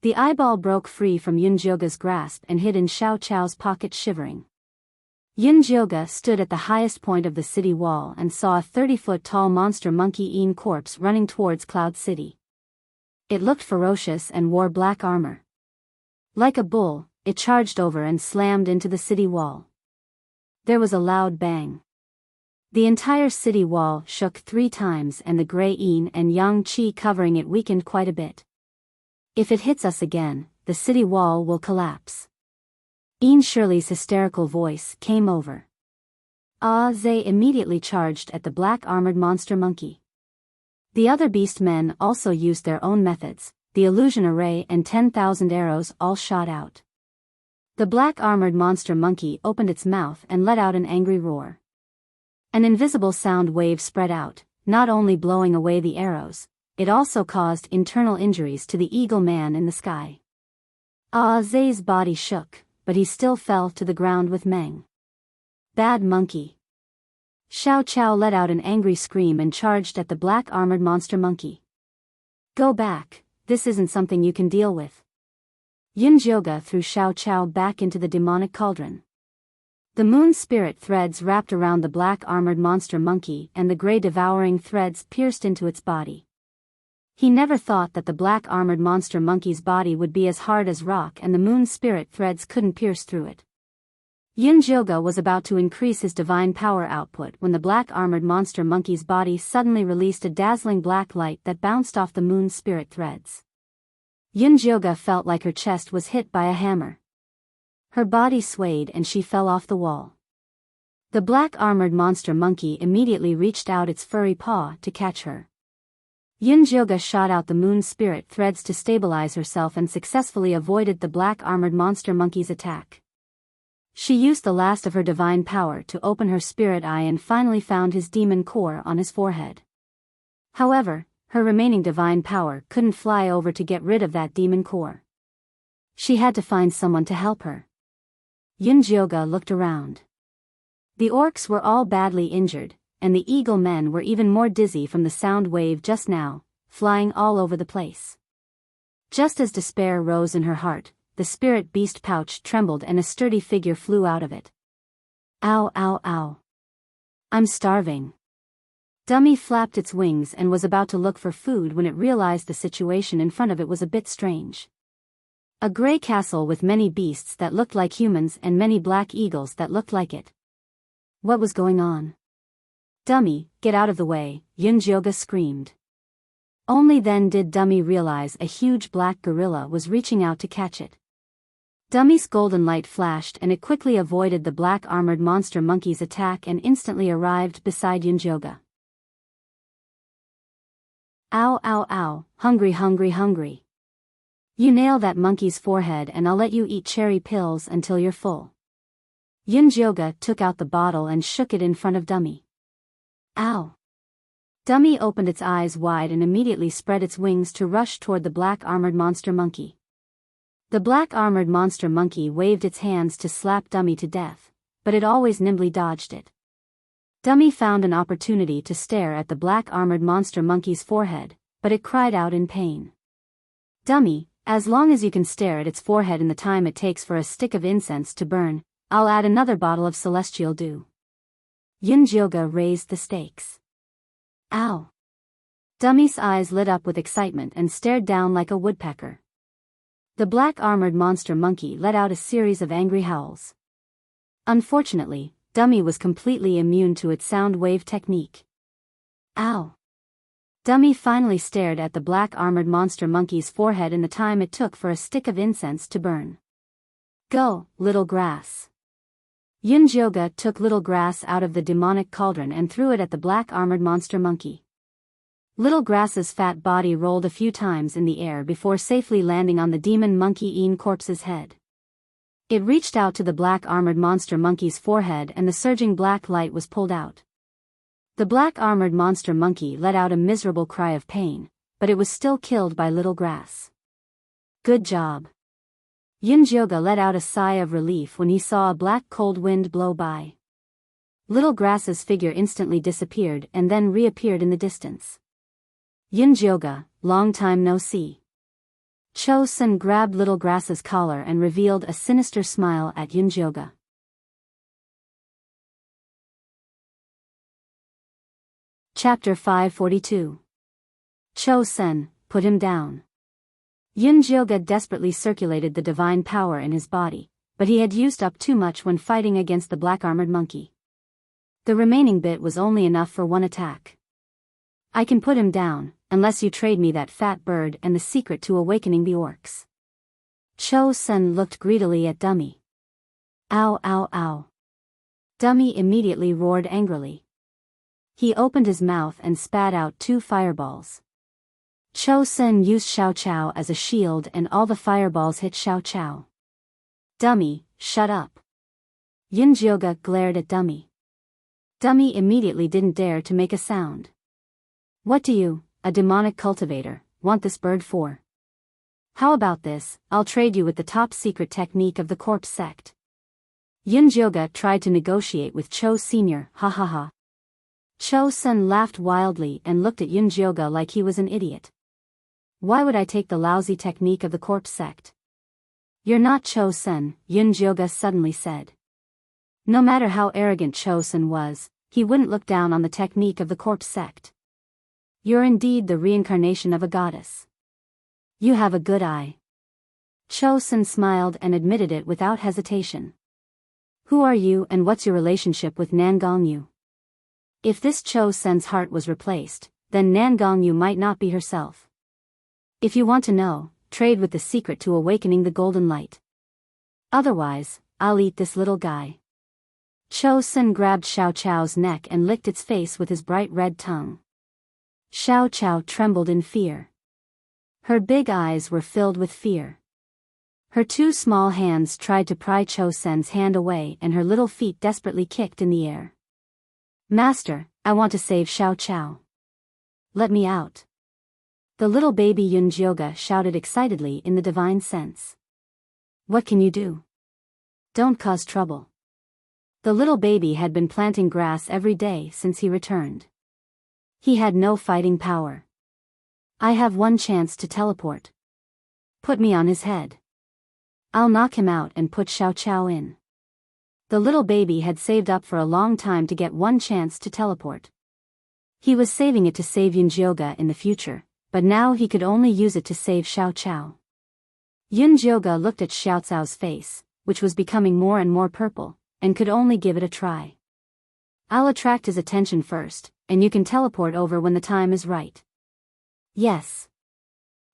The eyeball broke free from Yunjioge's grasp and hid in Xiao Chao's pocket, shivering. Yunjioge stood at the highest point of the city wall and saw a 30-foot-tall monster monkey Een corpse running towards Cloud City. It looked ferocious and wore black armor. Like a bull, it charged over and slammed into the city wall. There was a loud bang. The entire city wall shook 3 times and the gray Een and yang qi covering it weakened quite a bit. If it hits us again, the city wall will collapse. Een Shirley's hysterical voice came over. They immediately charged at the black-armored monster monkey. The other beast men also used their own methods, the illusion array and 10,000 arrows all shot out. The black-armored monster monkey opened its mouth and let out an angry roar. An invisible sound wave spread out, not only blowing away the arrows, it also caused internal injuries to the eagle man in the sky. Zay's body shook, but he still fell to the ground with Meng. Bad monkey. Xiao Chao let out an angry scream and charged at the black-armored monster monkey. Go back, this isn't something you can deal with. Yunjioge threw Xiao Chao back into the demonic cauldron. The moon spirit threads wrapped around the black-armored monster monkey and the gray devouring threads pierced into its body. He never thought that the black-armored monster monkey's body would be as hard as rock and the moon spirit threads couldn't pierce through it. Yunjioge was about to increase his divine power output when the black-armored monster monkey's body suddenly released a dazzling black light that bounced off the moon spirit threads. Yunjioge felt like her chest was hit by a hammer. Her body swayed and she fell off the wall. The black-armored monster monkey immediately reached out its furry paw to catch her. Yunjioge shot out the moon spirit threads to stabilize herself and successfully avoided the black-armored monster monkey's attack. She used the last of her divine power to open her spirit eye and finally found his demon core on his forehead. However, her remaining divine power couldn't fly over to get rid of that demon core. She had to find someone to help her. Yunjioge looked around. The orcs were all badly injured, and the eagle men were even more dizzy from the sound wave just now, flying all over the place. Just as despair rose in her heart, the spirit beast pouch trembled and a sturdy figure flew out of it. Ow, ow, ow. I'm starving. Dummy flapped its wings and was about to look for food when it realized the situation in front of it was a bit strange. A gray castle with many beasts that looked like humans and many black eagles that looked like it. What was going on? Dummy, get out of the way, Yunjioge screamed. Only then did Dummy realize a huge black gorilla was reaching out to catch it. Dummy's golden light flashed and it quickly avoided the black-armored monster monkey's attack and instantly arrived beside Yunjioge. Ow, ow, ow, hungry, hungry, hungry. You nail that monkey's forehead and I'll let you eat cherry pills until you're full. Yunjioge took out the bottle and shook it in front of Dummy. Ow. Dummy opened its eyes wide and immediately spread its wings to rush toward the black-armored monster monkey. The black-armored monster monkey waved its hands to slap Dummy to death, but it always nimbly dodged it. Dummy found an opportunity to stare at the black-armored monster monkey's forehead, but it cried out in pain. Dummy, as long as you can stare at its forehead in the time it takes for a stick of incense to burn, I'll add another bottle of celestial dew. Yunjioge raised the stakes. Ow. Dummy's eyes lit up with excitement and stared down like a woodpecker. The black-armored monster monkey let out a series of angry howls. Unfortunately, Dummy was completely immune to its sound wave technique. Ow. Dummy finally stared at the black-armored monster monkey's forehead in the time it took for a stick of incense to burn. Go, little grass. Yunjioge took little grass out of the demonic cauldron and threw it at the black-armored monster monkey. Little grass's fat body rolled a few times in the air before safely landing on the demon monkey Een corpse's head. It reached out to the black armored monster monkey's forehead and the surging black light was pulled out. The black armored monster monkey let out a miserable cry of pain, but it was still killed by little grass. Good job. Yunjioga let out a sigh of relief when he saw a black cold wind blow by. Little Grass's figure instantly disappeared and then reappeared in the distance. Yunjioga, long time no see. Cho-sun grabbed Little Grass's collar and revealed a sinister smile at Yunjioga. Chapter 542. Cho-sun, put him down. Yunjioga desperately circulated the divine power in his body, but he had used up too much when fighting against the black armored monkey. The remaining bit was only enough for one attack. I can put him down, unless you trade me that fat bird and the secret to awakening the orcs. Cho-sun looked greedily at Dummy. Ow ow ow. Dummy immediately roared angrily. He opened his mouth and spat out 2 fireballs. Cho-sun used Xiao Chao as a shield and all the fireballs hit Xiao Chao. Dummy, shut up. Yunjioga glared at Dummy. Dummy immediately didn't dare to make a sound. What do you, a demonic cultivator, want this bird for? How about this, I'll trade you with the top secret technique of the corpse sect. Yunjioga tried to negotiate with Cho Sr., ha ha ha. Cho-sun laughed wildly and looked at Yunjioga like he was an idiot. Why would I take the lousy technique of the corpse sect? You're not Cho-sun, Yunjioga suddenly said. No matter how arrogant Cho-sun was, he wouldn't look down on the technique of the corpse sect. You're indeed the reincarnation of a goddess. You have a good eye. Cho-sun smiled and admitted it without hesitation. Who are you and what's your relationship with Nangongyu? If this Cho-sun's heart was replaced, then Nangongyu might not be herself. If you want to know, trade with the secret to awakening the golden light. Otherwise, I'll eat this little guy. Cho-sun grabbed Xiao Chao's neck and licked its face with his bright red tongue. Xiao Chao trembled in fear. Her big eyes were filled with fear. Her 2 small hands tried to pry Cho-sun's hand away and her little feet desperately kicked in the air. Master, I want to save Xiao Chao. Let me out. The little baby Yunjioga shouted excitedly in the divine sense. What can you do? Don't cause trouble. The little baby had been planting grass every day since he returned. He had no fighting power. I have one chance to teleport. Put me on his head. I'll knock him out and put Xiao Chao in. The little baby had saved up for a long time to get one chance to teleport. He was saving it to save Yunjioga in the future, but now he could only use it to save Xiao Chao. Yunjioga looked at Xiao Cao's face, which was becoming more and more purple, and could only give it a try. I'll attract his attention first, and you can teleport over when the time is right. Yes.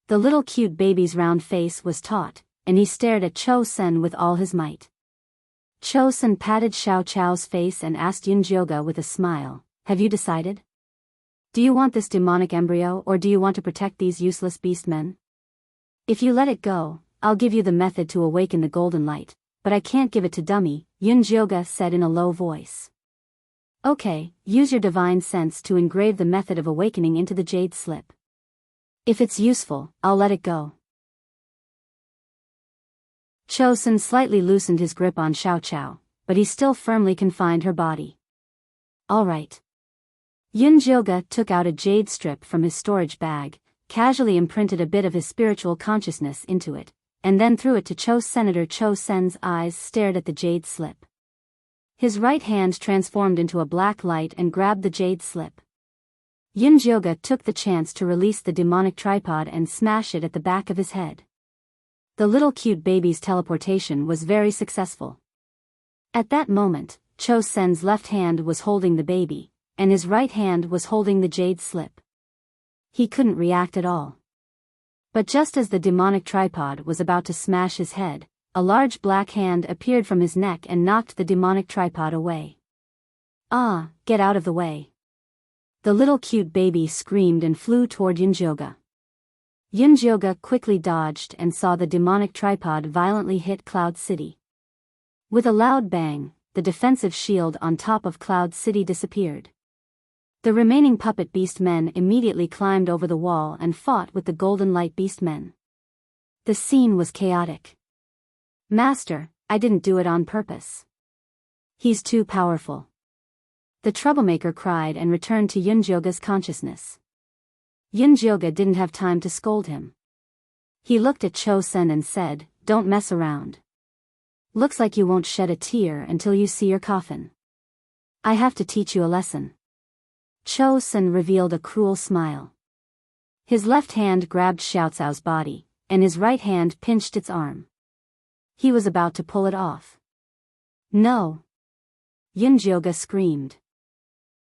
The little cute baby's round face was taut, and he stared at Cho-sun with all his might. Cho-sun patted Xiao Chao's face and asked Yunjioga with a smile, have you decided? Do you want this demonic embryo or do you want to protect these useless beastmen? If you let it go, I'll give you the method to awaken the golden light, but I can't give it to Dummy, Yunjioga said in a low voice. Okay, use your divine sense to engrave the method of awakening into the jade slip. If it's useful, I'll let it go. Cho-sun slightly loosened his grip on Xiao Chao, but he still firmly confined her body. All right. Yunjioga took out a jade strip from his storage bag, casually imprinted a bit of his spiritual consciousness into it, and then threw it to Senator Cho-sun's eyes stared at the jade slip. His right hand transformed into a black light and grabbed the jade slip. Yunjioga took the chance to release the demonic tripod and smash it at the back of his head. The little cute baby's teleportation was very successful. At that moment, Cho-sun's left hand was holding the baby, and his right hand was holding the jade slip. He couldn't react at all. But just as the demonic tripod was about to smash his head, a large black hand appeared from his neck and knocked the demonic tripod away. Ah, get out of the way. The little cute baby screamed and flew toward Yunjioga. Yunjioga quickly dodged and saw the demonic tripod violently hit Cloud City. With a loud bang, the defensive shield on top of Cloud City disappeared. The remaining puppet beast men immediately climbed over the wall and fought with the golden light beast men. The scene was chaotic. Master, I didn't do it on purpose. He's too powerful. The troublemaker cried and returned to Yunjioga's consciousness. Yunjioga didn't have time to scold him. He looked at Cho-sen and said, "Don't mess around. Looks like you won't shed a tear until you see your coffin. I have to teach you a lesson." Cho-sen revealed a cruel smile. His left hand grabbed Xiao Cao's body, and his right hand pinched its arm. He was about to pull it off. "No!" Yunjioga screamed.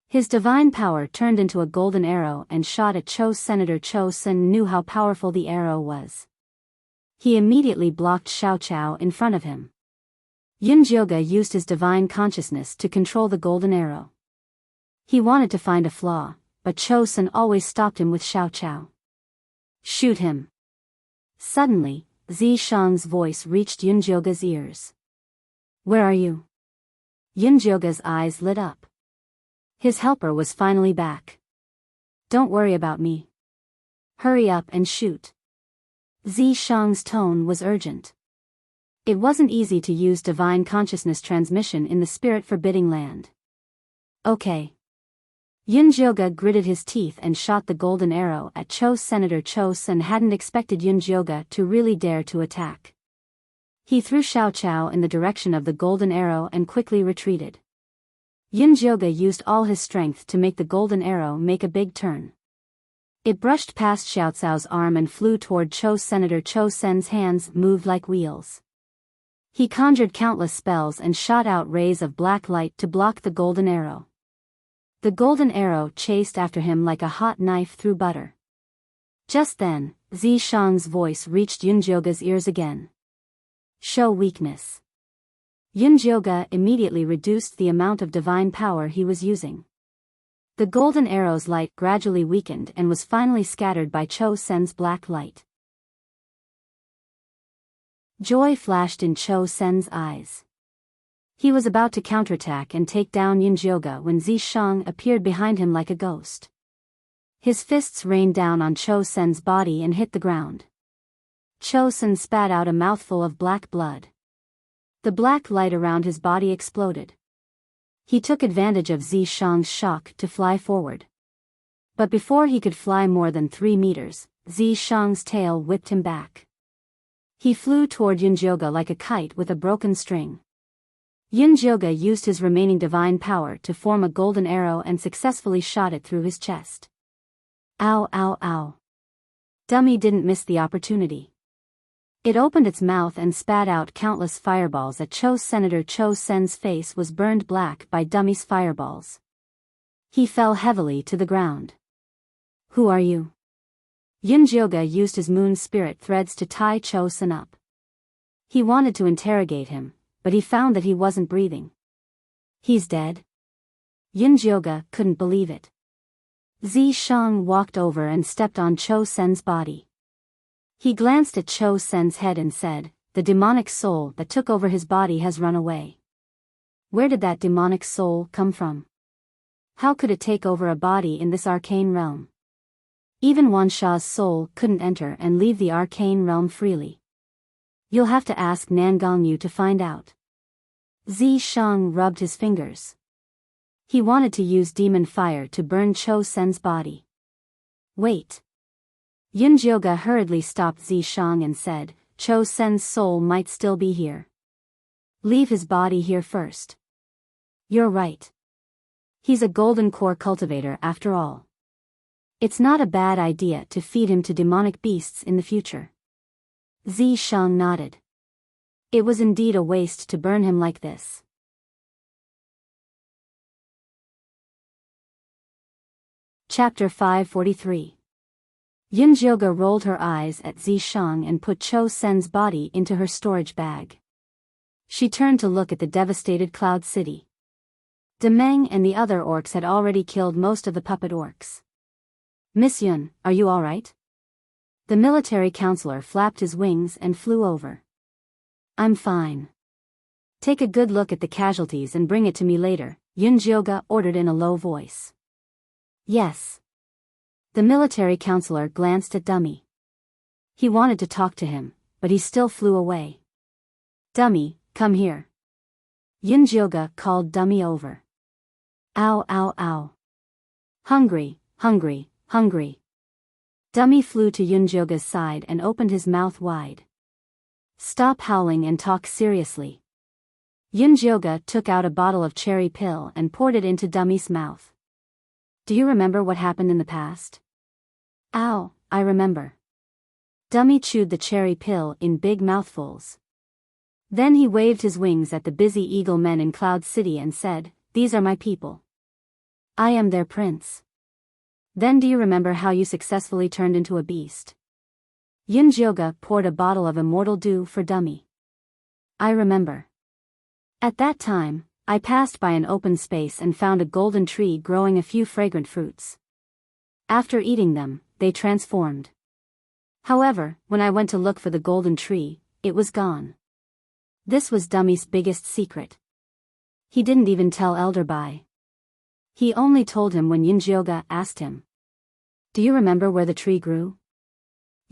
His divine power turned into a golden arrow and shot at Cho. Senator Cho-sen knew how powerful the arrow was. He immediately blocked Xiao Cao in front of him. Yunjioga used his divine consciousness to control the golden arrow. He wanted to find a flaw, but Cho-sen always stopped him with Xiao Cao. "Shoot him!" Suddenly, Zishang's voice reached Yunjioga's ears. "Where are you?" Yunjioga's eyes lit up. His helper was finally back. "Don't worry about me. Hurry up and shoot." Zishang's tone was urgent. It wasn't easy to use divine consciousness transmission in the spirit forbidding land. "Okay." Yunjioga gritted his teeth and shot the golden arrow at Cho. Senator Cho-sen hadn't expected Yunjioga to really dare to attack. He threw Xiao Cao in the direction of the golden arrow and quickly retreated. Yunjioga used all his strength to make the golden arrow make a big turn. It brushed past Xiao Cao's arm and flew toward Cho. Senator Cho-sen's hands moved like wheels. He conjured countless spells and shot out rays of black light to block the golden arrow. The golden arrow chased after him like a hot knife through butter. Just then, Zishang's voice reached Yunjioga's ears again. "Show weakness." Yunjioga immediately reduced the amount of divine power he was using. The golden arrow's light gradually weakened and was finally scattered by Cho-sen's black light. Joy flashed in Cho-sen's eyes. He was about to counterattack and take down Yunjioga when Zishang appeared behind him like a ghost. His fists rained down on Cho-sen's body and hit the ground. Cho-sen spat out a mouthful of black blood. The black light around his body exploded. He took advantage of Zishang's shock to fly forward. But before he could fly more than 3 meters, Zishang's tail whipped him back. He flew toward Yunjioga like a kite with a broken string. Yunjioga used his remaining divine power to form a golden arrow and successfully shot it through his chest. Ow, ow, ow. Dummy didn't miss the opportunity. It opened its mouth and spat out countless fireballs at Cho. Senator Cho-sen's face was burned black by Dummy's fireballs. He fell heavily to the ground. "Who are you?" Yunjioga used his moon spirit threads to tie Cho-sen up. He wanted to interrogate him, but he found that he wasn't breathing. "He's dead?" Yunjioga couldn't believe it. Zishang walked over and stepped on Cho-sen's body. He glanced at Cho-sen's head and said, "The demonic soul that took over his body has run away." Where did that demonic soul come from? How could it take over a body in this arcane realm? Even Wansha's soul couldn't enter and leave the arcane realm freely. You'll have to ask Nangongyu to find out. Zishang rubbed his fingers. He wanted to use demon fire to burn Cho-sen's body. "Wait." Yunjioga hurriedly stopped Zishang and said, "Cho-sen's soul might still be here. Leave his body here first." "You're right. He's a golden core cultivator after all. It's not a bad idea to feed him to demonic beasts in the future." Zishang nodded. It was indeed a waste to burn him like this. Chapter 543. Yunjioga rolled her eyes at Zishang and put Cho-sen's body into her storage bag. She turned to look at the devastated Cloud City. Demeng and the other orcs had already killed most of the puppet orcs. "Miss Yun, are you all right?" The military counselor flapped his wings and flew over. "I'm fine." Take a good look at the casualties and bring it to me later, Yunjioga ordered in a low voice. Yes. The military counselor glanced at Dummy. He wanted to talk to him, but he still flew away. Dummy, come here. Yunjioga called Dummy over. Ow, ow, ow. Hungry, hungry, hungry. Dummy flew to Yunjioga's side and opened his mouth wide. Stop howling and talk seriously. Yunjioga took out a bottle of cherry pill and poured it into Dummy's mouth. Do you remember what happened in the past? Ow, I remember. Dummy chewed the cherry pill in big mouthfuls. Then he waved his wings at the busy eagle men in Cloud City and said, "These are my people. I am their prince." Then do you remember how you successfully turned into a beast? Yunjioga poured a bottle of immortal dew for Dummy. I remember. At that time, I passed by an open space and found a golden tree growing a few fragrant fruits. After eating them, they transformed. However, when I went to look for the golden tree, it was gone. This was Dummy's biggest secret. He didn't even tell Elder Bai. He only told him when Yunjioga asked him. Do you remember where the tree grew?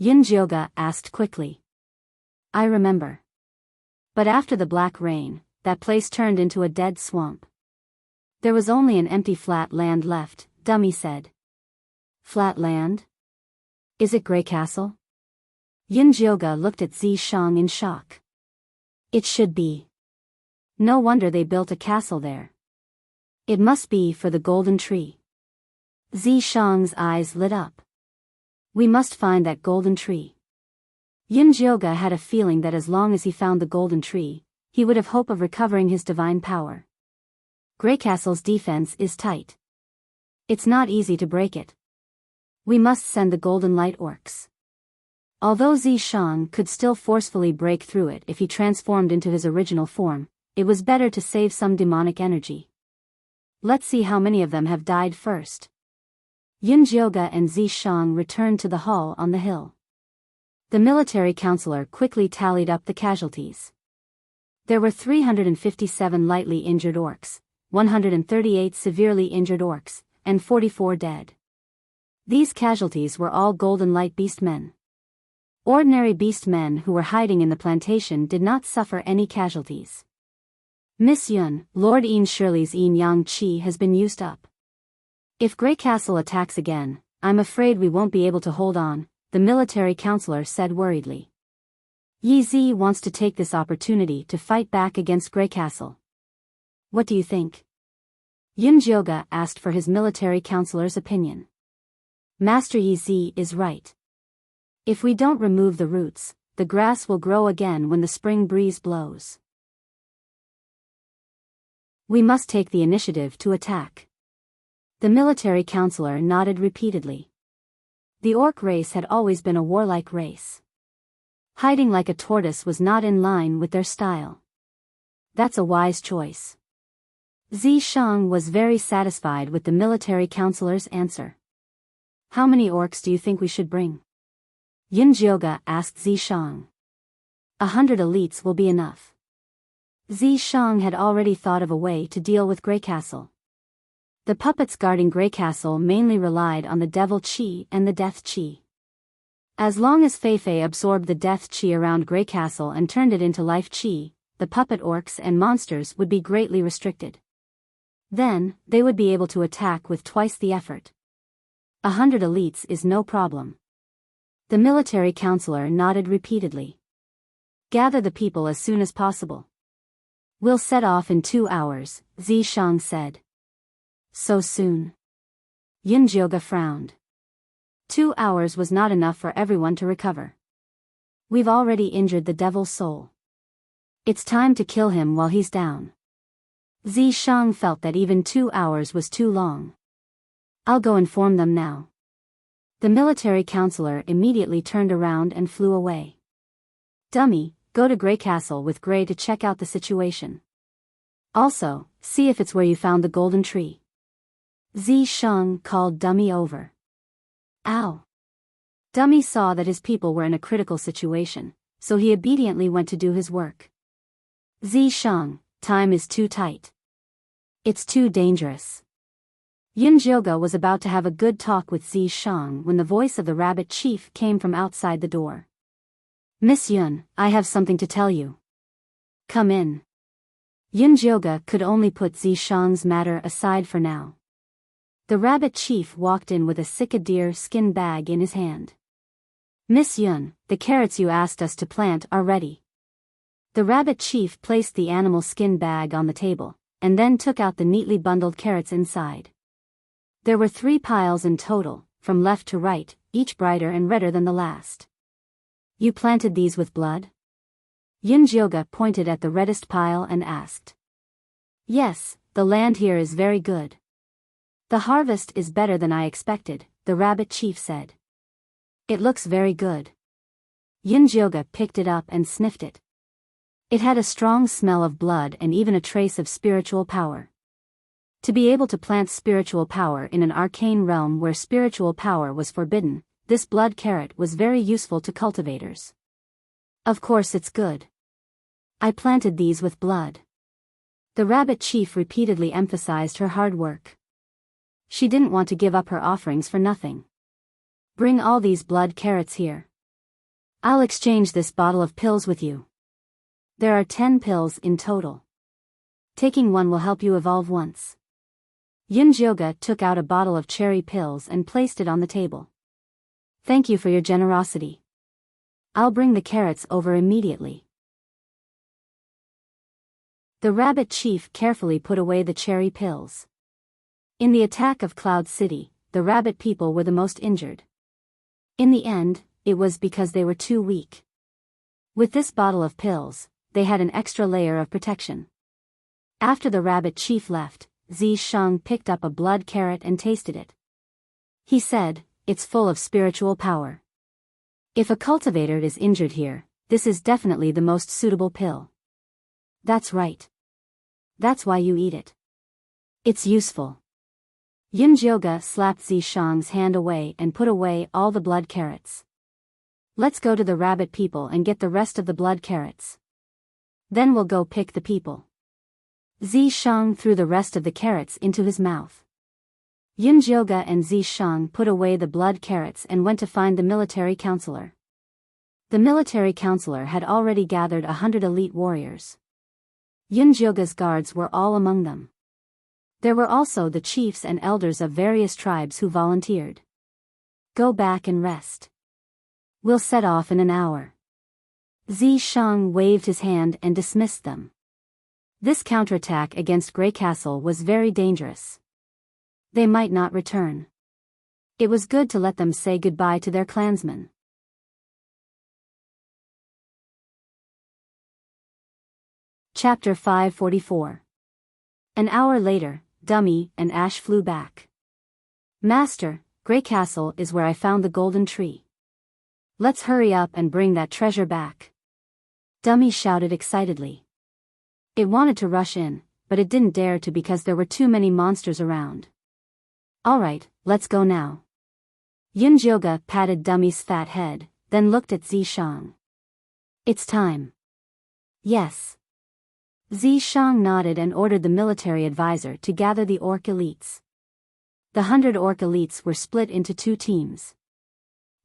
Yunjioga asked quickly. I remember. But after the black rain, that place turned into a dead swamp. There was only an empty flat land left, Dummy said. Flat land? Is it Grey Castle? Yunjioga looked at Zishang in shock. It should be. No wonder they built a castle there. It must be for the golden tree. Zishang's eyes lit up. We must find that golden tree. Yunjioga had a feeling that as long as he found the golden tree, he would have hope of recovering his divine power. Grey Castle's defense is tight. It's not easy to break it. We must send the golden light orcs. Although Zishang could still forcefully break through it if he transformed into his original form, it was better to save some demonic energy. Let's see how many of them have died first. Yunjioga and Zishang returned to the hall on the hill. The military counselor quickly tallied up the casualties. There were 357 lightly injured orcs, 138 severely injured orcs, and 44 dead. These casualties were all golden light beast men. Ordinary beast men who were hiding in the plantation did not suffer any casualties. Miss Yun, Lord Een Shirley's Een Yang Chi has been used up. If Grey Castle attacks again, I'm afraid we won't be able to hold on, the military counselor said worriedly. Yi Zi wants to take this opportunity to fight back against Grey Castle. What do you think? Yunjioga asked for his military counselor's opinion. Master Yi Zi is right. If we don't remove the roots, the grass will grow again when the spring breeze blows. We must take the initiative to attack. The military counselor nodded repeatedly. The orc race had always been a warlike race. Hiding like a tortoise was not in line with their style. That's a wise choice. Zishang was very satisfied with the military counselor's answer. How many orcs do you think we should bring? Yunjioga asked Zishang. 100 elites will be enough. Zishang had already thought of a way to deal with Grey Castle. The puppets guarding Grey Castle mainly relied on the Devil Chi and the Death Chi. As long as Feifei absorbed the Death Chi around Grey Castle and turned it into Life Chi, the puppet orcs and monsters would be greatly restricted. Then, they would be able to attack with twice the effort. 100 elites is no problem. The military counselor nodded repeatedly. Gather the people as soon as possible. We'll set off in 2 hours, Zishang said. So soon? Yunjioga frowned. 2 hours was not enough for everyone to recover. We've already injured the devil's soul. It's time to kill him while he's down. Zishang felt that even 2 hours was too long. I'll go inform them now. The military counselor immediately turned around and flew away. Dummy, go to Grey Castle with Grey to check out the situation. Also, see if it's where you found the golden tree. Zishang called Dummy over. Ow! Dummy saw that his people were in a critical situation, so he obediently went to do his work. Zishang, time is too tight. It's too dangerous. Yunjioga was about to have a good talk with Zishang when the voice of the rabbit chief came from outside the door. Miss Yun, I have something to tell you. Come in. Yunjioga could only put Zishang's matter aside for now. The rabbit chief walked in with a cicada skin bag in his hand. Miss Yun, the carrots you asked us to plant are ready. The rabbit chief placed the animal skin bag on the table, and then took out the neatly bundled carrots inside. There were 3 piles in total, from left to right, each brighter and redder than the last. You planted these with blood? Yunjioga pointed at the reddest pile and asked. Yes, the land here is very good. The harvest is better than I expected, the rabbit chief said. It looks very good. Yunjioga picked it up and sniffed it. It had a strong smell of blood and even a trace of spiritual power. To be able to plant spiritual power in an arcane realm where spiritual power was forbidden, this blood carrot was very useful to cultivators. Of course it's good. I planted these with blood. The rabbit chief repeatedly emphasized her hard work. She didn't want to give up her offerings for nothing. Bring all these blood carrots here. I'll exchange this bottle of pills with you. There are 10 pills in total. Taking one will help you evolve once. Yunjioga took out a bottle of cherry pills and placed it on the table. Thank you for your generosity. I'll bring the carrots over immediately. The rabbit chief carefully put away the cherry pills. In the attack of Cloud City, the rabbit people were the most injured. In the end, it was because they were too weak. With this bottle of pills, they had an extra layer of protection. After the rabbit chief left, Zishang picked up a blood carrot and tasted it. He said, it's full of spiritual power. If a cultivator is injured here, this is definitely the most suitable pill. That's right. That's why you eat it. It's useful. Yunjioga slapped Zishang's hand away and put away all the blood carrots. Let's go to the rabbit people and get the rest of the blood carrots. Then we'll go pick the people. Zishang threw the rest of the carrots into his mouth. Yunjioga and Zishang put away the blood carrots and went to find the military counselor. The military counselor had already gathered 100 elite warriors. Yunjioga's guards were all among them. There were also the chiefs and elders of various tribes who volunteered. Go back and rest. We'll set off in an hour. Zishang waved his hand and dismissed them. This counterattack against Grey Castle was very dangerous. They might not return. It was good to let them say goodbye to their clansmen. Chapter 544. An hour later, Dummy and Ash flew back. Master, Grey Castle is where I found the golden tree. Let's hurry up and bring that treasure back. Dummy shouted excitedly. It wanted to rush in, but it didn't dare to because there were too many monsters around. Alright, let's go now. Yunjioga patted Dummy's fat head, then looked at Zishang. It's time. Yes. Zishang nodded and ordered the military advisor to gather the orc elites. The 100 orc elites were split into 2 teams.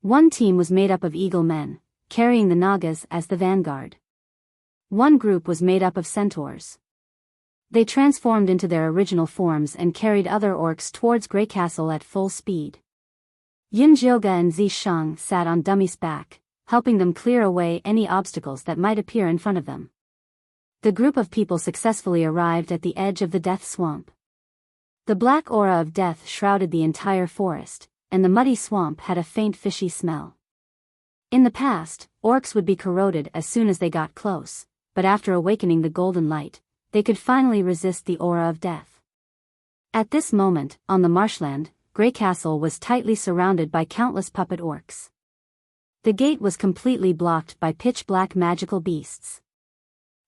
One team was made up of eagle men, carrying the Nagas as the vanguard. One group was made up of centaurs. They transformed into their original forms and carried other orcs towards Grey Castle at full speed. Yunjioga and Zishang sat on Dummy's back, helping them clear away any obstacles that might appear in front of them. The group of people successfully arrived at the edge of the death swamp. The black aura of death shrouded the entire forest, and the muddy swamp had a faint fishy smell. In the past, orcs would be corroded as soon as they got close, but after awakening the golden light, they could finally resist the aura of death. At this moment, on the marshland, Grey Castle was tightly surrounded by countless puppet orcs. The gate was completely blocked by pitch-black magical beasts.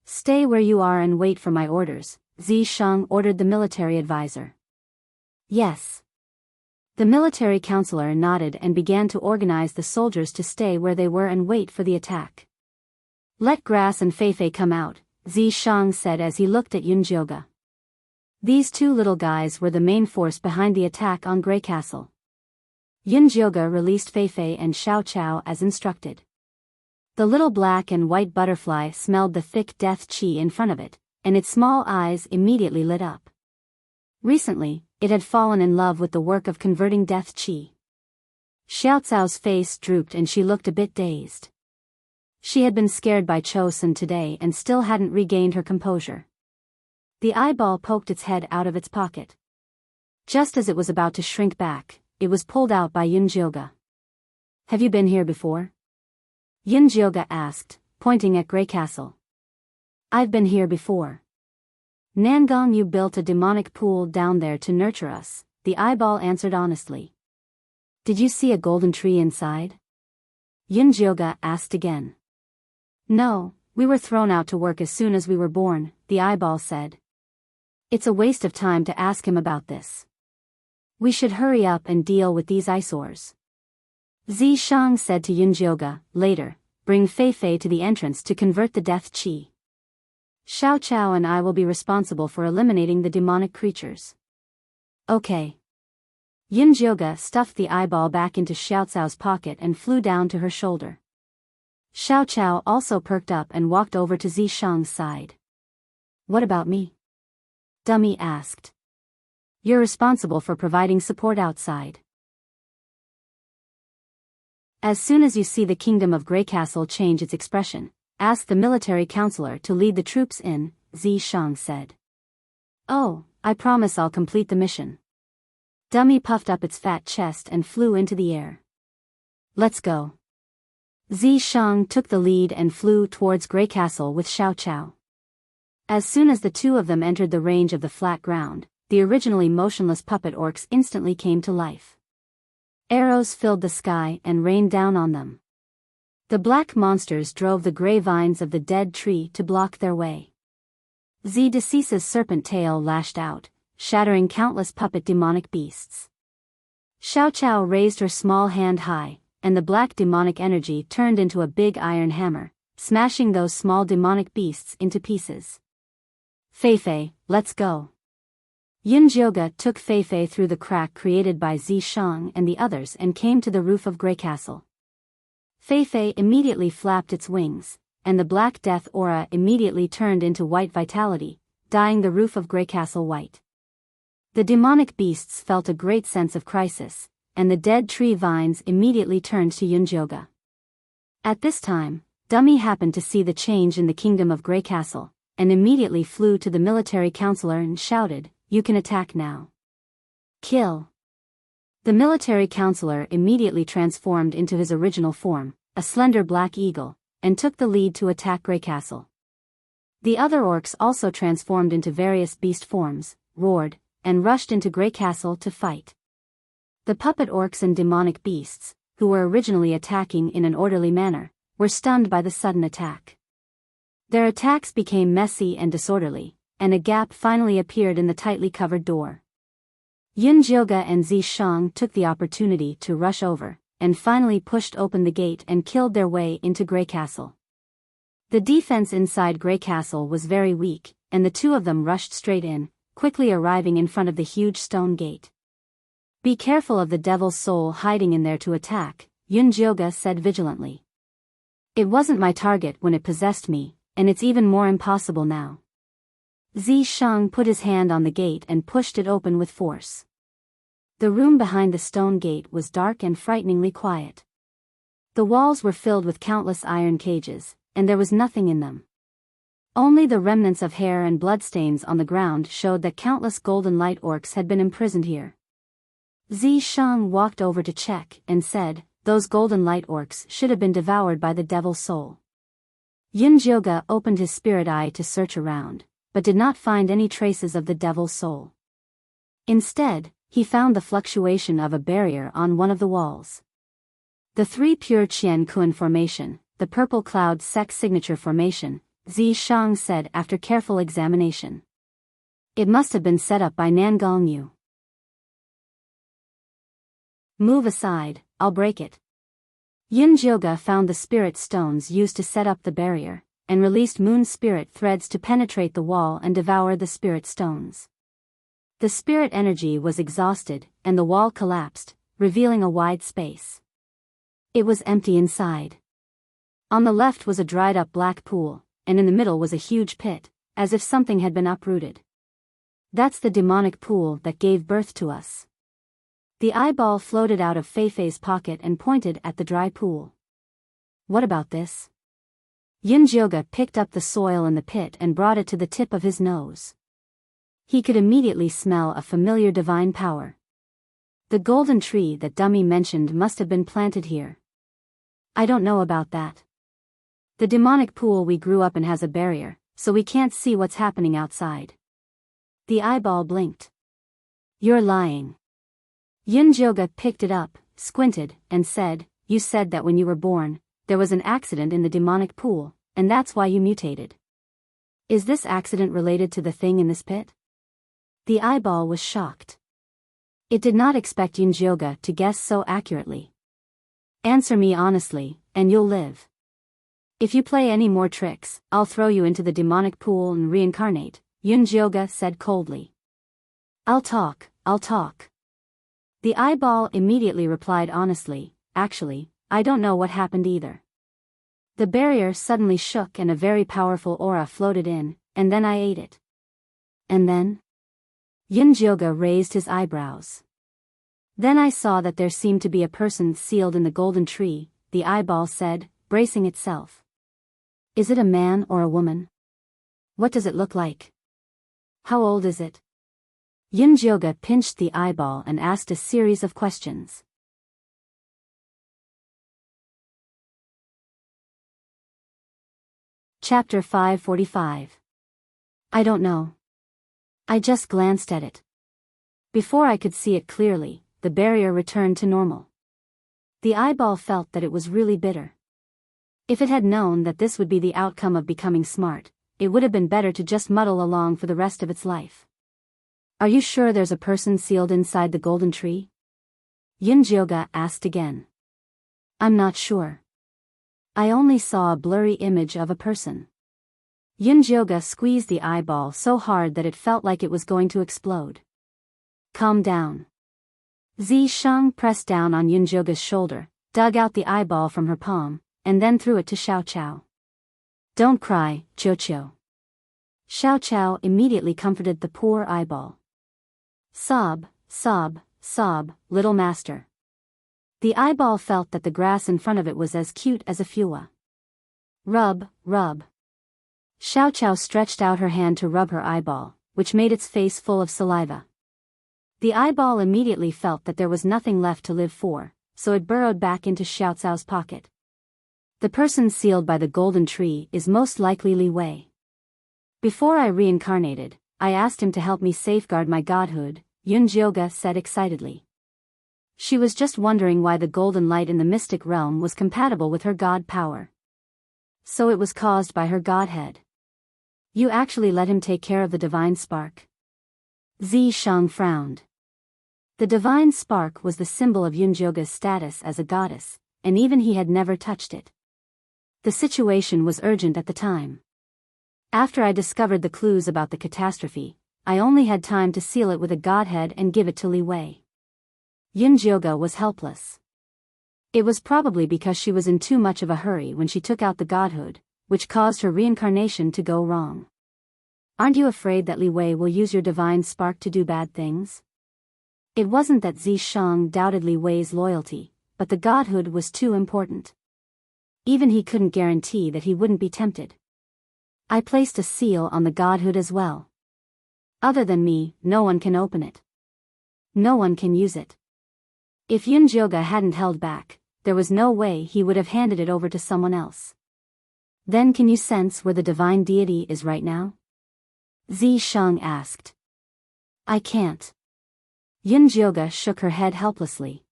Stay where you are and wait for my orders, Zishang ordered the military advisor. Yes. The military counselor nodded and began to organize the soldiers to stay where they were and wait for the attack. Let Grass and Feifei come out, Zishang said as he looked at Yunjioge. These two little guys were the main force behind the attack on Grey Castle. Yunjioge released Feifei and Xiao Qiao as instructed. The little black and white butterfly smelled the thick death qi in front of it, and its small eyes immediately lit up. Recently, it had fallen in love with the work of converting death qi. Xiao Cao's face drooped and she looked a bit dazed. She had been scared by Chosun today and still hadn't regained her composure. The eyeball poked its head out of its pocket. Just as it was about to shrink back, it was pulled out by Yunjioge. Have you been here before? Yunjioge asked, pointing at Grey Castle. I've been here before. Nangong, you built a demonic pool down there to nurture us, the eyeball answered honestly. Did you see a golden tree inside? Yunjioge asked again. No, we were thrown out to work as soon as we were born, the eyeball said. It's a waste of time to ask him about this. We should hurry up and deal with these eyesores. Zishang said to Yunjioge, later, bring Feifei to the entrance to convert the death qi. Xiao Qiao and I will be responsible for eliminating the demonic creatures. Okay. Yunjioge stuffed the eyeball back into Xiao Cao's pocket and flew down to her shoulder. Xiao Qiao also perked up and walked over to Zishang's side. What about me? Dummy asked. You're responsible for providing support outside. As soon as you see the kingdom of Grey Castle change its expression, ask the military counselor to lead the troops in, Zishang said. Oh, I promise I'll complete the mission. Dummy puffed up its fat chest and flew into the air. Let's go. Zishang took the lead and flew towards Grey Castle with Xiao Qiao. As soon as the two of them entered the range of the flat ground, the originally motionless puppet orcs instantly came to life. Arrows filled the sky and rained down on them. The black monsters drove the grey vines of the dead tree to block their way. Zidecisa's serpent tail lashed out, shattering countless puppet demonic beasts. Xiao Qiao raised her small hand high, and the black demonic energy turned into a big iron hammer, smashing those small demonic beasts into pieces. Feifei, let's go. Yunjioge took Feifei through the crack created by Zishang and the others and came to the roof of Grey Castle. Feifei immediately flapped its wings, and the black death aura immediately turned into white vitality, dyeing the roof of Grey Castle white. The demonic beasts felt a great sense of crisis, and the dead tree vines immediately turned to Yunjioge. At this time, Dummy happened to see the change in the kingdom of Grey Castle, and immediately flew to the military counselor and shouted, "You can attack now. Kill." The military counselor immediately transformed into his original form, a slender black eagle, and took the lead to attack Grey Castle. The other orcs also transformed into various beast forms, roared, and rushed into Grey Castle to fight. The puppet orcs and demonic beasts, who were originally attacking in an orderly manner, were stunned by the sudden attack. Their attacks became messy and disorderly, and a gap finally appeared in the tightly covered door. Yunjioge and Zishang took the opportunity to rush over, and finally pushed open the gate and killed their way into Grey Castle. The defense inside Grey Castle was very weak, and the two of them rushed straight in, quickly arriving in front of the huge stone gate. Be careful of the devil's soul hiding in there to attack, Yunjioge said vigilantly. It wasn't my target when it possessed me, and it's even more impossible now. Zishang put his hand on the gate and pushed it open with force. The room behind the stone gate was dark and frighteningly quiet. The walls were filled with countless iron cages, and there was nothing in them. Only the remnants of hair and bloodstains on the ground showed that countless golden light orcs had been imprisoned here. Zishang walked over to check and said, "Those golden light orcs should have been devoured by the devil's soul." Yunjioge opened his spirit eye to search around, but did not find any traces of the devil's soul. Instead, he found the fluctuation of a barrier on one of the walls. The three pure Qian Kun formation, the purple cloud sect signature formation, Zishang said after careful examination. It must have been set up by Nangong Yu. Move aside, I'll break it. Yunjioge found the spirit stones used to set up the barrier, and released moon spirit threads to penetrate the wall and devour the spirit stones. The spirit energy was exhausted, and the wall collapsed, revealing a wide space. It was empty inside. On the left was a dried-up black pool, and in the middle was a huge pit, as if something had been uprooted. That's the demonic pool that gave birth to us. The eyeball floated out of Feifei's pocket and pointed at the dry pool. What about this? Yunjioga picked up the soil in the pit and brought it to the tip of his nose. He could immediately smell a familiar divine power. The golden tree that Dummy mentioned must have been planted here. I don't know about that. The demonic pool we grew up in has a barrier, so we can't see what's happening outside. The eyeball blinked. You're lying. Yunjioga picked it up, squinted, and said, You said that when you were born, there was an accident in the demonic pool, and that's why you mutated. Is this accident related to the thing in this pit? The eyeball was shocked. It did not expect Yunjioga to guess so accurately. Answer me honestly, and you'll live. If you play any more tricks, I'll throw you into the demonic pool and reincarnate, Yunjioga said coldly. I'll talk. The eyeball immediately replied honestly, Actually, I don't know what happened either. The barrier suddenly shook and a very powerful aura floated in, and then I ate it. And then? Yunjioga raised his eyebrows. Then I saw that there seemed to be a person sealed in the golden tree, the eyeball said, bracing itself. Is it a man or a woman? What does it look like? How old is it? Yunjioga pinched the eyeball and asked a series of questions. Chapter 545. I don't know. I just glanced at it. Before I could see it clearly, the barrier returned to normal. The eyeball felt that it was really bitter. If it had known that this would be the outcome of becoming smart, it would have been better to just muddle along for the rest of its life. Are you sure there's a person sealed inside the golden tree? Yunjioga asked again. I'm not sure. I only saw a blurry image of a person. Yunjioga squeezed the eyeball so hard that it felt like it was going to explode. Calm down. Zisheng pressed down on Yunjioga's shoulder, dug out the eyeball from her palm, and then threw it to Xiao Qiao. Don't cry, Qiao. Xiao Qiao immediately comforted the poor eyeball. Sob, little master. The eyeball felt that the grass in front of it was as cute as a fua. Rub. Xiao Qiao stretched out her hand to rub her eyeball, which made its face full of saliva. The eyeball immediately felt that there was nothing left to live for, so it burrowed back into Xiao Cao's pocket. The person sealed by the golden tree is most likely Li Wei. Before I reincarnated, I asked him to help me safeguard my godhood, Yunjioga said excitedly. She was just wondering why the golden light in the mystic realm was compatible with her god power. So it was caused by her godhead. You actually let him take care of the divine spark? Zisheng frowned. The divine spark was the symbol of Yunjioga's status as a goddess, and even he had never touched it. The situation was urgent at the time. After I discovered the clues about the catastrophe, I only had time to seal it with a godhead and give it to Li Wei. Yunjioga was helpless. It was probably because she was in too much of a hurry when she took out the godhood, which caused her reincarnation to go wrong. Aren't you afraid that Li Wei will use your divine spark to do bad things? It wasn't that Zisheng doubted Li Wei's loyalty, but the godhood was too important. Even he couldn't guarantee that he wouldn't be tempted. I placed a seal on the godhood as well. Other than me, no one can open it. No one can use it. If Yunjioga hadn't held back, there was no way he would have handed it over to someone else. Then can you sense where the divine deity is right now? Zisheng asked. I can't. Yunjioga shook her head helplessly.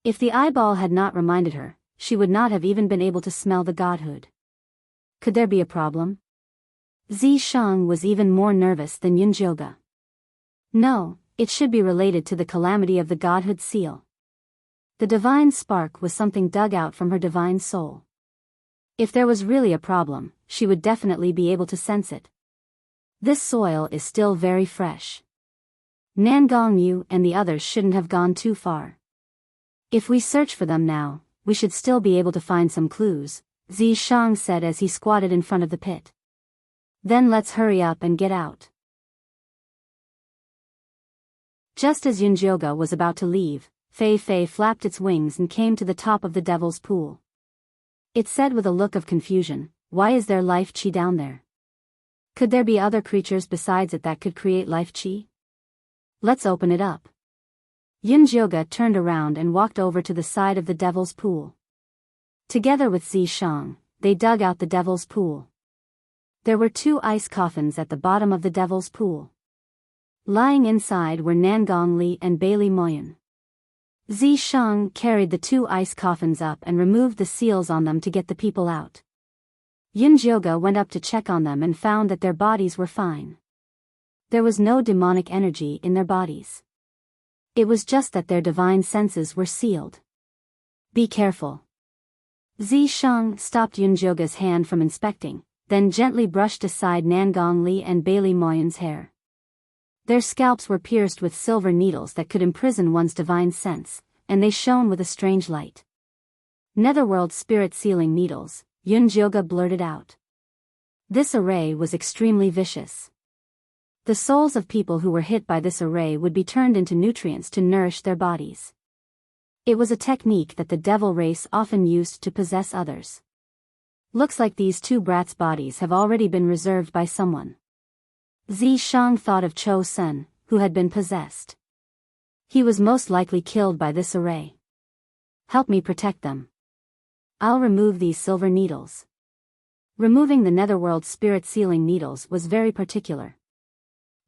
If the eyeball had not reminded her, she would not have even been able to smell the godhood. Could there be a problem? Zisheng was even more nervous than Yunjioga. No, it should be related to the calamity of the godhood seal. The divine spark was something dug out from her divine soul. If there was really a problem, she would definitely be able to sense it. This soil is still very fresh. Nangong Yu and the others shouldn't have gone too far. If we search for them now, we should still be able to find some clues, Zi Shang said as he squatted in front of the pit. Then let's hurry up and get out. Just as Yunjioga was about to leave, Fei Fei flapped its wings and came to the top of the devil's pool. It said with a look of confusion, "Why is there life chi down there? Could there be other creatures besides it that could create life chi? Let's open it up." Yunjioga turned around and walked over to the side of the devil's pool. Together with Zi Shang, they dug out the devil's pool. There were 2 ice coffins at the bottom of the devil's pool. Lying inside were Nangong Li and Bailey Moyen. Zi Shang carried the 2 ice coffins up and removed the seals on them to get the people out. Yunjioga went up to check on them and found that their bodies were fine. There was no demonic energy in their bodies. It was just that their divine senses were sealed. Be careful. Zi Shang stopped Yunjioga's hand from inspecting, then gently brushed aside Nangong Li and Bailey Moyen's hair. Their scalps were pierced with silver needles that could imprison one's divine sense, and they shone with a strange light. Netherworld spirit sealing needles, Yunjioga blurted out. This array was extremely vicious. The souls of people who were hit by this array would be turned into nutrients to nourish their bodies. It was a technique that the devil race often used to possess others. Looks like these 2 brats' bodies have already been reserved by someone. Zi Shang thought of Cho Sen, who had been possessed. He was most likely killed by this array. Help me protect them. I'll remove these silver needles. Removing the netherworld spirit sealing needles was very particular.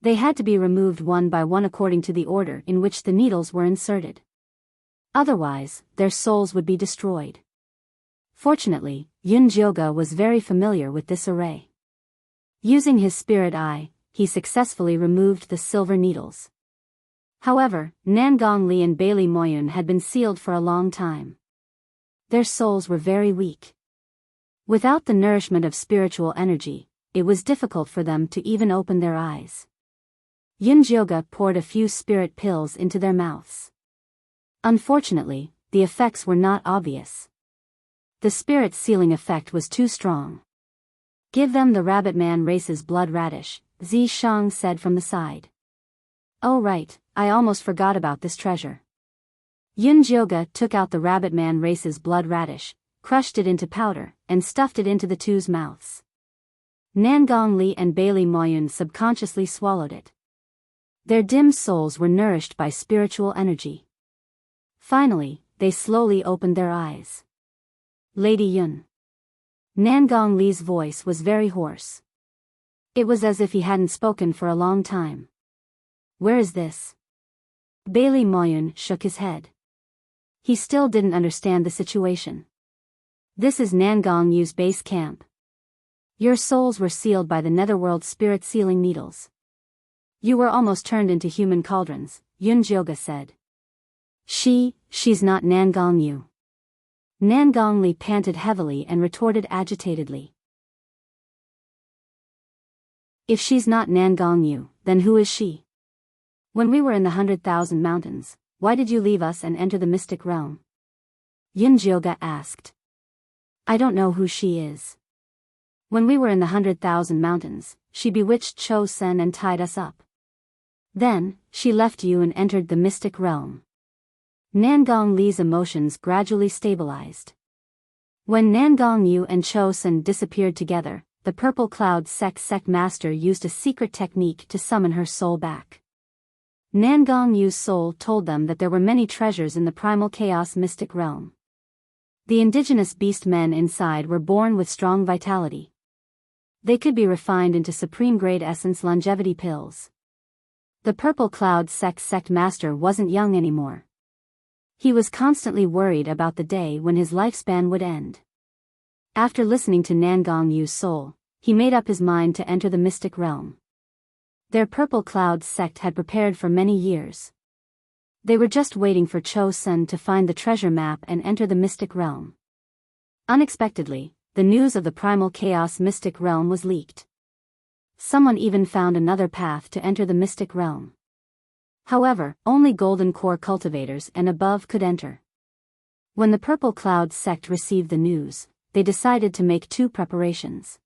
They had to be removed one by one according to the order in which the needles were inserted. Otherwise, their souls would be destroyed. Fortunately, Yunjioga was very familiar with this array. Using his spirit eye, he successfully removed the silver needles. However, Nangong Li and Bailey Moyen had been sealed for a long time. Their souls were very weak. Without the nourishment of spiritual energy, it was difficult for them to even open their eyes. Yunjioga poured a few spirit pills into their mouths. Unfortunately, the effects were not obvious. The spirit sealing effect was too strong. Give them the Rabbit Man race's blood radish, Zi Shang said from the side. Oh right, I almost forgot about this treasure. Yunjioga took out the Rabbit Man race's blood radish, crushed it into powder, and stuffed it into the 2's mouths. Nangong Li and Bailey Moyen subconsciously swallowed it. Their dim souls were nourished by spiritual energy. Finally, they slowly opened their eyes. Lady Yun. Nangong Li's voice was very hoarse. It was as if he hadn't spoken for a long time. Where is this? Bailey Moyen shook his head. He still didn't understand the situation. This is Nangong Yu's base camp. Your souls were sealed by the netherworld spirit sealing needles. You were almost turned into human cauldrons, Yunjioga said. She's not Nangong Yu. Nangong Li panted heavily and retorted agitatedly. If she's not Nangong Yu, then who is she? When we were in the 100,000 mountains, why did you leave us and enter the mystic realm? Yunjioga asked. I don't know who she is. When we were in the 100,000 mountains, she bewitched Cho Sen and tied us up. Then, she left you and entered the mystic realm. Nangong Li's emotions gradually stabilized. When Nangong Yu and Cho Sen disappeared together, the purple cloud sect master used a secret technique to summon her soul back. Nangong Yu's soul told them that there were many treasures in the primal chaos mystic realm. The indigenous beast men inside were born with strong vitality. They could be refined into supreme grade essence longevity pills. The purple cloud sect master wasn't young anymore. He was constantly worried about the day when his lifespan would end. After listening to Nangong Yu's soul, he made up his mind to enter the mystic realm. Their purple cloud sect had prepared for many years. They were just waiting for Cho Sen to find the treasure map and enter the mystic realm. Unexpectedly, the news of the primal chaos mystic realm was leaked. Someone even found another path to enter the mystic realm. However, only golden core cultivators and above could enter. When the Purple Cloud sect received the news, they decided to make two preparations.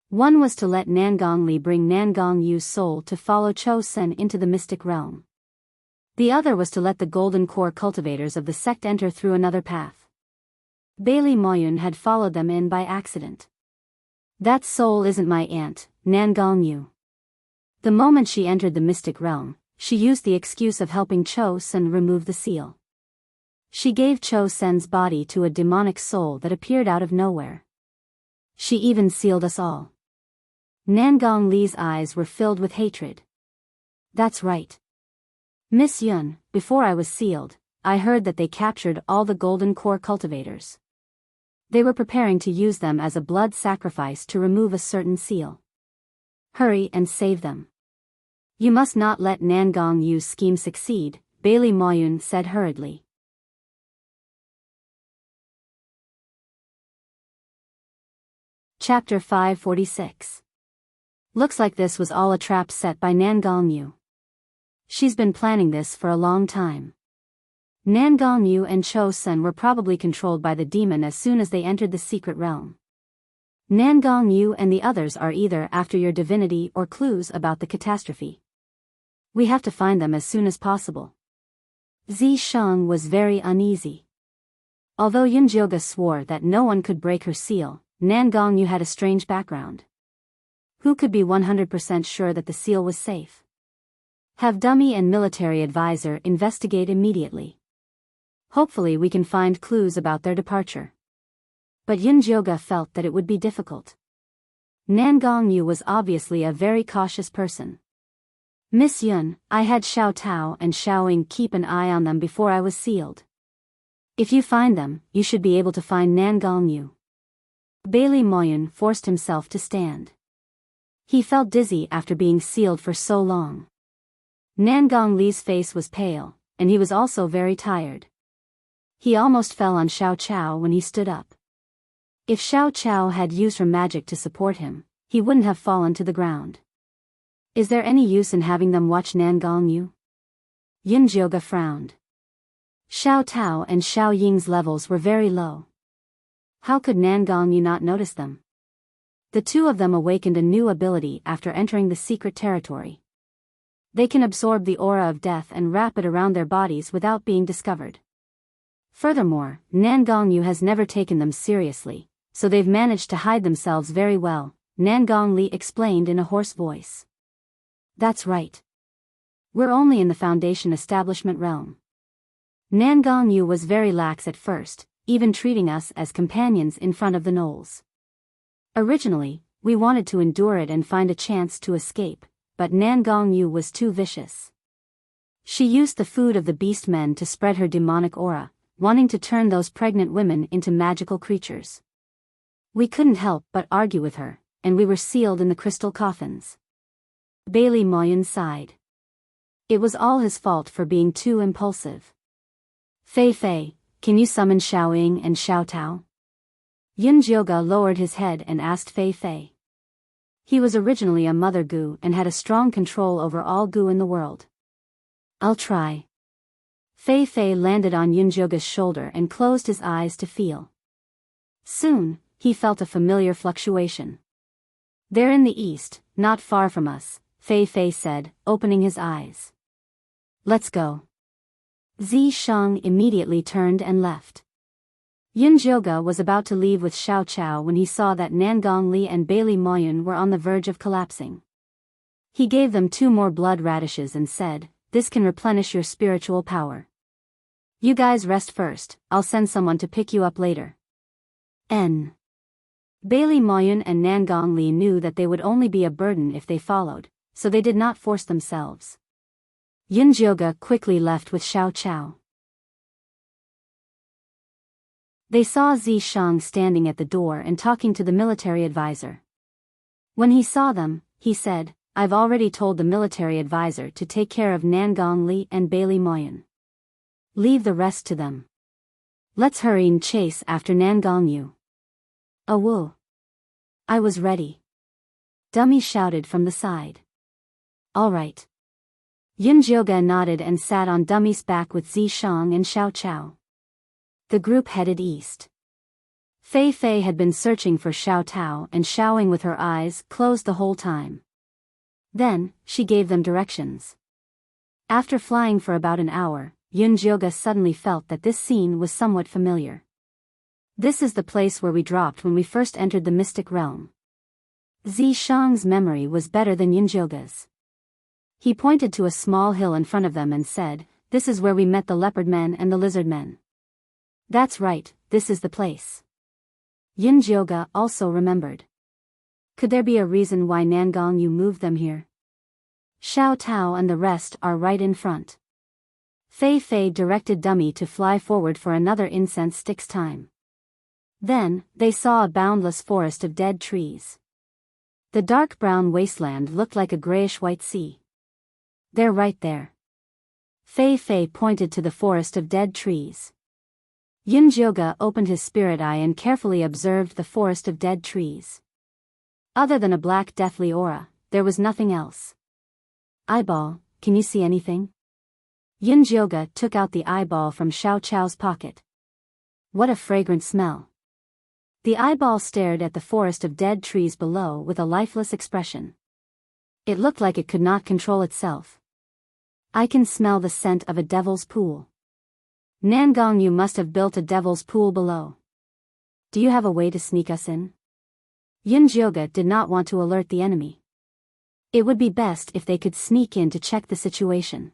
One was to let Nangong Li bring Nangong Yu's soul to follow Cho Sen into the mystic realm. The other was to let the golden core cultivators of the sect enter through another path. Bailey Moyun had followed them in by accident. That soul isn't my aunt, Nangong Yu. The moment she entered the mystic realm, she used the excuse of helping Cho Sen remove the seal. She gave Cho Sen's body to a demonic soul that appeared out of nowhere. She even sealed us all. Nangong Li's eyes were filled with hatred. That's right. Miss Yun, before I was sealed, I heard that they captured all the golden core cultivators. They were preparing to use them as a blood sacrifice to remove a certain seal. Hurry and save them. You must not let Nangong Yu's scheme succeed, Bailey Moyun said hurriedly. Chapter 546. Looks like this was all a trap set by Nangong Yu. She's been planning this for a long time. Nangong Yu and Cho Sen were probably controlled by the demon as soon as they entered the secret realm. Nangong Yu and the others are either after your divinity or clues about the catastrophe. We have to find them as soon as possible. Zi Shang was very uneasy. Although Yunjioga swore that no one could break her seal, Nangong Yu had a strange background. Who could be 100% sure that the seal was safe? Have dummy and military advisor investigate immediately. Hopefully we can find clues about their departure. But Yunjioga felt that it would be difficult. Nangong Yu was obviously a very cautious person. Miss Yun, I had Xiao Tao and Xiao Ying keep an eye on them before I was sealed. If you find them, you should be able to find Nangong Yu. Bailey Moyun forced himself to stand. He felt dizzy after being sealed for so long. Nangong Li's face was pale, and he was also very tired. He almost fell on Xiao Chao when he stood up. If Xiao Chao had used her magic to support him, he wouldn't have fallen to the ground. Is there any use in having them watch Nangong Yu? Yunjioga frowned. Xiao Tao and Xiao Ying's levels were very low. How could Nangong Yu not notice them? The two of them awakened a new ability after entering the secret territory. They can absorb the aura of death and wrap it around their bodies without being discovered. Furthermore, Nangong Yu has never taken them seriously, so they've managed to hide themselves very well, Nangong Li explained in a hoarse voice. That's right. We're only in the Foundation establishment realm. Nangong Yu was very lax at first, even treating us as companions in front of the gnolls. Originally, we wanted to endure it and find a chance to escape, but Nangong Yu was too vicious. She used the food of the beast men to spread her demonic aura, wanting to turn those pregnant women into magical creatures. We couldn't help but argue with her, and we were sealed in the crystal coffins. Bailey Moyun sighed. It was all his fault for being too impulsive. Fei Fei, can you summon Xiao Ying and Xiao Tao? Yunjioga lowered his head and asked Fei Fei. He was originally a mother gu and had a strong control over all gu in the world. I'll try. Fei Fei landed on Yunjioga's shoulder and closed his eyes to feel. Soon, he felt a familiar fluctuation. They're in the east, not far from us, Fei Fei said, opening his eyes. Let's go. Zi Shang immediately turned and left. Yunjioga was about to leave with Xiao Chao when he saw that Nangong Li and Bailey Moyun were on the verge of collapsing. He gave them 2 more blood radishes and said, this can replenish your spiritual power. You guys rest first, I'll send someone to pick you up later. Bailey Moyun and Nangong Li knew that they would only be a burden if they followed, so they did not force themselves. Yunjioga quickly left with Xiao Chao. They saw Zi Shang standing at the door and talking to the military advisor. When he saw them, he said, I've already told the military advisor to take care of Nangong Li and Bailey Moyun. Leave the rest to them. Let's hurry and chase after Nangong Yu. "A woo." I was ready. Dummy shouted from the side. "All right." Yunjioga nodded and sat on Dummy's back with Zishang and Xiao Chao. The group headed east. Fei Fei had been searching for Xiao Tao and shouting with her eyes closed the whole time. Then, she gave them directions. After flying for about an hour, Yunjioga suddenly felt that this scene was somewhat familiar. This is the place where we dropped when we first entered the mystic realm. Zishang's memory was better than Yunjioga's. He pointed to a small hill in front of them and said, "This is where we met the leopard men and the lizard men." "That's right, this is the place." Yunjioga also remembered. Could there be a reason why Nangong Yu moved them here? Xiao Tao and the rest are right in front. Fei Fei directed Dummy to fly forward for another incense stick's time. Then, they saw a boundless forest of dead trees. The dark brown wasteland looked like a grayish-white sea. "They're right there." Fei Fei pointed to the forest of dead trees. Yunjioga opened his spirit eye and carefully observed the forest of dead trees. Other than a black deathly aura, there was nothing else. "Eyeball, can you see anything?" Yunjioga took out the eyeball from Xiao Chao's pocket. "What a fragrant smell." The eyeball stared at the forest of dead trees below with a lifeless expression. It looked like it could not control itself. "I can smell the scent of a devil's pool. Nangong Yu must have built a devil's pool below. Do you have a way to sneak us in?" Yunjioga did not want to alert the enemy. It would be best if they could sneak in to check the situation.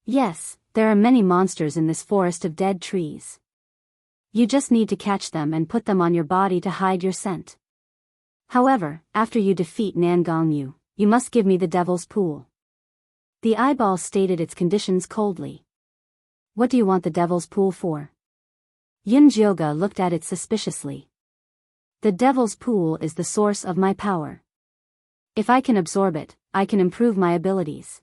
"Yes, there are many monsters in this forest of dead trees. You just need to catch them and put them on your body to hide your scent. However, after you defeat Nangong Yu, you must give me the devil's pool." The eyeball stated its conditions coldly. "What do you want the devil's pool for?" Yunjioga looked at it suspiciously. "The devil's pool is the source of my power. If I can absorb it, I can improve my abilities."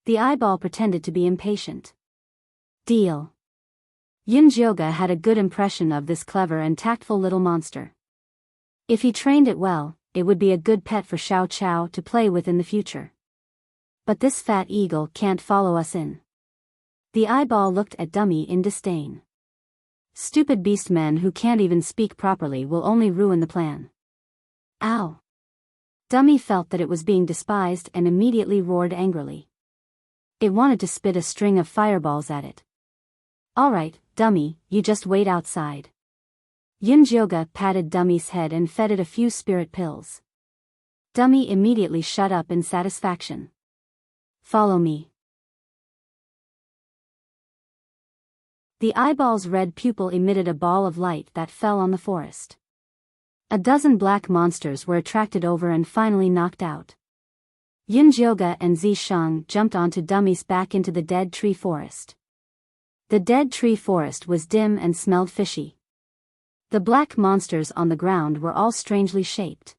The eyeball pretended to be impatient. "Deal." Yunjioga had a good impression of this clever and tactful little monster. If he trained it well, it would be a good pet for Xiao Chao to play with in the future. But this fat eagle can't follow us in. The eyeball looked at Dummy in disdain. "Stupid beast men who can't even speak properly will only ruin the plan." "Ow!" Dummy felt that it was being despised and immediately roared angrily. It wanted to spit a string of fireballs at it. "All right, Dummy, you just wait outside." Yunjioga patted Dummy's head and fed it a few spirit pills. Dummy immediately shut up in satisfaction. "Follow me." The eyeball's red pupil emitted a ball of light that fell on the forest. A dozen black monsters were attracted over and finally knocked out. Yunjioga and Zishang jumped onto Dummy's back into the dead tree forest. The dead tree forest was dim and smelled fishy. The black monsters on the ground were all strangely shaped.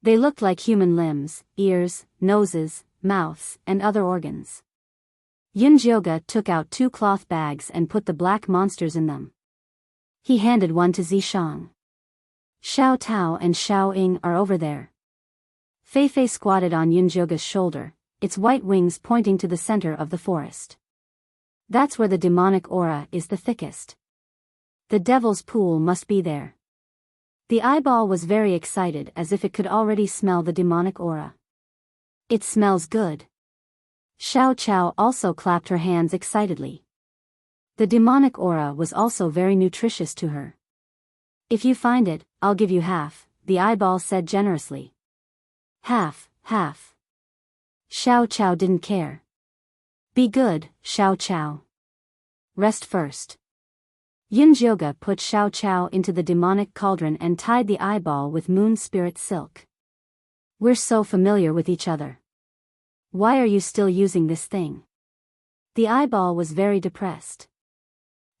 They looked like human limbs, ears, noses, mouths, and other organs. Yunjioga took out 2 cloth bags and put the black monsters in them. He handed one to Zishang. "Xiao Tao and Xiao Ying are over there." Fei Fei squatted on Yunjioga's shoulder, its white wings pointing to the center of the forest. "That's where the demonic aura is the thickest. The devil's pool must be there." The eyeball was very excited as if it could already smell the demonic aura. "It smells good." Xiao Chao also clapped her hands excitedly. The demonic aura was also very nutritious to her. "If you find it, I'll give you half," the eyeball said generously. "Half, half." Xiao Chao didn't care. "Be good, Xiao Chao. Rest first." Yunjioga put Xiao Chao into the demonic cauldron and tied the eyeball with moon spirit silk. "We're so familiar with each other. Why are you still using this thing?" The eyeball was very depressed.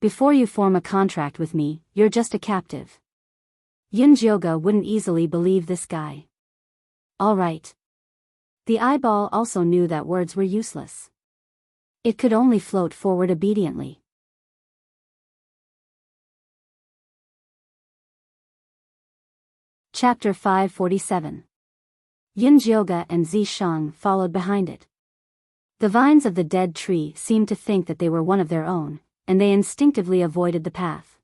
"Before you form a contract with me, you're just a captive." Yunjioga wouldn't easily believe this guy. "All right." The eyeball also knew that words were useless. It could only float forward obediently. Chapter 547. Yunjioga and Zishang followed behind it. The vines of the dead tree seemed to think that they were one of their own, and they instinctively avoided the path.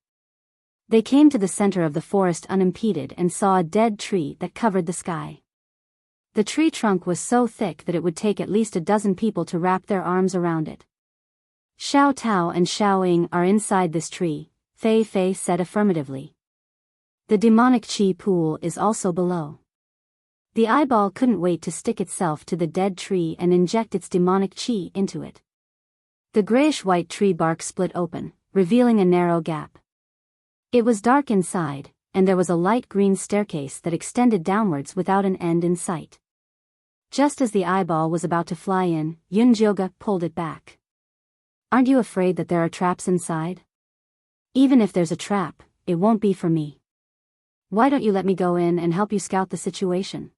They came to the center of the forest unimpeded and saw a dead tree that covered the sky. The tree trunk was so thick that it would take at least a dozen people to wrap their arms around it. Xiao Tao and Xiao Ying are inside this tree, Fei Fei said affirmatively. The demonic chi pool is also below. The eyeball couldn't wait to stick itself to the dead tree and inject its demonic chi into it. The grayish-white tree bark split open, revealing a narrow gap. It was dark inside, and there was a light green staircase that extended downwards without an end in sight. Just as the eyeball was about to fly in, Yunjioga pulled it back. Aren't you afraid that there are traps inside? Even if there's a trap, it won't be for me. Why don't you let me go in and help you scout the situation?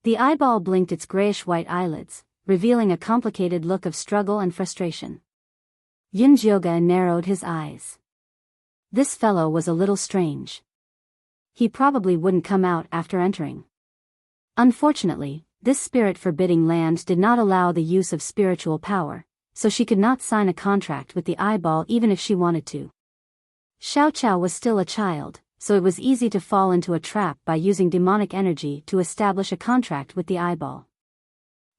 The eyeball blinked its grayish-white eyelids, revealing a complicated look of struggle and frustration. Yunjioga narrowed his eyes. This fellow was a little strange. He probably wouldn't come out after entering. Unfortunately, this spirit-forbidding land did not allow the use of spiritual power, so she could not sign a contract with the eyeball even if she wanted to. Xiao Chao was still a child, so it was easy to fall into a trap by using demonic energy to establish a contract with the eyeball.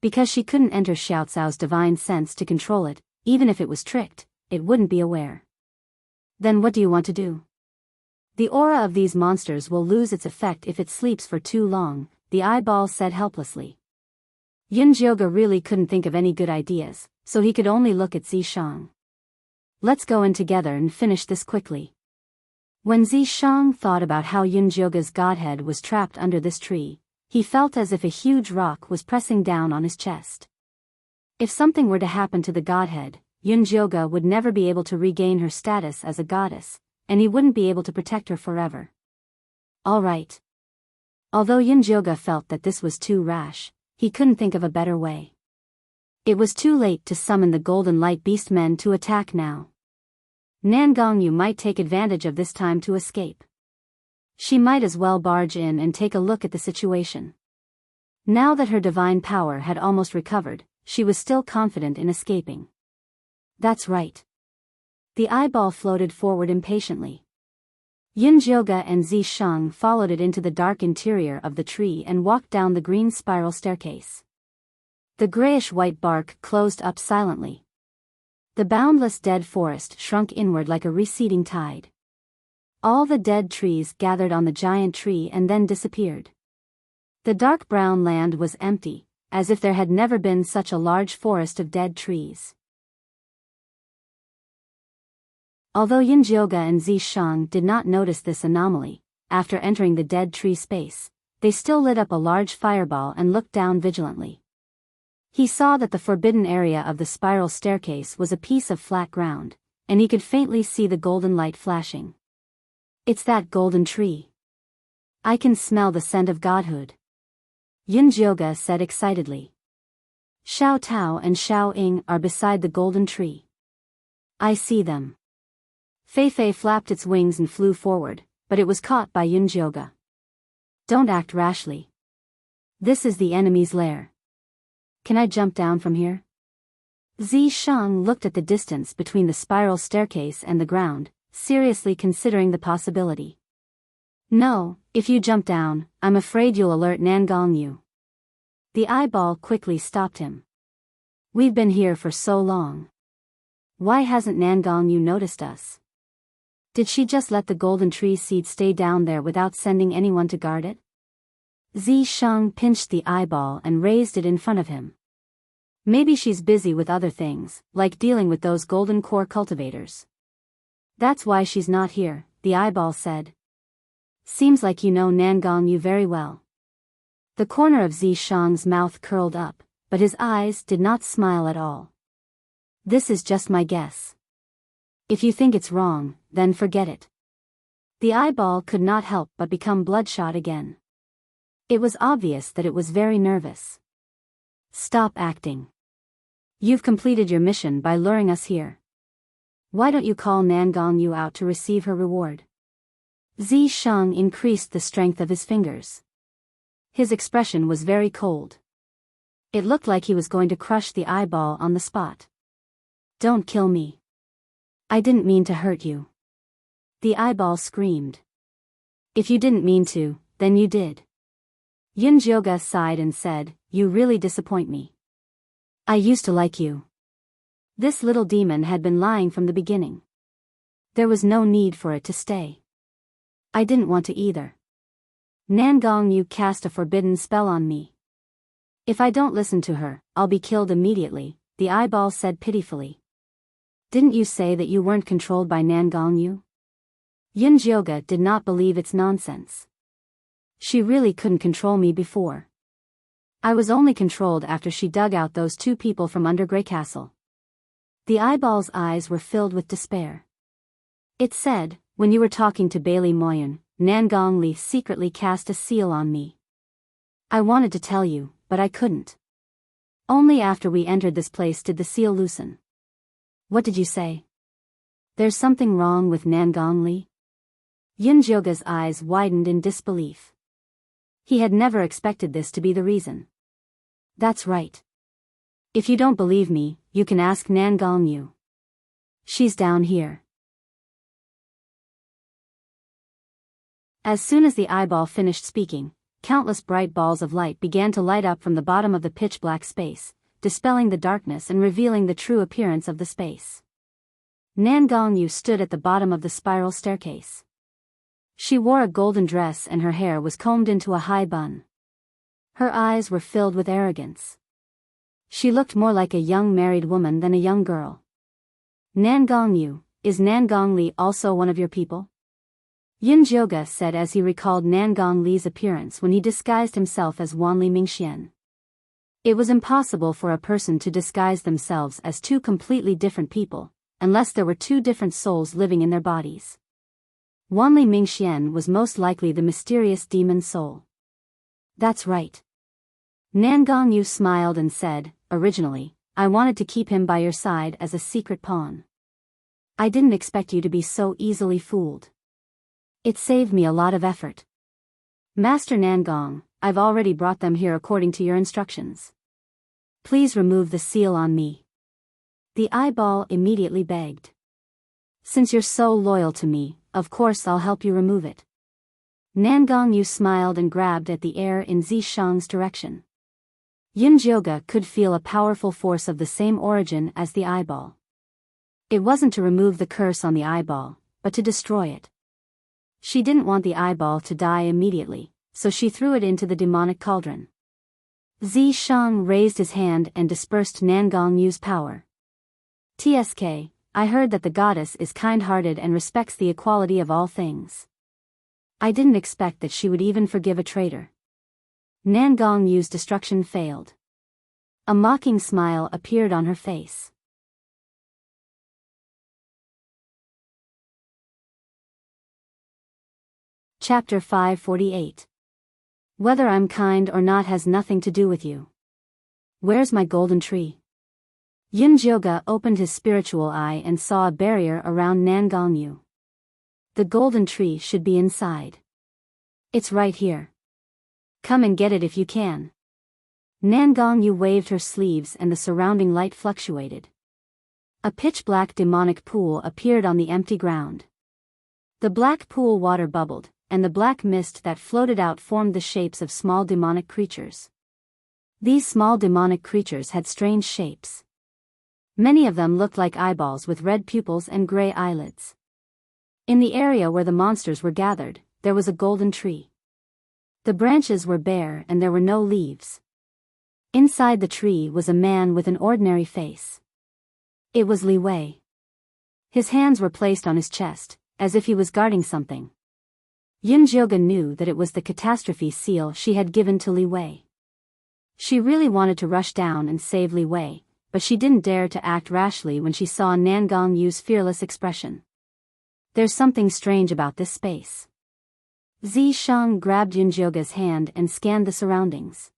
Because she couldn't enter Xiao Cao's divine sense to control it, even if it was tricked, it wouldn't be aware. Then what do you want to do? The aura of these monsters will lose its effect if it sleeps for too long, the eyeball said helplessly. Yunjioga really couldn't think of any good ideas, so he could only look at Zishang. Let's go in together and finish this quickly. When Zishang thought about how Yunjioga's godhead was trapped under this tree, he felt as if a huge rock was pressing down on his chest. If something were to happen to the godhead, Yunjioga would never be able to regain her status as a goddess, and he wouldn't be able to protect her forever. All right. Although Yunjioga felt that this was too rash, he couldn't think of a better way. It was too late to summon the golden light beast men to attack now. Nangongyu might take advantage of this time to escape. She might as well barge in and take a look at the situation. Now that her divine power had almost recovered, she was still confident in escaping. That's right. The eyeball floated forward impatiently. Yunjioga and Zishang followed it into the dark interior of the tree and walked down the green spiral staircase. The grayish-white bark closed up silently. The boundless dead forest shrunk inward like a receding tide. All the dead trees gathered on the giant tree and then disappeared. The dark brown land was empty, as if there had never been such a large forest of dead trees. Although Yunjioga and Zishang did not notice this anomaly, after entering the dead tree space, they still lit up a large fireball and looked down vigilantly. He saw that the forbidden area of the spiral staircase was a piece of flat ground, and he could faintly see the golden light flashing. It's that golden tree. I can smell the scent of godhood. Yunjioga said excitedly. Xiao Tao and Xiao Ying are beside the golden tree. I see them. Fei Fei flapped its wings and flew forward, but it was caught by Yunjioga. Don't act rashly. This is the enemy's lair. Can I jump down from here? Zishang looked at the distance between the spiral staircase and the ground, seriously considering the possibility. No, if you jump down, I'm afraid you'll alert Nangongyu. The eyeball quickly stopped him. We've been here for so long. Why hasn't Nangongyu noticed us? Did she just let the golden tree seed stay down there without sending anyone to guard it? Zishang pinched the eyeball and raised it in front of him. Maybe she's busy with other things, like dealing with those golden core cultivators. That's why she's not here, the eyeball said. Seems like you know Nangongyu very well. The corner of Zishang's mouth curled up, but his eyes did not smile at all. This is just my guess. If you think it's wrong, then forget it. The eyeball could not help but become bloodshot again. It was obvious that it was very nervous. Stop acting. You've completed your mission by luring us here. Why don't you call Nangongyu out to receive her reward? Shang increased the strength of his fingers. His expression was very cold. It looked like he was going to crush the eyeball on the spot. Don't kill me. I didn't mean to hurt you. The eyeball screamed. If you didn't mean to, then you did. Yunjioga sighed and said, you really disappoint me. I used to like you. This little demon had been lying from the beginning. There was no need for it to stay. I didn't want to either. Nangong Yu cast a forbidden spell on me. If I don't listen to her, I'll be killed immediately, the eyeball said pitifully. Didn't you say that you weren't controlled by Nangong Yu? Yunjioga did not believe its nonsense. She really couldn't control me before. I was only controlled after she dug out those two people from under Grey Castle. The eyeball's eyes were filled with despair. It said, when you were talking to Bailey Moyun, Nangong Li secretly cast a seal on me. I wanted to tell you, but I couldn't. Only after we entered this place did the seal loosen. What did you say? There's something wrong with Nangong Li? Yunjioga's eyes widened in disbelief. He had never expected this to be the reason. That's right. If you don't believe me, you can ask Nangong Yu. She's down here. As soon as the eyeball finished speaking, countless bright balls of light began to light up from the bottom of the pitch-black space, dispelling the darkness and revealing the true appearance of the space. Nangong Yu stood at the bottom of the spiral staircase. She wore a golden dress and her hair was combed into a high bun. Her eyes were filled with arrogance. She looked more like a young married woman than a young girl. Nangong Yu, is Nangong Li also one of your people? Yunjioga said as he recalled Nangong Li's appearance when he disguised himself as Wanli Mingxian. It was impossible for a person to disguise themselves as two completely different people, unless there were two different souls living in their bodies. Wanli Mingxian was most likely the mysterious demon soul. That's right. Nangong Yu smiled and said, originally, I wanted to keep him by your side as a secret pawn. I didn't expect you to be so easily fooled. It saved me a lot of effort. Master Nangong, I've already brought them here according to your instructions. Please remove the seal on me. The eyeball immediately begged. Since you're so loyal to me, of course I'll help you remove it. Nangong Yu smiled and grabbed at the air in Zishang's direction. Yunjioga could feel a powerful force of the same origin as the eyeball. It wasn't to remove the curse on the eyeball, but to destroy it. She didn't want the eyeball to die immediately, so she threw it into the demonic cauldron. Zishang raised his hand and dispersed Nangong Yu's power. TSK, I heard that the goddess is kind-hearted and respects the equality of all things. I didn't expect that she would even forgive a traitor. Nangong Yu's destruction failed. A mocking smile appeared on her face. Chapter 548. Whether I'm kind or not has nothing to do with you. Where's my golden tree? Yunjioga opened his spiritual eye and saw a barrier around Nangong Yu. The golden tree should be inside. It's right here. Come and get it if you can. Nangong Yu waved her sleeves and the surrounding light fluctuated. A pitch-black demonic pool appeared on the empty ground. The black pool water bubbled, and the black mist that floated out formed the shapes of small demonic creatures. These small demonic creatures had strange shapes. Many of them looked like eyeballs with red pupils and gray eyelids. In the area where the monsters were gathered, there was a golden tree. The branches were bare and there were no leaves. Inside the tree was a man with an ordinary face. It was Li Wei. His hands were placed on his chest, as if he was guarding something. Yunjioga knew that it was the catastrophe seal she had given to Li Wei. She really wanted to rush down and save Li Wei, but she didn't dare to act rashly when she saw Nangong Yu's fearless expression. There's something strange about this space. Zishang grabbed Yunjioga's hand and scanned the surroundings.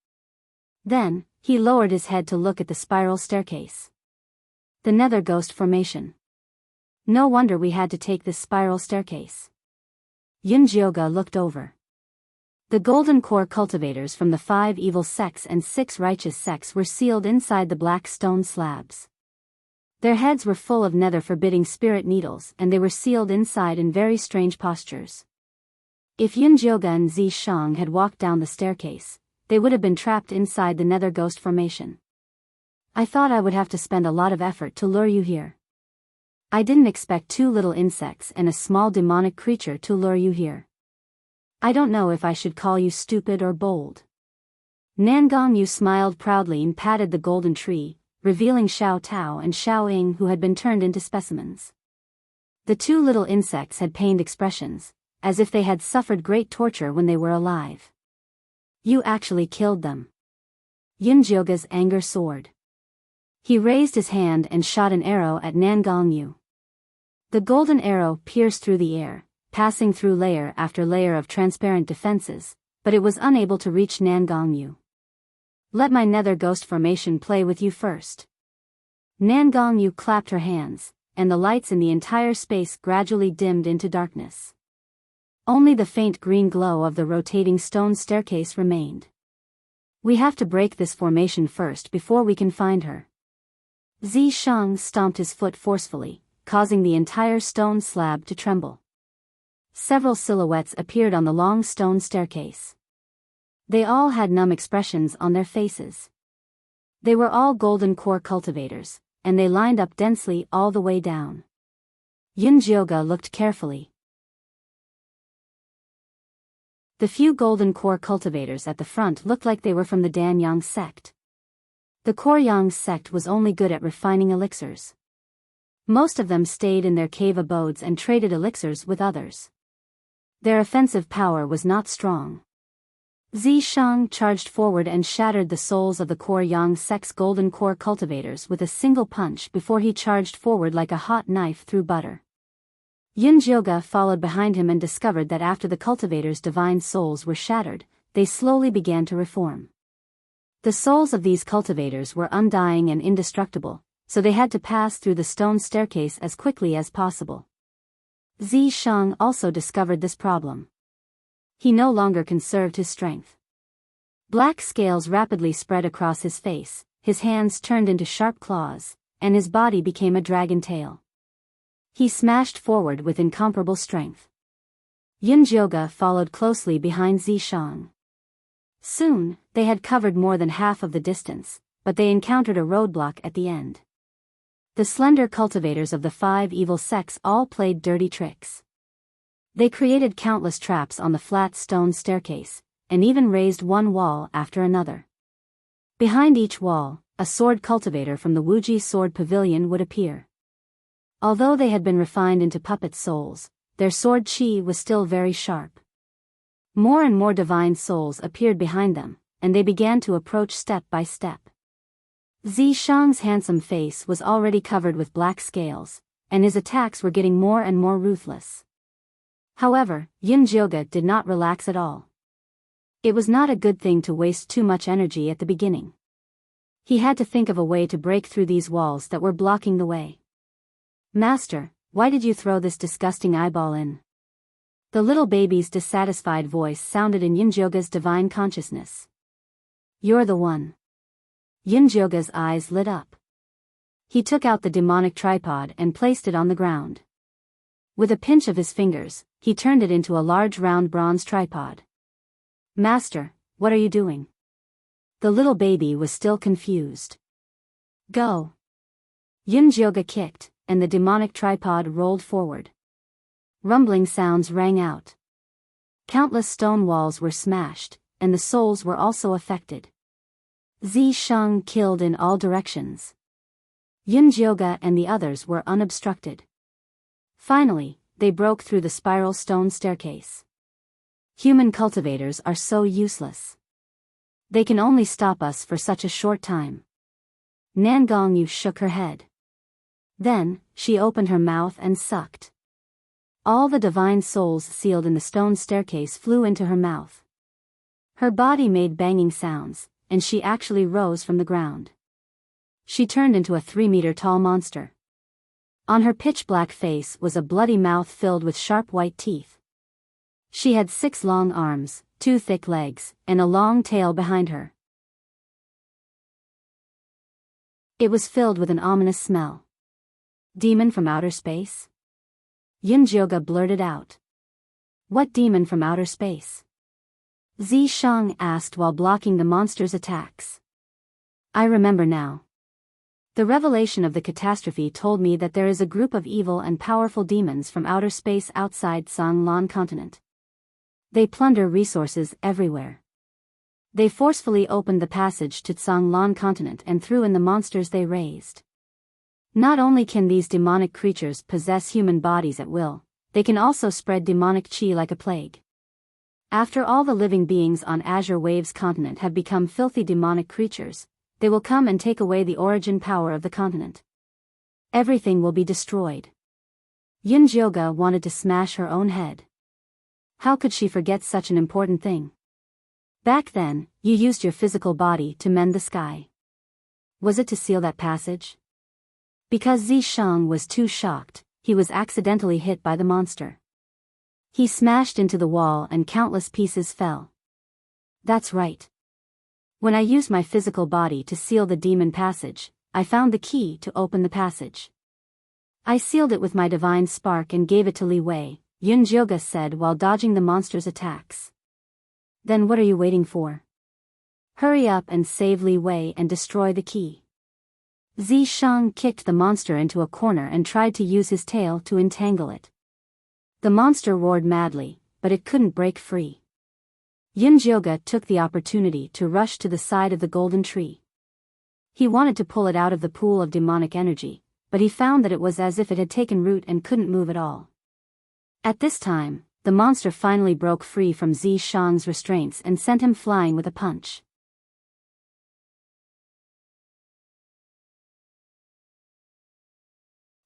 Then, he lowered his head to look at the spiral staircase. The Nether Ghost Formation. No wonder we had to take this spiral staircase. Yunjioga looked over. The golden core cultivators from the 5 evil sects and 6 righteous sects were sealed inside the black stone slabs. Their heads were full of nether forbidding spirit needles, and they were sealed inside in very strange postures. If Yunjioga and Zishang had walked down the staircase, they would have been trapped inside the nether ghost formation. I thought I would have to spend a lot of effort to lure you here. I didn't expect 2 little insects and a small demonic creature to lure you here. I don't know if I should call you stupid or bold. Nangong Yu smiled proudly and patted the golden tree, revealing Xiao Tao and Xiao Ying, who had been turned into specimens. The 2 little insects had pained expressions, as if they had suffered great torture when they were alive. You actually killed them. Yunjioga's anger soared. He raised his hand and shot an arrow at Nangong Yu. The golden arrow pierced through the air, passing through layer after layer of transparent defenses, but it was unable to reach Nangong Yu. Let my nether ghost formation play with you first. Nangong Yu clapped her hands, and the lights in the entire space gradually dimmed into darkness. Only the faint green glow of the rotating stone staircase remained. We have to break this formation first before we can find her. Zishang stomped his foot forcefully, causing the entire stone slab to tremble. Several silhouettes appeared on the long stone staircase. They all had numb expressions on their faces. They were all golden core cultivators, and they lined up densely all the way down. Yunjioga looked carefully. The few golden core cultivators at the front looked like they were from the Danyang sect. The Koryang sect was only good at refining elixirs. Most of them stayed in their cave abodes and traded elixirs with others. Their offensive power was not strong. Zishang charged forward and shattered the souls of the Koryang sect's golden core cultivators with a single punch before he charged forward like a hot knife through butter. Yunjioga followed behind him and discovered that after the cultivators' divine souls were shattered, they slowly began to reform. The souls of these cultivators were undying and indestructible, so they had to pass through the stone staircase as quickly as possible. Zishang also discovered this problem. He no longer conserved his strength. Black scales rapidly spread across his face, his hands turned into sharp claws, and his body became a dragon tail. He smashed forward with incomparable strength. Yunjioga followed closely behind Zishang. Soon, they had covered more than half of the distance, but they encountered a roadblock at the end. The slender cultivators of the 5 evil sects all played dirty tricks. They created countless traps on the flat stone staircase, and even raised one wall after another. Behind each wall, a sword cultivator from the Wuji Sword Pavilion would appear. Although they had been refined into puppet souls, their sword chi was still very sharp. More and more divine souls appeared behind them, and they began to approach step by step. Zishang's handsome face was already covered with black scales, and his attacks were getting more and more ruthless. However, Yunjioga did not relax at all. It was not a good thing to waste too much energy at the beginning. He had to think of a way to break through these walls that were blocking the way. Master, why did you throw this disgusting eyeball in? The little baby's dissatisfied voice sounded in Yunjioga's divine consciousness. You're the one. Yunjioga's eyes lit up. He took out the demonic tripod and placed it on the ground. With a pinch of his fingers, he turned it into a large round bronze tripod. Master, what are you doing? The little baby was still confused. Go. Yunjioga kicked, and the demonic tripod rolled forward. Rumbling sounds rang out. Countless stone walls were smashed, and the souls were also affected. Zishang killed in all directions. Yunjioga and the others were unobstructed. Finally, they broke through the spiral stone staircase. Human cultivators are so useless. They can only stop us for such a short time. Nangong Yu shook her head. Then, she opened her mouth and sucked. All the divine souls sealed in the stone staircase flew into her mouth. Her body made banging sounds, and she actually rose from the ground. She turned into a 3-meter-tall monster. On her pitch-black face was a bloody mouth filled with sharp white teeth. She had 6 long arms, 2 thick legs, and a long tail behind her. It was filled with an ominous smell. Demon from outer space? Yunjioge blurted out. What demon from outer space? Zishang asked while blocking the monster's attacks. I remember now. The revelation of the catastrophe told me that there is a group of evil and powerful demons from outer space outside Sanglan continent. They plunder resources everywhere. They forcefully opened the passage to Sanglan continent and threw in the monsters they raised. Not only can these demonic creatures possess human bodies at will, they can also spread demonic qi like a plague. After all the living beings on Azure Waves continent have become filthy demonic creatures, they will come and take away the origin power of the continent. Everything will be destroyed. Yunjioge wanted to smash her own head. How could she forget such an important thing? Back then, you used your physical body to mend the sky. Was it to seal that passage? Because Zishang was too shocked, he was accidentally hit by the monster. He smashed into the wall and countless pieces fell. That's right. When I used my physical body to seal the demon passage, I found the key to open the passage. I sealed it with my divine spark and gave it to Li Wei, Yunjioge said while dodging the monster's attacks. Then what are you waiting for? Hurry up and save Li Wei and destroy the key. Zishang kicked the monster into a corner and tried to use his tail to entangle it. The monster roared madly, but it couldn't break free. Yunjioge took the opportunity to rush to the side of the golden tree. He wanted to pull it out of the pool of demonic energy, but he found that it was as if it had taken root and couldn't move at all. At this time, the monster finally broke free from Zishang's restraints and sent him flying with a punch.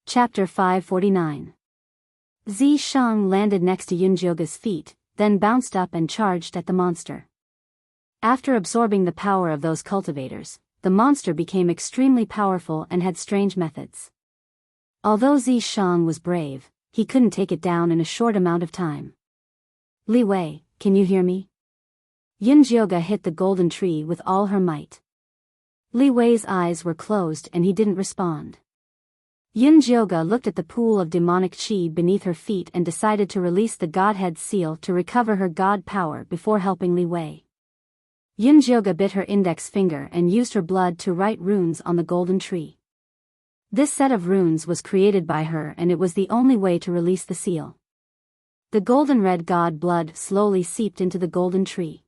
Chapter 549. Zishang landed next to Yunjioge's feet, then bounced up and charged at the monster. After absorbing the power of those cultivators, the monster became extremely powerful and had strange methods. Although Zishang was brave, he couldn't take it down in a short amount of time. Li Wei, can you hear me? Yunjioge hit the golden tree with all her might. Li Wei's eyes were closed and he didn't respond. Yunjioge looked at the pool of demonic qi beneath her feet and decided to release the Godhead seal to recover her god power before helping Li Wei. Yunjioge bit her index finger and used her blood to write runes on the golden tree. This set of runes was created by her and it was the only way to release the seal. The golden red god blood slowly seeped into the golden tree.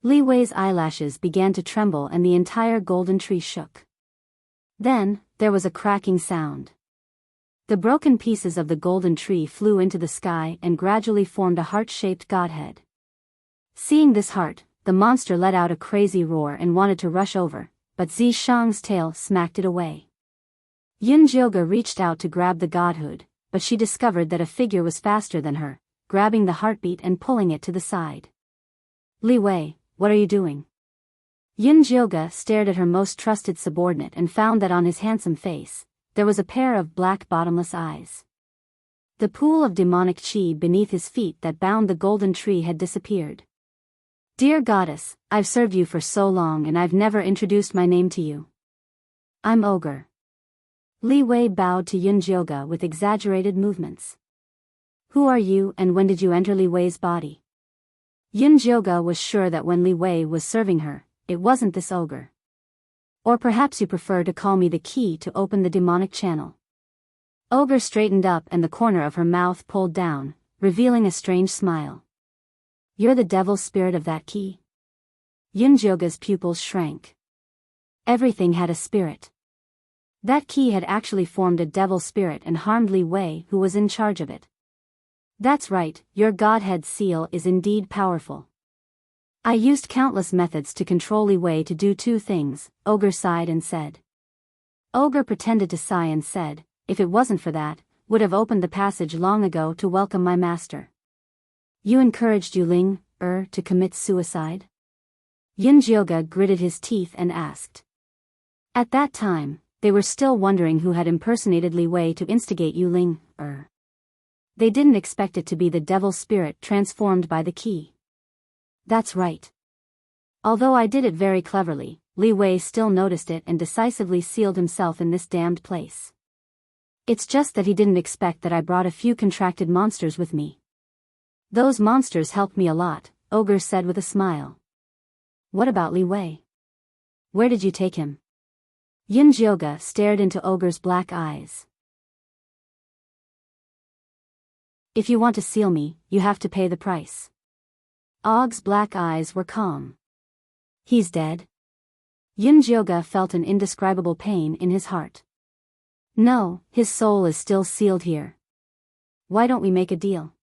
Li Wei's eyelashes began to tremble and the entire golden tree shook. Then, there was a cracking sound. The broken pieces of the golden tree flew into the sky and gradually formed a heart-shaped godhead. Seeing this heart, the monster let out a crazy roar and wanted to rush over, but Zishang's tail smacked it away. Yunjioge reached out to grab the godhood, but she discovered that a figure was faster than her, grabbing the heartbeat and pulling it to the side. Li Wei, what are you doing? Yunjioge stared at her most trusted subordinate and found that on his handsome face, there was a pair of black bottomless eyes. The pool of demonic qi beneath his feet that bound the golden tree had disappeared. Dear goddess, I've served you for so long and I've never introduced my name to you. I'm Ogre. Li Wei bowed to Yunjioge with exaggerated movements. Who are you and when did you enter Li Wei's body? Yunjioge was sure that when Li Wei was serving her, it wasn't this ogre. Or perhaps you prefer to call me the key to open the demonic channel. Ogre straightened up and the corner of her mouth pulled down, revealing a strange smile. You're the devil spirit of that key? Yunjioge's pupils shrank. Everything had a spirit. That key had actually formed a devil spirit and harmed Li Wei, who was in charge of it. That's right, your Godhead seal is indeed powerful. I used countless methods to control Li Wei to do 2 things, Ogre sighed and said. Ogre pretended to sigh and said, if it wasn't for that, would have opened the passage long ago to welcome my master. You encouraged Yuling, to commit suicide? Yunjioge gritted his teeth and asked. At that time, they were still wondering who had impersonated Li Wei to instigate Yuling, They didn't expect it to be the devil spirit transformed by the key. That's right. Although I did it very cleverly, Li Wei still noticed it and decisively sealed himself in this damned place. It's just that he didn't expect that I brought a few contracted monsters with me. Those monsters helped me a lot, Ogre said with a smile. What about Li Wei? Where did you take him? Yin Jioga stared into Ogre's black eyes. If you want to seal me, you have to pay the price. Og's black eyes were calm. He's dead? Yin Jioga felt an indescribable pain in his heart. No, his soul is still sealed here. Why don't we make a deal?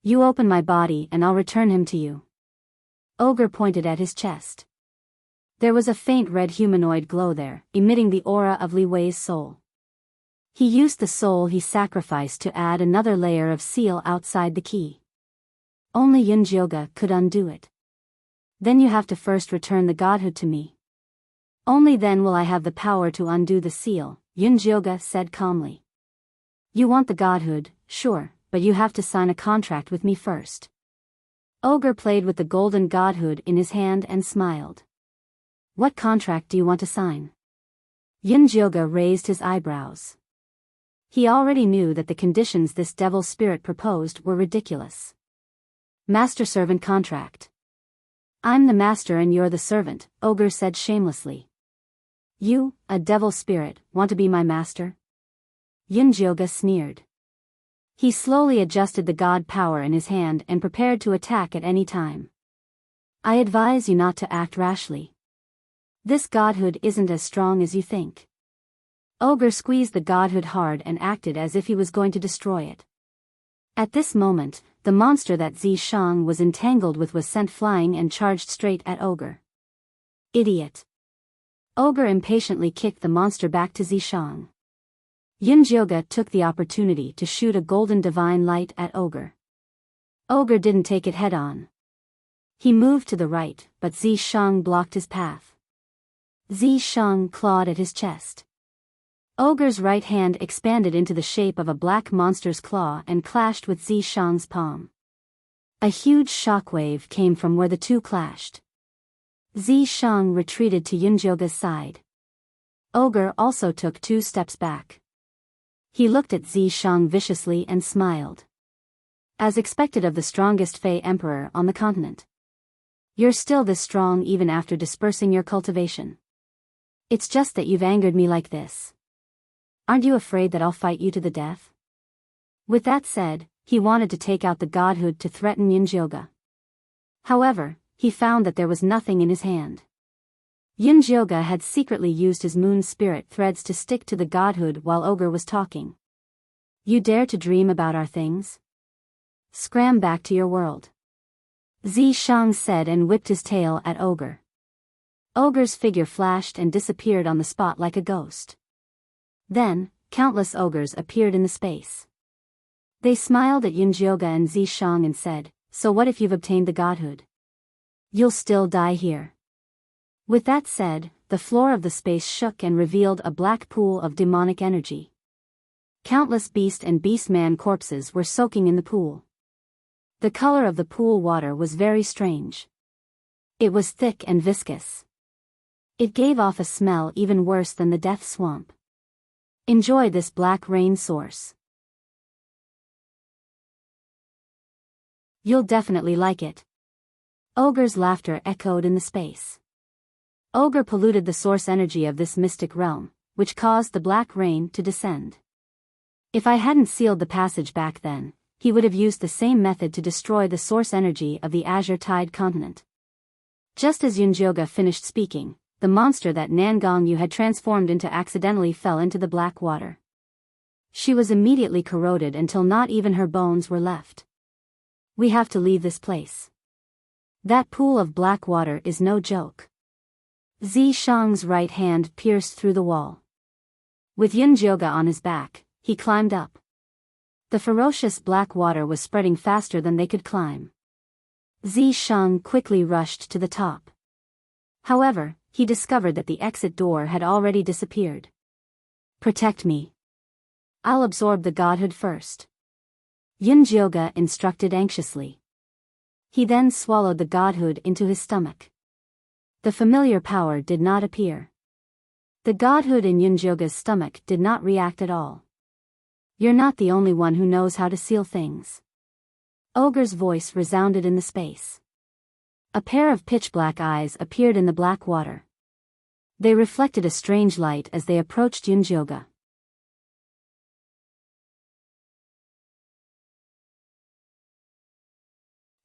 You open my body and I'll return him to you. Ogre pointed at his chest. There was a faint red humanoid glow there, emitting the aura of Li Wei's soul. He used the soul he sacrificed to add another layer of seal outside the key. Only Yin Jioga could undo it. Then you have to first return the godhood to me. Only then will I have the power to undo the seal, Yin Jioga said calmly. You want the godhood, sure, but you have to sign a contract with me first. Ogre played with the golden godhood in his hand and smiled. What contract do you want to sign? Yin Jioga raised his eyebrows. He already knew that the conditions this devil spirit proposed were ridiculous. Master-servant contract. I'm the master and you're the servant, Ogre said shamelessly. You, a devil spirit, want to be my master? Yin Jioga sneered. He slowly adjusted the god power in his hand and prepared to attack at any time. I advise you not to act rashly. This godhood isn't as strong as you think. Ogre squeezed the godhood hard and acted as if he was going to destroy it. At this moment, the monster that Zi Shang was entangled with was sent flying and charged straight at Ogre. Idiot! Ogre impatiently kicked the monster back to Zi Shang. Yin Jioga took the opportunity to shoot a golden divine light at Ogre. Ogre didn't take it head-on. He moved to the right, but Zi Shang blocked his path. Zi Shang clawed at his chest. Ogre's right hand expanded into the shape of a black monster's claw and clashed with Zi Shang's palm. A huge shockwave came from where the two clashed. Zi Shang retreated to Yin Jioga's side. Ogre also took 2 steps back. He looked at Zi Shang viciously and smiled. As expected of the strongest Fey Emperor on the continent. You're still this strong even after dispersing your cultivation. It's just that you've angered me like this. Aren't you afraid that I'll fight you to the death? With that said, he wanted to take out the godhood to threaten Yin Jioga. However, he found that there was nothing in his hand. Yin Jioga had secretly used his moon spirit threads to stick to the godhood while Ogre was talking. You dare to dream about our things? Scram back to your world. Zi Shang said and whipped his tail at Ogre. Ogre's figure flashed and disappeared on the spot like a ghost. Then, countless ogres appeared in the space. They smiled at Yin Jioga and Zi Shang and said, so what if you've obtained the godhood? You'll still die here. With that said, the floor of the space shook and revealed a black pool of demonic energy. Countless beast and beastman corpses were soaking in the pool. The color of the pool water was very strange. It was thick and viscous. It gave off a smell even worse than the death swamp. Enjoy this black rain source. You'll definitely like it. Ogre's laughter echoed in the space. Ogre polluted the source energy of this mystic realm, which caused the black rain to descend. If I hadn't sealed the passage back then, he would have used the same method to destroy the source energy of the Azure Tide continent. Just as Yin Jioga finished speaking, the monster that Nangong Yu had transformed into accidentally fell into the black water. She was immediately corroded until not even her bones were left. We have to leave this place. That pool of black water is no joke. Zi Shang's right hand pierced through the wall. With Yin Jioga on his back, he climbed up. The ferocious black water was spreading faster than they could climb. Zi Shang quickly rushed to the top. However, he discovered that the exit door had already disappeared. Protect me. I'll absorb the godhood first. Yunjioga instructed anxiously. He then swallowed the godhood into his stomach. The familiar power did not appear. The godhood in Yunjioga's stomach did not react at all. You're not the only one who knows how to seal things. Ogre's voice resounded in the space. A pair of pitch-black eyes appeared in the black water. They reflected a strange light as they approached Yunjioga.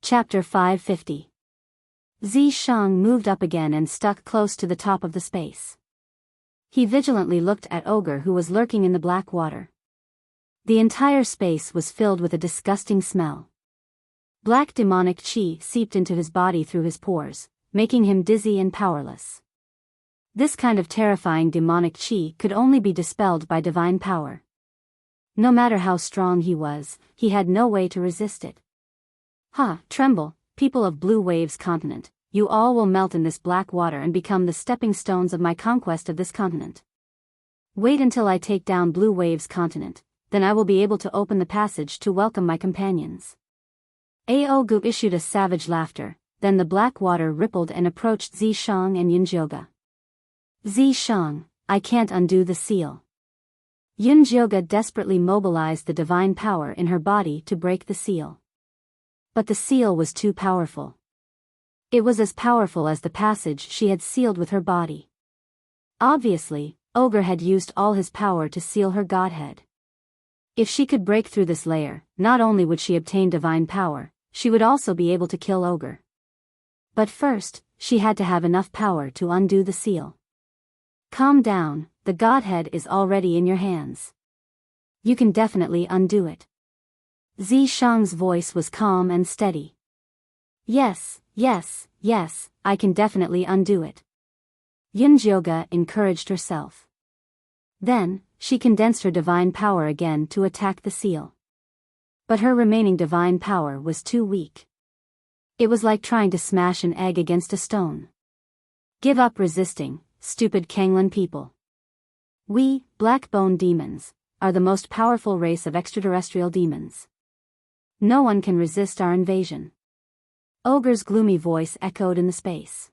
Chapter 550. Zishang moved up again and stuck close to the top of the space. He vigilantly looked at Ogre, who was lurking in the black water. The entire space was filled with a disgusting smell. Black demonic chi seeped into his body through his pores, making him dizzy and powerless. This kind of terrifying demonic chi could only be dispelled by divine power. No matter how strong he was, he had no way to resist it. Ha! Tremble, people of Blue Waves continent, you all will melt in this black water and become the stepping stones of my conquest of this continent. Wait until I take down Blue Waves continent, then I will be able to open the passage to welcome my companions. Aogu issued a savage laughter, then the black water rippled and approached Zishang and Yunjioga. Zishang, I can't undo the seal. Yunjioga desperately mobilized the divine power in her body to break the seal. But the seal was too powerful. It was as powerful as the passage she had sealed with her body. Obviously, Ogre had used all his power to seal her godhead. If she could break through this layer, not only would she obtain divine power, she would also be able to kill Ogre. But first, she had to have enough power to undo the seal. Calm down, the godhead is already in your hands. You can definitely undo it. Zishang's voice was calm and steady. Yes, I can definitely undo it. Yunjioga encouraged herself. Then, she condensed her divine power again to attack the seal. But her remaining divine power was too weak. It was like trying to smash an egg against a stone. Give up resisting, stupid Kanglan people. We, Blackbone demons, are the most powerful race of extraterrestrial demons. No one can resist our invasion. Ogre's gloomy voice echoed in the space.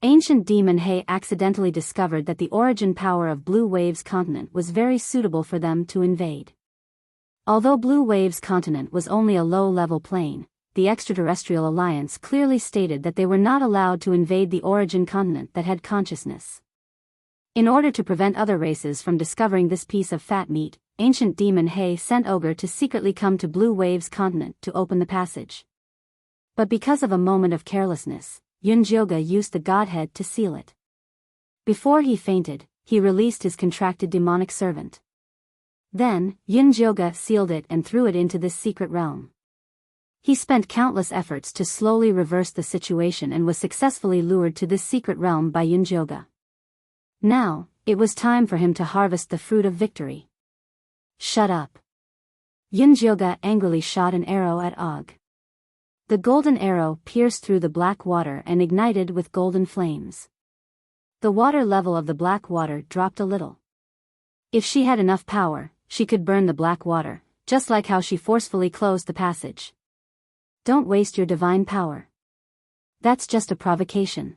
Ancient Demon He accidentally discovered that the origin power of Blue Waves continent was very suitable for them to invade. Although Blue Waves continent was only a low-level plane, the extraterrestrial alliance clearly stated that they were not allowed to invade the origin continent that had consciousness. In order to prevent other races from discovering this piece of fat meat, Ancient Demon He sent Ogre to secretly come to Blue Waves continent to open the passage. But because of a moment of carelessness, Yunjioga used the godhead to seal it. Before he fainted, he released his contracted demonic servant. Then, Yunjioga sealed it and threw it into this secret realm. He spent countless efforts to slowly reverse the situation and was successfully lured to this secret realm by Yunjioga. Now, it was time for him to harvest the fruit of victory. Shut up. Yunjioga angrily shot an arrow at Og. The golden arrow pierced through the black water and ignited with golden flames. The water level of the black water dropped a little. If she had enough power, she could burn the black water, just like how she forcefully closed the passage. Don't waste your divine power. That's just a provocation.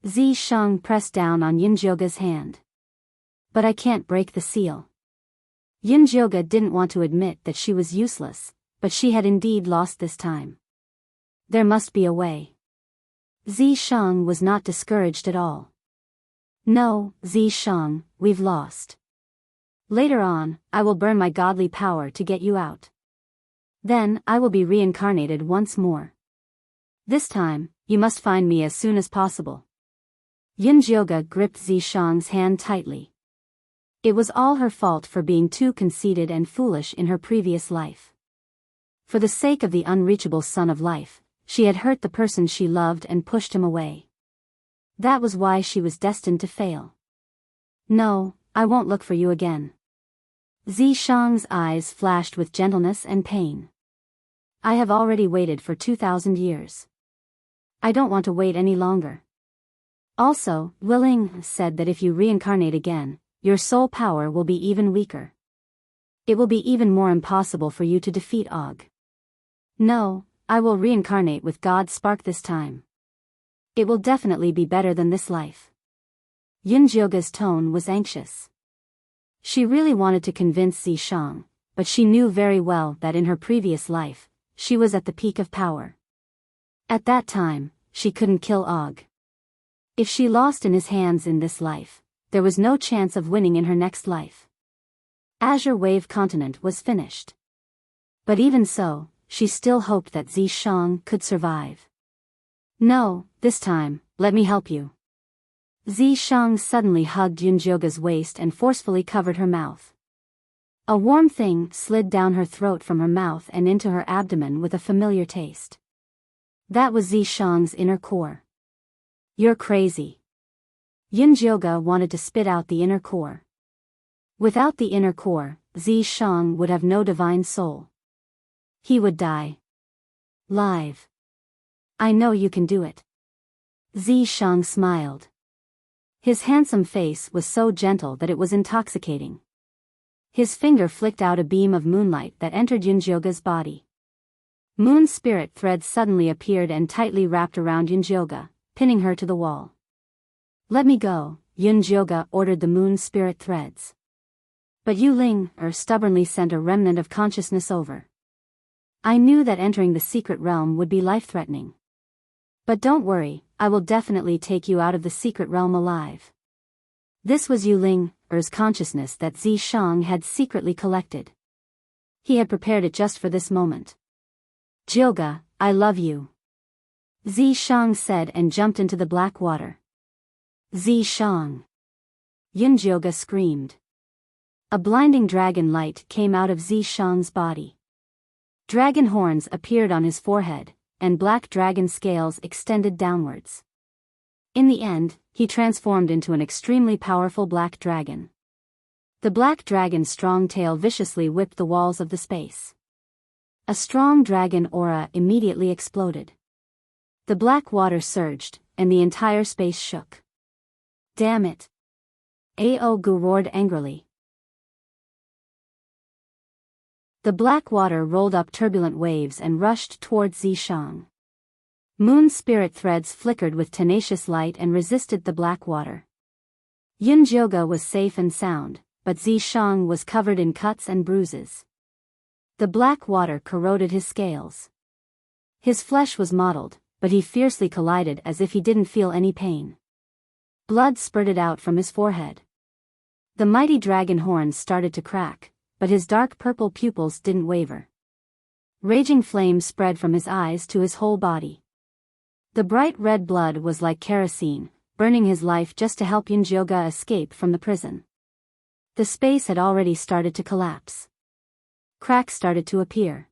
Zishang pressed down on Yunjioga's hand. But I can't break the seal. Yunjioga didn't want to admit that she was useless, but she had indeed lost this time. There must be a way. Zishang was not discouraged at all. No, Zishang, we've lost. Later on, I will burn my godly power to get you out. Then, I will be reincarnated once more. This time, you must find me as soon as possible. Yunjioga gripped Zishang's hand tightly. It was all her fault for being too conceited and foolish in her previous life. For the sake of the unreachable Son of Life, she had hurt the person she loved and pushed him away. That was why she was destined to fail. No, I won't look for you again. Zishang's eyes flashed with gentleness and pain. I have already waited for 2,000 years. I don't want to wait any longer. Also, Willing said that if you reincarnate again, your soul power will be even weaker. It will be even more impossible for you to defeat Og. No, I will reincarnate with God's spark this time. It will definitely be better than this life. Yunjioga's tone was anxious. She really wanted to convince Zishang, but she knew very well that in her previous life, she was at the peak of power. At that time, she couldn't kill Og. If she lost in his hands in this life, there was no chance of winning in her next life. Azure Wave Continent was finished. But even so, she still hoped that Zishang could survive. No, this time, let me help you. Zishang suddenly hugged Yunjioga's waist and forcefully covered her mouth. A warm thing slid down her throat from her mouth and into her abdomen with a familiar taste. That was Zishang's inner core. You're crazy. Yunjioga wanted to spit out the inner core. Without the inner core, Zishang would have no divine soul. He would die. Live. I know you can do it. Zishang smiled. His handsome face was so gentle that it was intoxicating. His finger flicked out a beam of moonlight that entered Yunjioga's body. Moon spirit threads suddenly appeared and tightly wrapped around Yunjioga, pinning her to the wall. Let me go, Yunjioga ordered the moon spirit threads. But Yu Ling stubbornly sent a remnant of consciousness over. I knew that entering the secret realm would be life-threatening. But don't worry, I will definitely take you out of the secret realm alive. This was Yu Ling's consciousness that Zishang had secretly collected. He had prepared it just for this moment. Jioga, I love you. Zishang said and jumped into the black water. Zishang! Yunjioga screamed. A blinding dragon light came out of Zishang's body. Dragon horns appeared on his forehead, and black dragon scales extended downwards. In the end, he transformed into an extremely powerful black dragon. The black dragon's strong tail viciously whipped the walls of the space. A strong dragon aura immediately exploded. The black water surged, and the entire space shook. Damn it! Aogu roared angrily. The black water rolled up turbulent waves and rushed towards Zishang. Moon spirit threads flickered with tenacious light and resisted the black water. Yunjioga was safe and sound, but Zishang was covered in cuts and bruises. The black water corroded his scales. His flesh was mottled, but he fiercely collided as if he didn't feel any pain. Blood spurted out from his forehead. The mighty dragon horns started to crack, but his dark purple pupils didn't waver. Raging flames spread from his eyes to his whole body. The bright red blood was like kerosene, burning his life just to help Yunjioga escape from the prison. The space had already started to collapse. Cracks started to appear.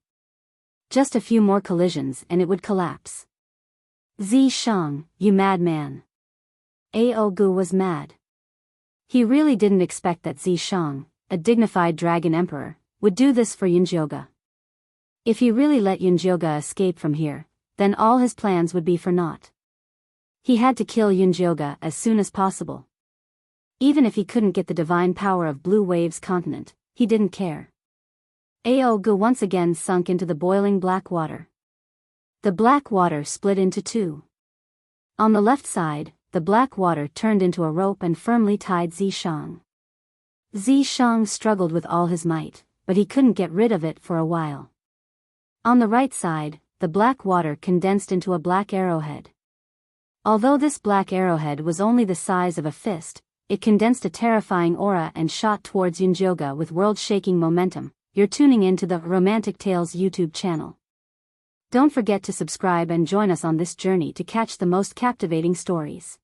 Just a few more collisions and it would collapse. Zishang, you madman. Aogu was mad. He really didn't expect that Zishang, a dignified dragon emperor, would do this for Yunjioga. If he really let Yunjioga escape from here, then all his plans would be for naught. He had to kill Yunjioga as soon as possible. Even if he couldn't get the divine power of Blue Wave's continent, he didn't care. Aogu once again sunk into the boiling black water. The black water split into two. On the left side, the black water turned into a rope and firmly tied Zishang. Zishang struggled with all his might, but he couldn't get rid of it for a while. On the right side, the black water condensed into a black arrowhead. Although this black arrowhead was only the size of a fist, it condensed a terrifying aura and shot towards Yunjioga with world-shaking momentum. You're tuning into the Romantic Tales YouTube channel. Don't forget to subscribe and join us on this journey to catch the most captivating stories.